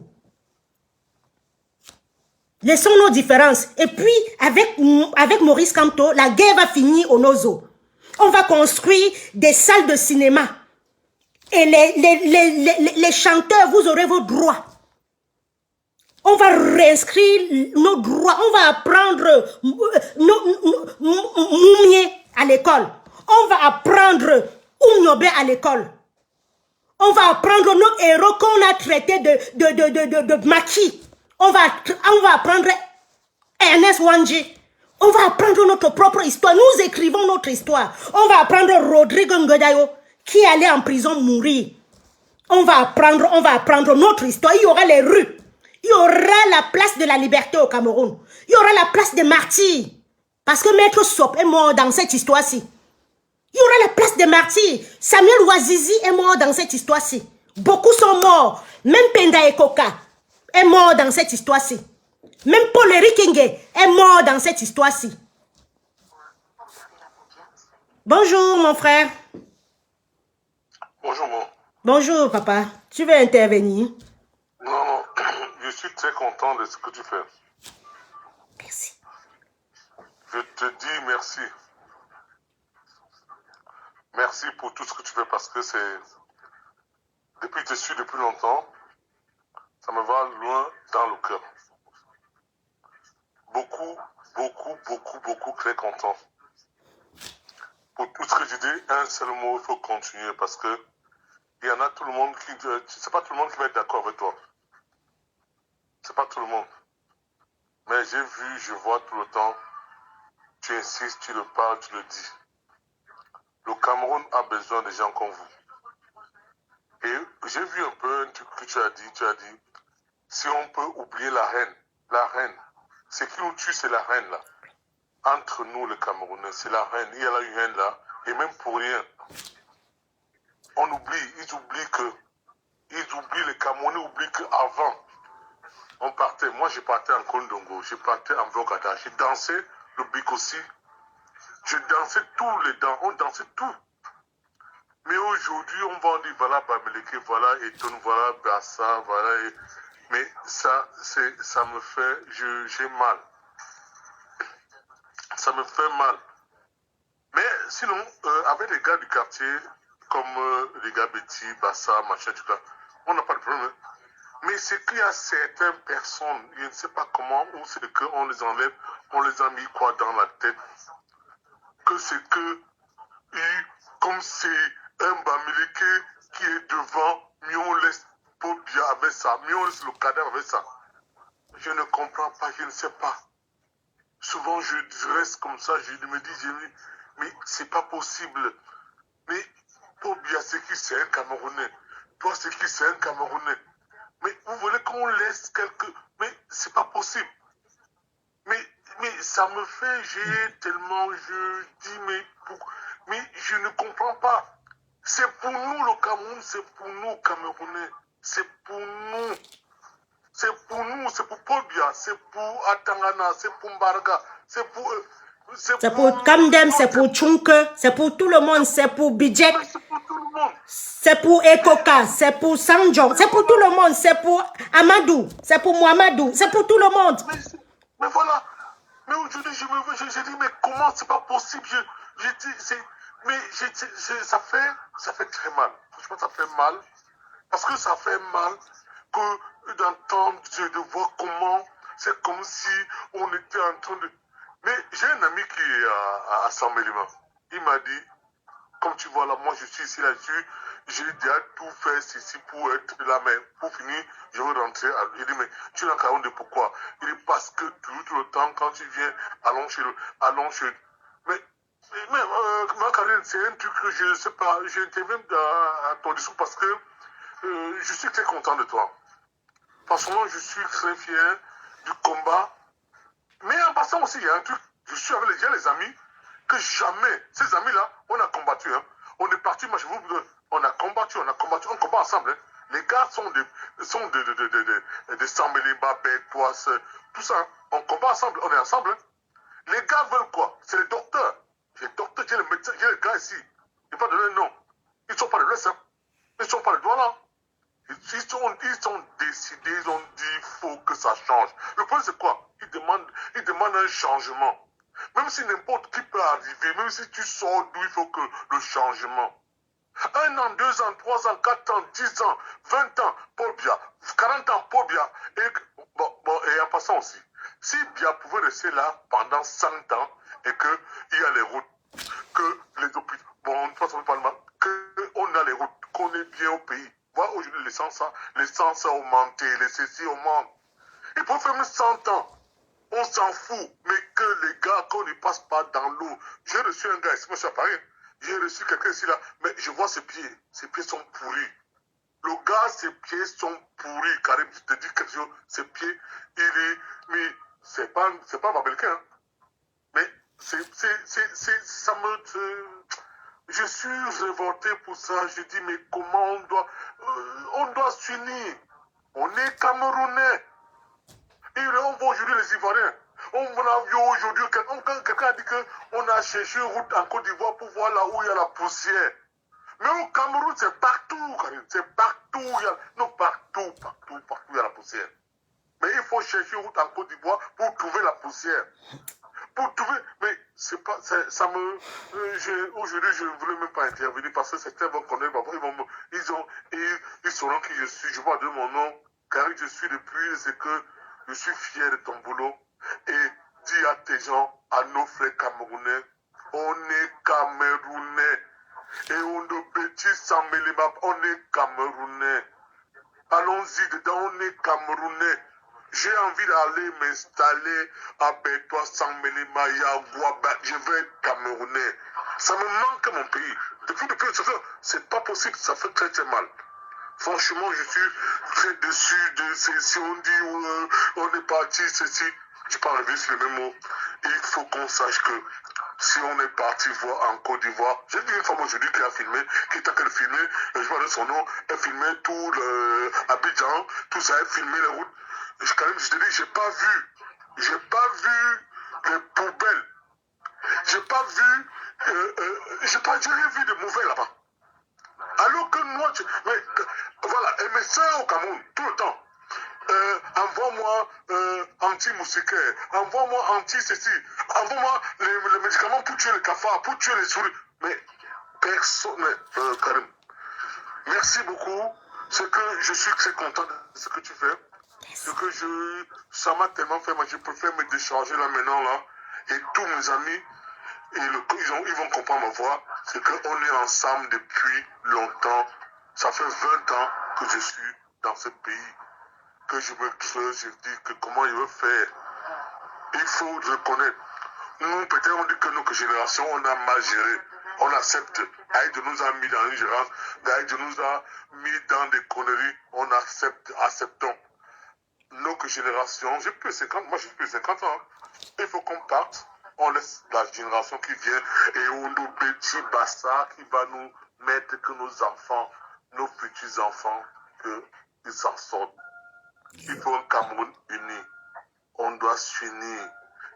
Laissons nos différences. Et puis, avec Maurice Kamto, la guerre va finir au Nozo. On va construire des salles de cinéma. Et les chanteurs, vous aurez vos droits. On va réinscrire nos droits. On va apprendre Moumié à l'école. On va apprendre Oumnobé à l'école. On va apprendre nos héros qu'on a traités de maquis. On va apprendre Ernest Wanji. On va apprendre notre propre histoire. Nous écrivons notre histoire. On va apprendre Rodrigo Ngodayo qui allait en prison mourir. On va apprendre notre histoire. Il y aura les rues. Il y aura la place de la liberté au Cameroun. Il y aura la place des martyrs. Parce que Maître Sop est mort dans cette histoire-ci. Il y aura la place des martyrs. Samuel Ouazizi est mort dans cette histoire-ci. Beaucoup sont morts. Même Penda Ekoka est mort dans cette histoire-ci. Même Paul-Éric Kenge est mort dans cette histoire-ci. Bonjour, mon frère. Bonjour, mon. Bonjour, papa. Tu veux intervenir? Non, je suis très content de ce que tu fais. Merci. Je te dis merci. Merci pour tout ce que tu fais parce que c'est... Depuis que je te suis depuis longtemps, ça me va loin dans le cœur. Beaucoup très content. Pour tout ce que je dis, un seul mot, il faut continuer parce que il y en a tout le monde qui... C'est pas tout le monde qui va être d'accord avec toi. C'est pas tout le monde. Mais j'ai vu, je vois tout le temps, tu insistes, tu le parles, tu le dis. Le Cameroun a besoin de gens comme vous. Et j'ai vu un peu un truc que tu as dit, si on peut oublier la reine, ce qui nous tue, c'est la reine là. Entre nous, les Camerounais, c'est la reine, il y a une reine là, et même pour rien. Ils oublient que les Camerounais oublient qu'avant, on partait, moi je partais en Kondongo, je partais en Bogada, je dansais le Bikossi, je dansais tous les dents, on dansait tout. Mais aujourd'hui, on va dire, voilà Bamileke, voilà Eton, voilà Bassa, voilà. Mais ça me fait, j'ai mal. Ça me fait mal. Mais sinon, avec les gars du quartier, comme les gars Betty, Bassa, machin, tout ça, on n'a pas de problème. Mais c'est qu'il y a certaines personnes, je ne sais pas comment, ou c'est qu'on les enlève, on les a mis quoi dans la tête, que c'est que, comme c'est un Bamileke qui est devant, mieux on laisse Pobia avec ça, mieux on laisse le cadavre avec ça. Je ne comprends pas, je ne sais pas. Souvent je reste comme ça, je me dis, mais c'est pas possible. Mais Pobia, c'est qui? C'est un Camerounais. Toi, c'est qui? C'est un Camerounais. Mais vous voulez qu'on laisse quelques... Mais c'est pas possible. Mais ça me fait, j'ai tellement, je dis, mais je ne comprends pas. C'est pour nous le Cameroun, c'est pour nous Camerounais. C'est pour nous. C'est pour nous, c'est pour Pobia, c'est pour Atangana, c'est pour Mbarga, c'est pour... C'est pour Kamdem, c'est pour Tchunke, c'est pour tout le monde, c'est pour Bidjek, c'est pour tout le monde. c'est pour Ekoka, c'est pour Sanjo, c'est pour tout le monde, c'est pour Amadou, c'est pour Mohamedou, c'est pour tout le monde. Mais voilà. Mais aujourd'hui, je dis, mais comment c'est pas possible? Je dis, mais ça fait très mal. Franchement, ça fait mal. Parce que ça fait mal que d'entendre, de voir comment, c'est comme si on était en train de... Mais j'ai un ami qui est à Saint-Mélima. Il m'a dit, comme tu vois là, moi je suis ici là-dessus, j'ai déjà tout fait ici pour être là, mais pour finir, je veux rentrer. Il dit, mais tu n'as qu'à de pourquoi? Il dit, parce que tout le temps, quand tu viens, allons chez Mais ma Karine, c'est un truc que je ne sais pas, j'interviens à ton discours parce que je suis très content de toi. Franchement, je suis très fier du combat. Mais en passant aussi, il y a un truc, je suis avec les amis, que jamais, ces amis-là, on a combattu. Hein. On est parti, moi je vous dis, on combat ensemble. Hein. Les gars sont des Sambeliba, Bétois, tout ça. Hein. On combat ensemble, on est ensemble. Hein. Les gars veulent quoi? C'est les docteurs. J'ai les médecins, j'ai les gars ici. Ils ne pas donner non. Ils ne sont pas de l'Ouest. Hein. Ils ne sont pas de Douala. Ils ont décidé, ils ont dit il faut que ça change. Le problème c'est quoi? Ils demandent un changement. Même si n'importe qui peut arriver, même si tu sors d'où, il faut que le changement. 1 an, 2 ans, 3 ans, 4 ans, 10 ans, 20 ans, Paul Biya, 40 ans, Paul Biya. Et en passant aussi, si Biya pouvait rester là pendant 100 ans et qu'il y a les routes, que les hôpitaux, bon, pas mal, qu'on a les routes, qu'on est bien au pays. Voilà, aujourd'hui, l'essence a augmenté, les ceci augmentent. Il peut faire même 100 ans. On s'en fout, mais que les gars, qu'on ne passe pas dans l'eau. J'ai reçu un gars ici, moi je suis à Paris. J'ai reçu quelqu'un ici là, mais je vois ses pieds sont pourris. Le gars, ses pieds sont pourris. Karim, je te dis quelque chose, ses pieds, mais c'est pas Babelkin. Hein. Mais ça me... Je suis révolté pour ça. Je dis, mais comment on doit s'unir. On est Camerounais. Et on voit aujourd'hui les Ivoiriens. On a vu aujourd'hui, quelqu'un a dit qu'on a cherché une route en Côte d'Ivoire pour voir là où il y a la poussière. Mais au Cameroun, c'est partout, Karim. C'est partout. Partout il y a la poussière. Mais il faut chercher une route en Côte d'Ivoire pour trouver la poussière. Mais c'est pas, ça me, aujourd'hui je ne voulais même pas intervenir parce que certains vont connaître, ils sauront qui je suis, je vois de mon nom, car je suis depuis, c'est que je suis fier de ton boulot et dis à tes gens, à nos frères camerounais, on est Camerounais et on ne bêtise sans mêler, on est Camerounais. Allons-y dedans, on est Camerounais. J'ai envie d'aller m'installer à Bétois, Saint-Mélima, Yagua, je veux être Camerounais. Ça me manque mon pays. Depuis, c'est pas possible, ça fait très très mal. Franchement, je suis très déçu de si on dit on est parti, ceci. Je ne peux pas revenir sur le même mot. Il faut qu'on sache que Si on est parti voir en Côte d'Ivoire, j'ai vu une femme aujourd'hui qui a filmé, qui est en train de filmer, je vois de son nom, elle filmait tout le Abidjan, tout ça, elle filmait les routes. Quand même, je te dis, j'ai pas vu les poubelles. J'ai rien vu de mauvais là-bas. Alors que moi, voilà, et mes soeurs au Cameroun, tout le temps, envoie-moi anti-moustiquaire, envoie-moi anti-ceci, envoie-moi les médicaments pour tuer les cafards, pour tuer les souris. Mais personne, Karim, merci beaucoup. C'est que je suis très content de ce que tu fais. Ça m'a tellement fait, moi je préfère me décharger là maintenant là. Et tous mes amis, ils vont comprendre ma voix. C'est qu'on est ensemble depuis longtemps. Ça fait 20 ans que je suis dans ce pays. Que je me creuse, je dis que comment je veux faire. Il faut reconnaître. Nous, peut-être, on dit que notre génération, on a mal géré. On accepte. Aïe nous a mis dans une gérance. Aïe nous a mis dans des conneries. On acceptons. Notre génération, moi j'ai plus de 50 ans. Il faut qu'on parte. On laisse la génération qui vient et on nous petits bastards qui va nous mettre que nos enfants, nos petits-enfants, qu'ils s'en sortent. Il faut un Cameroun uni. On doit s'unir.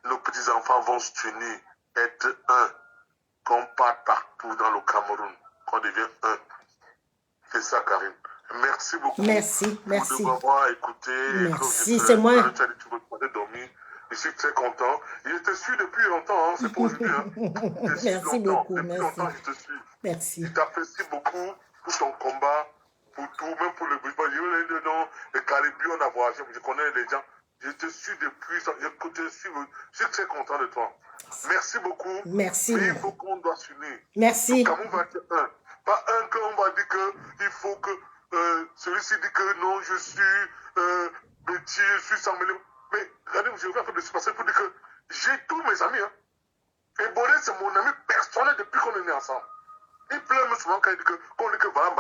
Nos petits-enfants vont s'unir, être un. Qu'on parte partout dans le Cameroun, qu'on devienne un. C'est ça, Karine. Merci beaucoup. Merci. De m'avoir écouté. Merci, c'est moi. Je suis très content. Je te suis depuis longtemps, hein. C'est pour aujourd'hui. Hein. Merci beaucoup. Depuis longtemps, je te suis. Merci. Je t'apprécie beaucoup pour ton combat, pour tout, même pour le baseball. Le Caribou, on a voyagé, je connais les gens. Je te suis depuis, je suis très content de toi. Merci beaucoup. Merci. Mais il faut qu'on doit s'unir. Merci. Comme on va être un. Pas un qu'on va dire qu'il faut que celui-ci dit que non, je suis petit, je suis sans mêler. Mais regardez, je vais faire de se passer pour dire que j'ai tous mes amis. Hein. Et Boré, c'est mon ami personnel depuis qu'on est né ensemble. Il pleure souvent quand il dit qu'on dit que voilà, on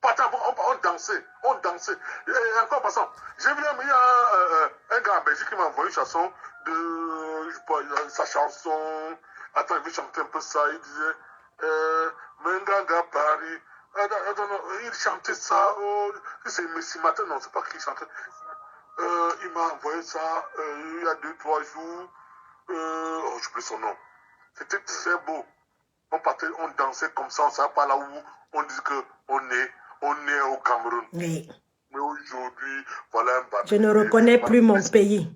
partait, on dansait. Et encore passant, j'ai vu un gars en Belgique qui m'a envoyé une chanson de sa chanson. Attends, il veut chanter un peu ça. Il disait Mengaga Paris. Il chantait ça. C'est Messi Matin, non, c'est pas qui chantait. Il m'a envoyé ça il y a 2-3 jours. Je sais son nom. C'était très beau. On partait, on dansait comme ça, on ne savait pas là où on dit qu'on est au Cameroun. Oui. Mais aujourd'hui, voilà un bateau. Je ne reconnais plus mon pays.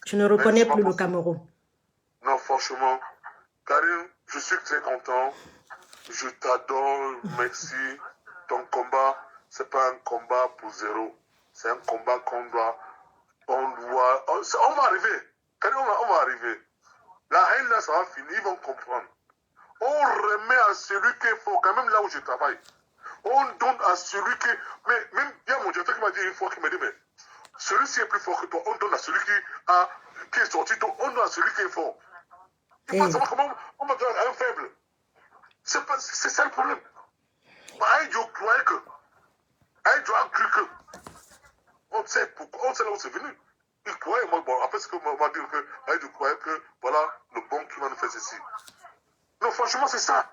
Je ne reconnais plus le Cameroun. Non, franchement, Karine, je suis très content. Je t'adore, merci. Ton combat, ce n'est pas un combat pour zéro. C'est un combat on va arriver. Karine, on va arriver. La haine là, ça va finir, ils vont comprendre. On remet à celui qu'il faut, quand même là où je travaille. On donne à celui qui... Mais même, il y a mon directeur qui m'a dit une fois, qui m'a dit, mais celui-ci est plus fort que toi. On donne à celui qui est sorti, on donne à celui qui est fort. Il faut savoir comment on va donner à un faible. C'est ça le problème. Aïe, croyait que... Aïe, a cru que... On sait pourquoi, on sait là où c'est venu. Il croyait, moi, bon, après ce qu'on m'a dit, que Aïe, croyait que, voilà, le bon qui va nous faire ceci. Non, franchement, c'est ça.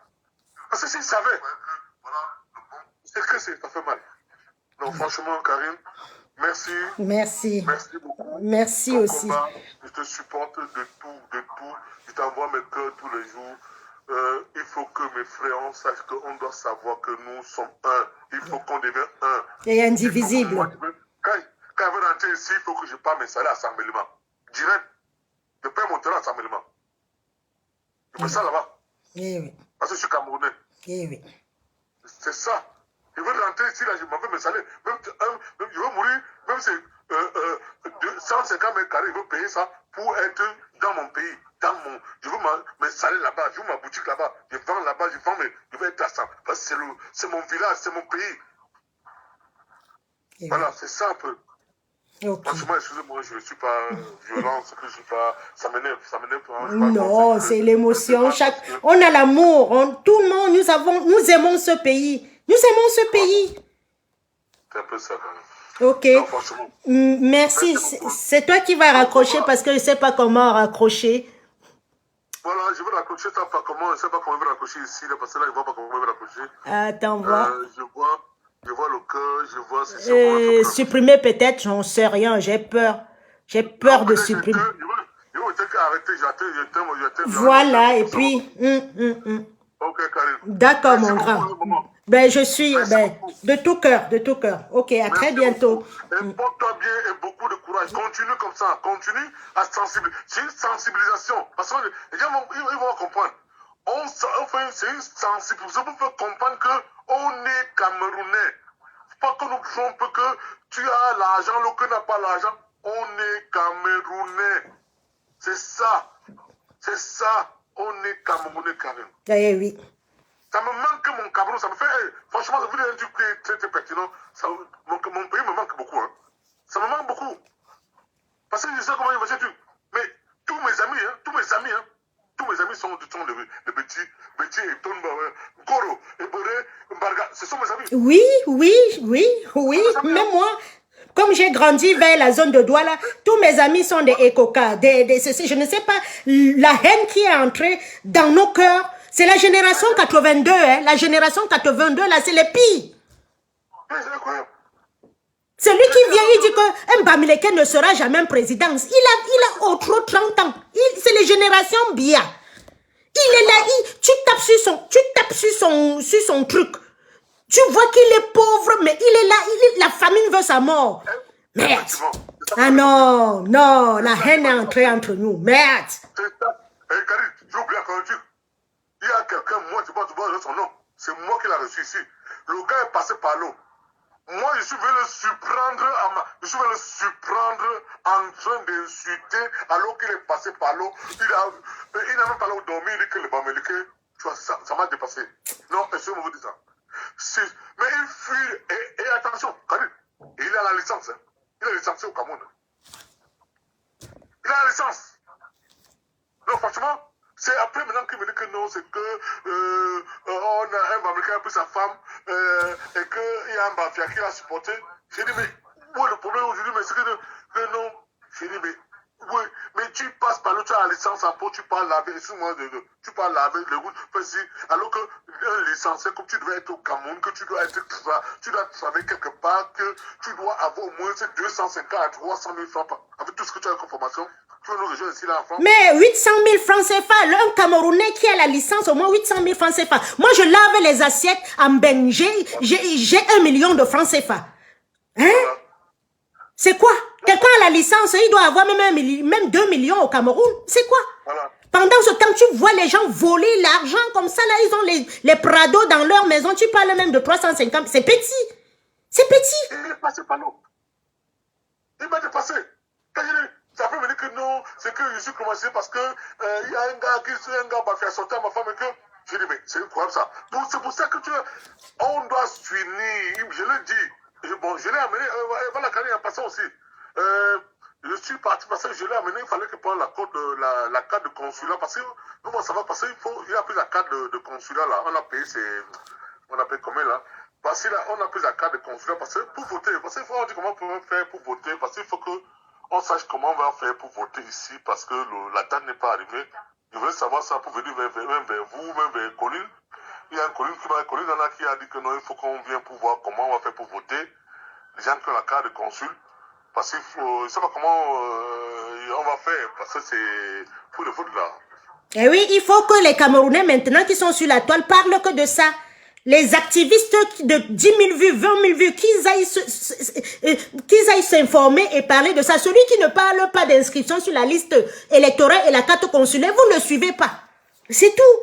Parce que s'il savait, c'est que ça fait mal. Non, franchement, Karine, merci. Merci. Merci beaucoup. Merci ton aussi. Combat, je te supporte de tout. Je t'envoie mes cœurs tous les jours. Il faut que mes frères, on sache qu'on doit savoir que nous sommes un. Il faut qu'on devienne un. Et indivisible. Quand je veux rentrer ici, il faut que je pars m'installer à Assemblement. Direct. Je paie mon terrain à Assemblement. Je fais ça là-bas. Oui. Parce que je suis Camerounais. Oui. C'est ça. Je veux rentrer ici, là, je m'en vais m'installer. Même, je veux mourir, même si 150 mètres carrés, je veux payer ça pour être dans mon pays. Je veux m'installer là-bas, je veux ma boutique là-bas. Je vends là-bas, je veux être à ça. Parce que c'est mon village, c'est mon pays. Voilà, c'est ça un peu. Okay. Franchement, excusez-moi, je ne suis pas violent, ça m'énerve. Non, c'est l'émotion. On a l'amour, tout le monde, nous aimons ce pays. Nous aimons ce pays. C'est un peu ça quand même. Ok. Non, merci. C'est toi qui vas raccrocher parce que je ne sais pas comment raccrocher. Voilà, je vais raccrocher ça par comment, je ne sais pas comment je vais raccrocher ici, là, parce que là, je ne vois pas comment je vais raccrocher. Attends, voir. Je vois le cœur, je vois... Si supprimer peut-être, j'en sais rien, j'ai peur. J'ai peur de supprimer. Je vais peut-être arrêter, j'attends. Voilà, et puis... Ok, Karine. D'accord, mon grand. Ben, je suis de tout cœur. Ok, à très bientôt. Et porte-toi bien et beaucoup de courage. Continue comme ça. Continue à sensibiliser. C'est une sensibilisation. Parce que les gens ils vont comprendre. C'est une sensibilisation pour faire comprendre qu'on est Camerounais. Pas que nous trompons que tu as l'argent, l'autre n'a pas l'argent. On est Camerounais. C'est ça. C'est ça. On est Camerounais, Karine. Eh oui. Ça me manque mon Cameroun, ça me fait... franchement, ça fait un truc très, très pertinent. Mon pays me manque beaucoup. Hein. Ça me manque beaucoup. Parce que je sais comment il va faire. Mais tous mes amis sont les petits et Tomba, Goro, et Boré, Mbarga. Ce sont mes amis. Oui. Même moi, comme j'ai grandi vers la zone de Douala, tous mes amis sont des Ekoka. Je ne sais pas, la haine qui est entrée dans nos cœurs. C'est la génération 82, hein. La génération 82, là, c'est les pires. C'est lui qui vient, il dit que Mbamileke ne sera jamais président. Il a trop 30 ans. C'est les générations Bia. Il est là, tu tapes sur son truc. Tu vois qu'il est pauvre, mais il est là, la famine veut sa mort. Merde. Ah non, la haine est entrée entre nous. Merde. Karine, j'ai oublié encore un truc. Il y a quelqu'un, moi, tu vois son nom. C'est moi qui l'ai reçu ici. Le gars est passé par l'eau. Moi, je suis venu le surprendre en train d'insulter alors qu'il est passé par l'eau. Il n'a même pas l'eau dormir, il dit que le Bamileke, tu vois, ça m'a dépassé. Non, est-ce que vous dites ça? Mais il fuit, et attention, Karine, il a la licence. Hein. Il est licencié au Cameroun. Il a la licence. Non, franchement, c'est après maintenant qu'il me dit que non, c'est que on a un Bamileke a pris sa femme et qu'il y a un Bafia qui l'a supporté. J'ai dit, mais où est le problème aujourd'hui? Mais c'est que non. J'ai dit, mais oui, mais tu passes par l'eau, tu as la licence en peau, tu pars laver, excuse-moi, tu pars laver le goût, alors que un licencié, comme tu dois être au Cameroun, que tu dois travailler quelque part, que tu dois avoir au moins 250 à 300 000 francs avec tout ce que tu as comme formation. Mais 800 000 francs CFA, un Camerounais qui a la licence, au moins 800 000 francs CFA. Moi, je lave les assiettes en ben, j'ai 1 million de francs CFA. Hein? C'est quoi? Quelqu'un a la licence, il doit avoir même 2 millions au Cameroun. C'est quoi? Voilà. Pendant ce temps, tu vois les gens voler l'argent comme ça, là, ils ont les Prado dans leur maison. Tu parles même de 350. C'est petit. C'est petit. Il est passé par l'eau. Il m'a dépassé. Ça peut me dire que non, c'est que je suis commencé parce que il y a un gars qui fait sortir ma femme et que je dis mais c'est incroyable ça. Donc c'est pour ça que on doit s'unir. Je l'ai dit. Bon, je l'ai amené. Voilà, Karine a passé aussi. Je suis parti parce que je l'ai amené. Il fallait qu'il prenne la carte de consulat parce que comment ça va passer. Il a pris la carte de consulat là. On a payé on a payé combien là? Parce qu'on a pris la carte de consulat parce que pour voter, parce qu'il faut dire comment on peut faire pour voter parce qu'il faut que on sache comment on va faire pour voter ici parce que la date n'est pas arrivée. Je voulais savoir ça pour venir même vers vous, même vers Colline. Il y a un Colline qui a dit que non, il faut qu'on vienne pour voir comment on va faire pour voter. Les gens qui ont la carte de consul. Parce qu'il faut, je ne sais pas comment on va faire parce que c'est pour le vote là. Eh oui, il faut que les Camerounais maintenant qui sont sur la toile parlent que de ça. Les activistes de 10 000 vues, 20 000 vues, qu'ils aillent s'informer et parler de ça. Celui qui ne parle pas d'inscription sur la liste électorale et la carte consulaire, vous ne le suivez pas. C'est tout.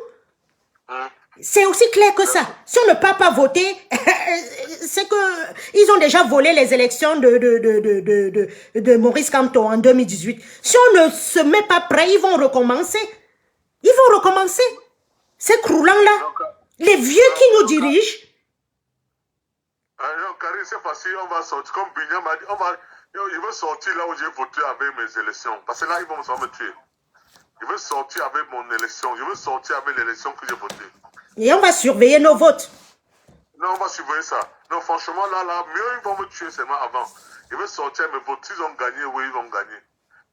C'est aussi clair que ça. Si on ne peut pas voter, c'est que ils ont déjà volé les élections de Maurice Kamto en 2018. Si on ne se met pas prêt, ils vont recommencer. Ces croulants-là. Les vieux qui nous dirigent. Non, Karine, c'est facile, on va sortir. Comme Bignam m'a dit, je veux sortir là où j'ai voté avec mes élections. Parce que là, ils vont me tuer. Je veux sortir avec mon élection. Je veux sortir avec l'élection que j'ai votée. Et on va surveiller nos votes. Non, on va surveiller ça. Non, franchement, là, mieux, ils vont me tuer seulement avant. Je veux sortir mes votes. S'ils ont gagné, oui, ils vont gagner.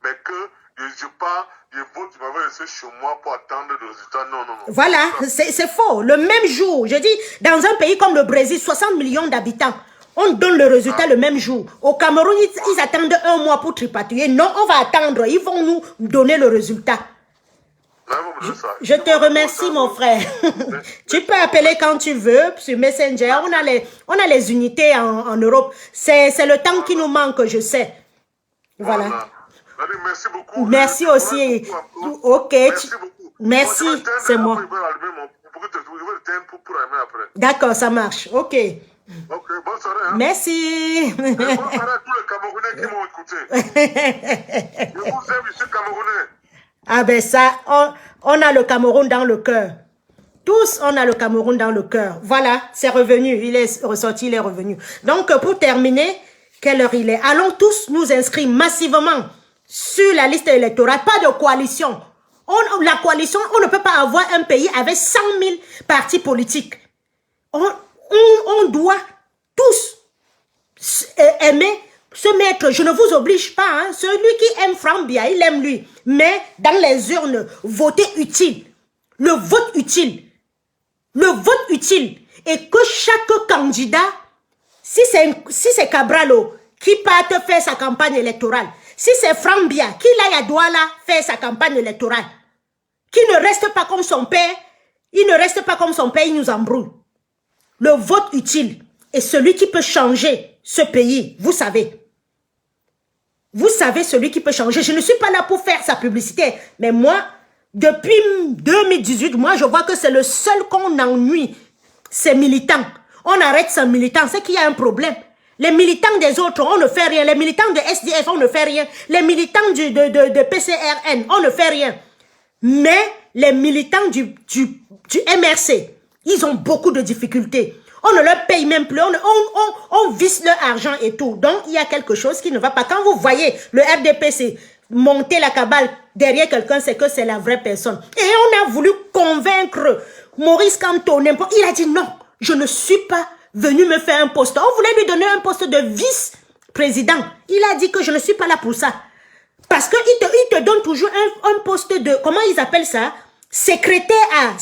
Mais que je pars, je vote, je m'avais rester chez moi pour attendre le résultat. Non. Voilà, c'est faux. Le même jour, je dis, dans un pays comme le Brésil, 60 millions d'habitants, on donne le résultat le même jour. Au Cameroun, ils attendent 1 mois pour tripatouiller. Non, on va attendre. Ils vont nous donner le résultat. Je te remercie, mon frère. Tu peux appeler quand tu veux sur Messenger. On a les unités en Europe. C'est le temps qui nous manque, je sais. Voilà. Merci beaucoup. Merci aussi. Ok. Merci, c'est moi. D'accord, ça marche. Ok. Ok, bonne soirée. Hein. Merci. Bonne soirée à tous les Camerounais qui m'ont écouté. Je vous aime ici, Camerounais. Ah ben ça, on a le Cameroun dans le cœur. Tous, on a le Cameroun dans le cœur. Voilà, c'est revenu. Il est ressorti, il est revenu. Donc, pour terminer, quelle heure il est? Allons tous nous inscrire massivement sur la liste électorale. Pas de coalition. La coalition, on ne peut pas avoir un pays avec 100 000 partis politiques. On doit tous aimer se mettre, je ne vous oblige pas, hein, celui qui aime Frambia, il aime lui. Mais dans les urnes, votez utile. Le vote utile. Le vote utile. Et que chaque candidat, si c'est Cabralo qui part faire sa campagne électorale, si c'est Frambia qui aille à Douala faire sa campagne électorale, qui ne reste pas comme son père, il ne reste pas comme son père, il nous embrouille. Le vote utile est celui qui peut changer ce pays, vous savez. Vous savez celui qui peut changer. Je ne suis pas là pour faire sa publicité, mais moi, depuis 2018, moi je vois que c'est le seul qu'on ennuie, ces militants. On arrête ces militants, c'est qu'il y a un problème. Les militants des autres, on ne fait rien. Les militants de SDF, on ne fait rien. Les militants de PCRN, on ne fait rien. Mais les militants du MRC, ils ont beaucoup de difficultés. On ne leur paye même plus, on visse leur argent et tout. Donc, il y a quelque chose qui ne va pas. Quand vous voyez le RDPC monter la cabale derrière quelqu'un, c'est que c'est la vraie personne. Et on a voulu convaincre Maurice Kamto, il a dit non, je ne suis pas venu me faire un poste. On voulait lui donner un poste de vice-président. Il a dit que je ne suis pas là pour ça. Parce qu'il te donne toujours un poste de, comment ils appellent ça? Secrétaire A.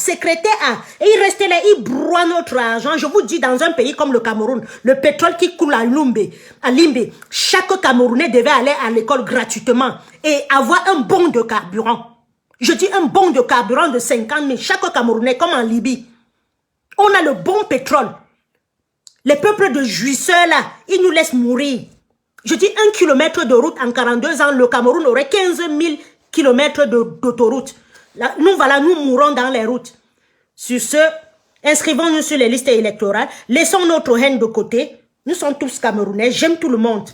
Et il restait là, il broie notre argent. Je vous dis, dans un pays comme le Cameroun, le pétrole qui coule à Limbe, chaque Camerounais devait aller à l'école gratuitement et avoir un bon de carburant. Je dis un bon de carburant de 50 000. Chaque Camerounais, comme en Libye. On a le bon pétrole. Les peuples de jouisseurs là, ils nous laissent mourir. Je dis 1 kilomètre de route en 42 ans, le Cameroun aurait 15 000 kilomètres d'autoroute. Nous mourons dans les routes. Sur ce, inscrivons-nous sur les listes électorales. Laissons notre haine de côté. Nous sommes tous Camerounais. J'aime tout le monde.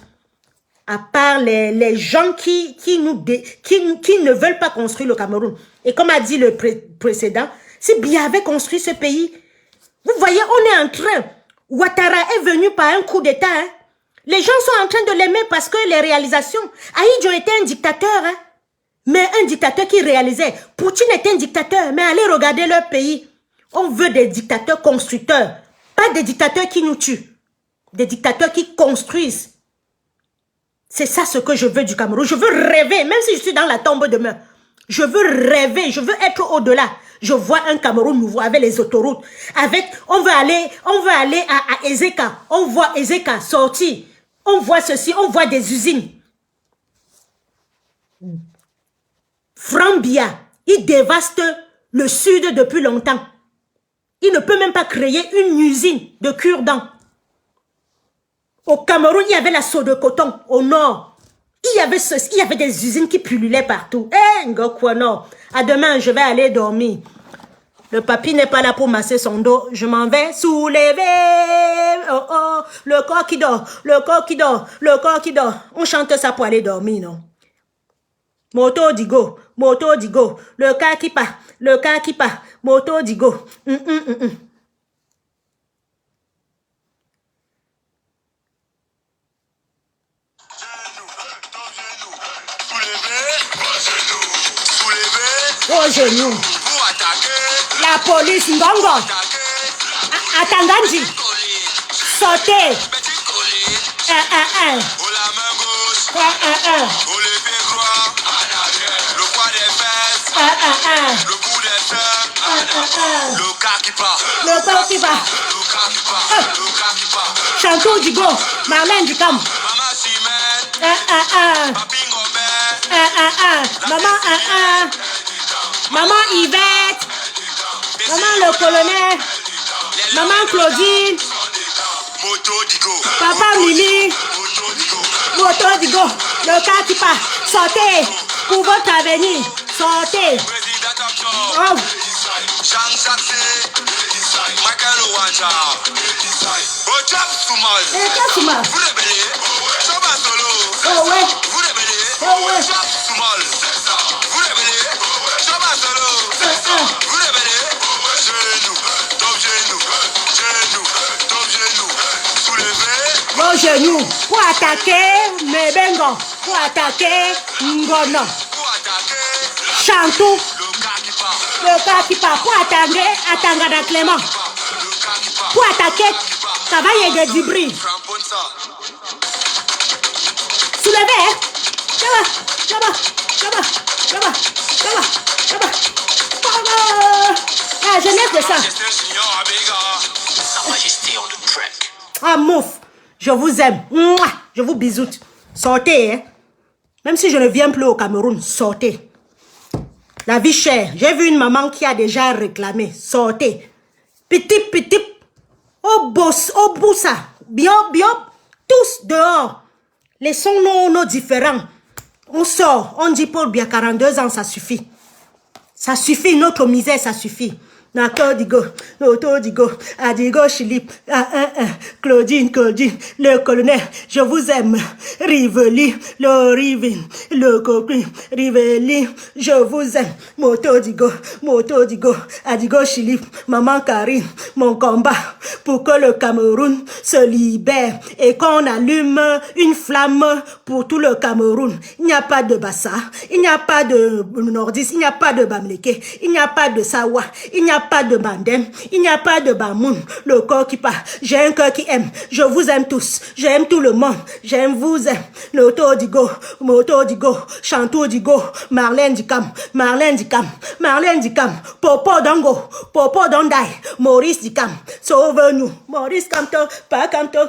À part les gens qui ne veulent pas construire le Cameroun. Et comme a dit le précédent, si Biya avait construit ce pays, vous voyez, on est en train. Ouattara est venu par un coup d'État. Hein. Les gens sont en train de l'aimer parce que les réalisations. Ahidjo était un dictateur. Hein. Mais un dictateur qui réalisait. Poutine était un dictateur. Mais allez regarder leur pays. On veut des dictateurs constructeurs. Pas des dictateurs qui nous tuent. Des dictateurs qui construisent. C'est ça ce que je veux du Cameroun. Je veux rêver. Même si je suis dans la tombe demain. Je veux rêver. Je veux être au-delà. Je vois un Cameroun nouveau avec les autoroutes. On veut aller à Ezeka. On voit Ezeka sortir. On voit ceci. On voit des usines. Frambia, il dévaste le sud depuis longtemps. Il ne peut même pas créer une usine de cure-dents. Au Cameroun, il y avait la soie de coton. Au nord, il y avait des usines qui pullulaient partout. Non. À demain, je vais aller dormir. Le papy n'est pas là pour masser son dos. Je m'en vais soulever. Oh oh, le corps qui dort, le corps qui dort, le corps qui dort. On chante ça pour aller dormir, non? Moto digo, le cas qui part, moto digo. Au genou. La police, Ngongo. Atanganji. Sauter. 1-1-1. 1-1-1. Le cas qui part. Le corps qui part. Le cas qui part. Le cas qui part. Chantou Digo, Marlène Dicam. Maman Chimène. Papi Ngobert. Maman Maman Yvette. Maman le colonel. Maman Claudine. Moto Digo. Papa Mimi. Moto Digo. Moto Digo. Le cas qui part. Sortez pour votre avenir. Sortez. Président Top Oh. Jean Saxé. Michael Ouanja. Ojab Soumal. Et qu'est-ce que Vous rébellez. Choba Solo. Oh ouais. Vous rébellez. Oh ouais. Ojab Soumal. Vous rébellez. Choba Solo. Vous rébellez. Genou. Top genou. Genou. Top genou. Soulevez. Bon genou. Pour attaquer mes bengons. Pour attaquer Ngono. Pour attaquer. Chantou. Le gars qui part. Le cas qui part. Pour attaquer Atangana Clément. Le gars qui part. Pour attaquer Cavaille de Dubry. Cramponne ça. Soulevez, hein? Ah, jeunesse de ça. Majesté Junior Abega. Sa Majesté on the track. Ah, mouf, je vous aime. Mouah, je vous bisoute. Sortez, hein? Même si je ne viens plus au Cameroun, sortez. La vie chère. J'ai vu une maman qui a déjà réclamé. Sortez. Petit. Au boussa. Bien, tous dehors. Laissons nos différents. On sort. On dit Paul Biya 42 ans, ça suffit. Ça suffit, notre misère, ça suffit. Nako Digo, Noto Digo, Adigo Chilip, Claudine, le colonel, je vous aime. Riveli, le Rivin, le copine, Riveli, je vous aime. Moto Digo, Adigo Chilip, Maman Karine, mon combat pour que le Cameroun se libère et qu'on allume une flamme pour tout le Cameroun. Il n'y a pas de Bassa, il n'y a pas de Nordis, il n'y a pas de Bamleke, il n'y a pas de Sawa, il n'y a pas de Bandem, il n'y a pas de Bamoun, le corps qui part. J'ai un cœur qui aime, je vous aime tous, j'aime tout le monde, j'aime vous aime. Noto Digo, Moto Digo, Chantou Digo, Marlène Dicam, Popo Dango, Popo Dondai, Maurice Dicam, sauve-nous, Maurice Camto, pas Camto,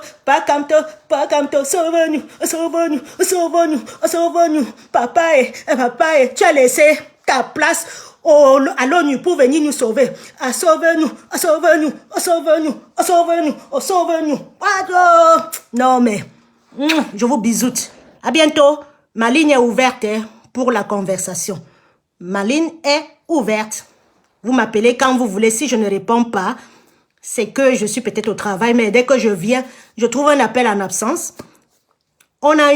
sauve-nous, papa, tu as laissé ta place à l'ONU pour venir nous sauver. Sauve-nous. Non mais, je vous bisoute. À bientôt. Ma ligne est ouverte pour la conversation. Ma ligne est ouverte. Vous m'appelez quand vous voulez. Si je ne réponds pas, c'est que je suis peut-être au travail, mais dès que je viens, je trouve un appel en absence. On a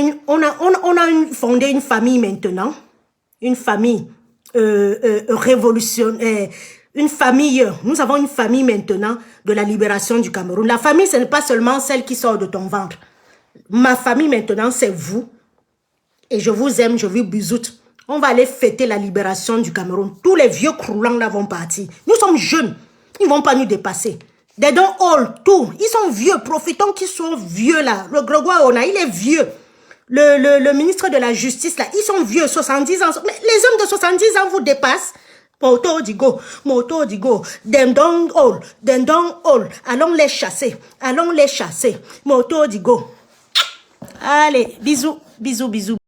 fondé une famille maintenant. Une famille révolutionnaire, une famille, nous avons une famille maintenant de la libération du Cameroun. La famille, ce n'est pas seulement celle qui sort de ton ventre. Ma famille maintenant, c'est vous. Et je vous aime, je vous bisoute. On va aller fêter la libération du Cameroun. Tous les vieux croulants là vont partir. Nous sommes jeunes, ils ne vont pas nous dépasser. They don't all, tout. Ils sont vieux, profitons qu'ils sont vieux là. Le Grégoire Ona, il est vieux. Le ministre de la Justice, là, ils sont vieux, 70 ans. Mais les hommes de 70 ans vous dépassent. Moto Digo, them don't all. Allons les chasser. Moto Digo. Allez, bisous.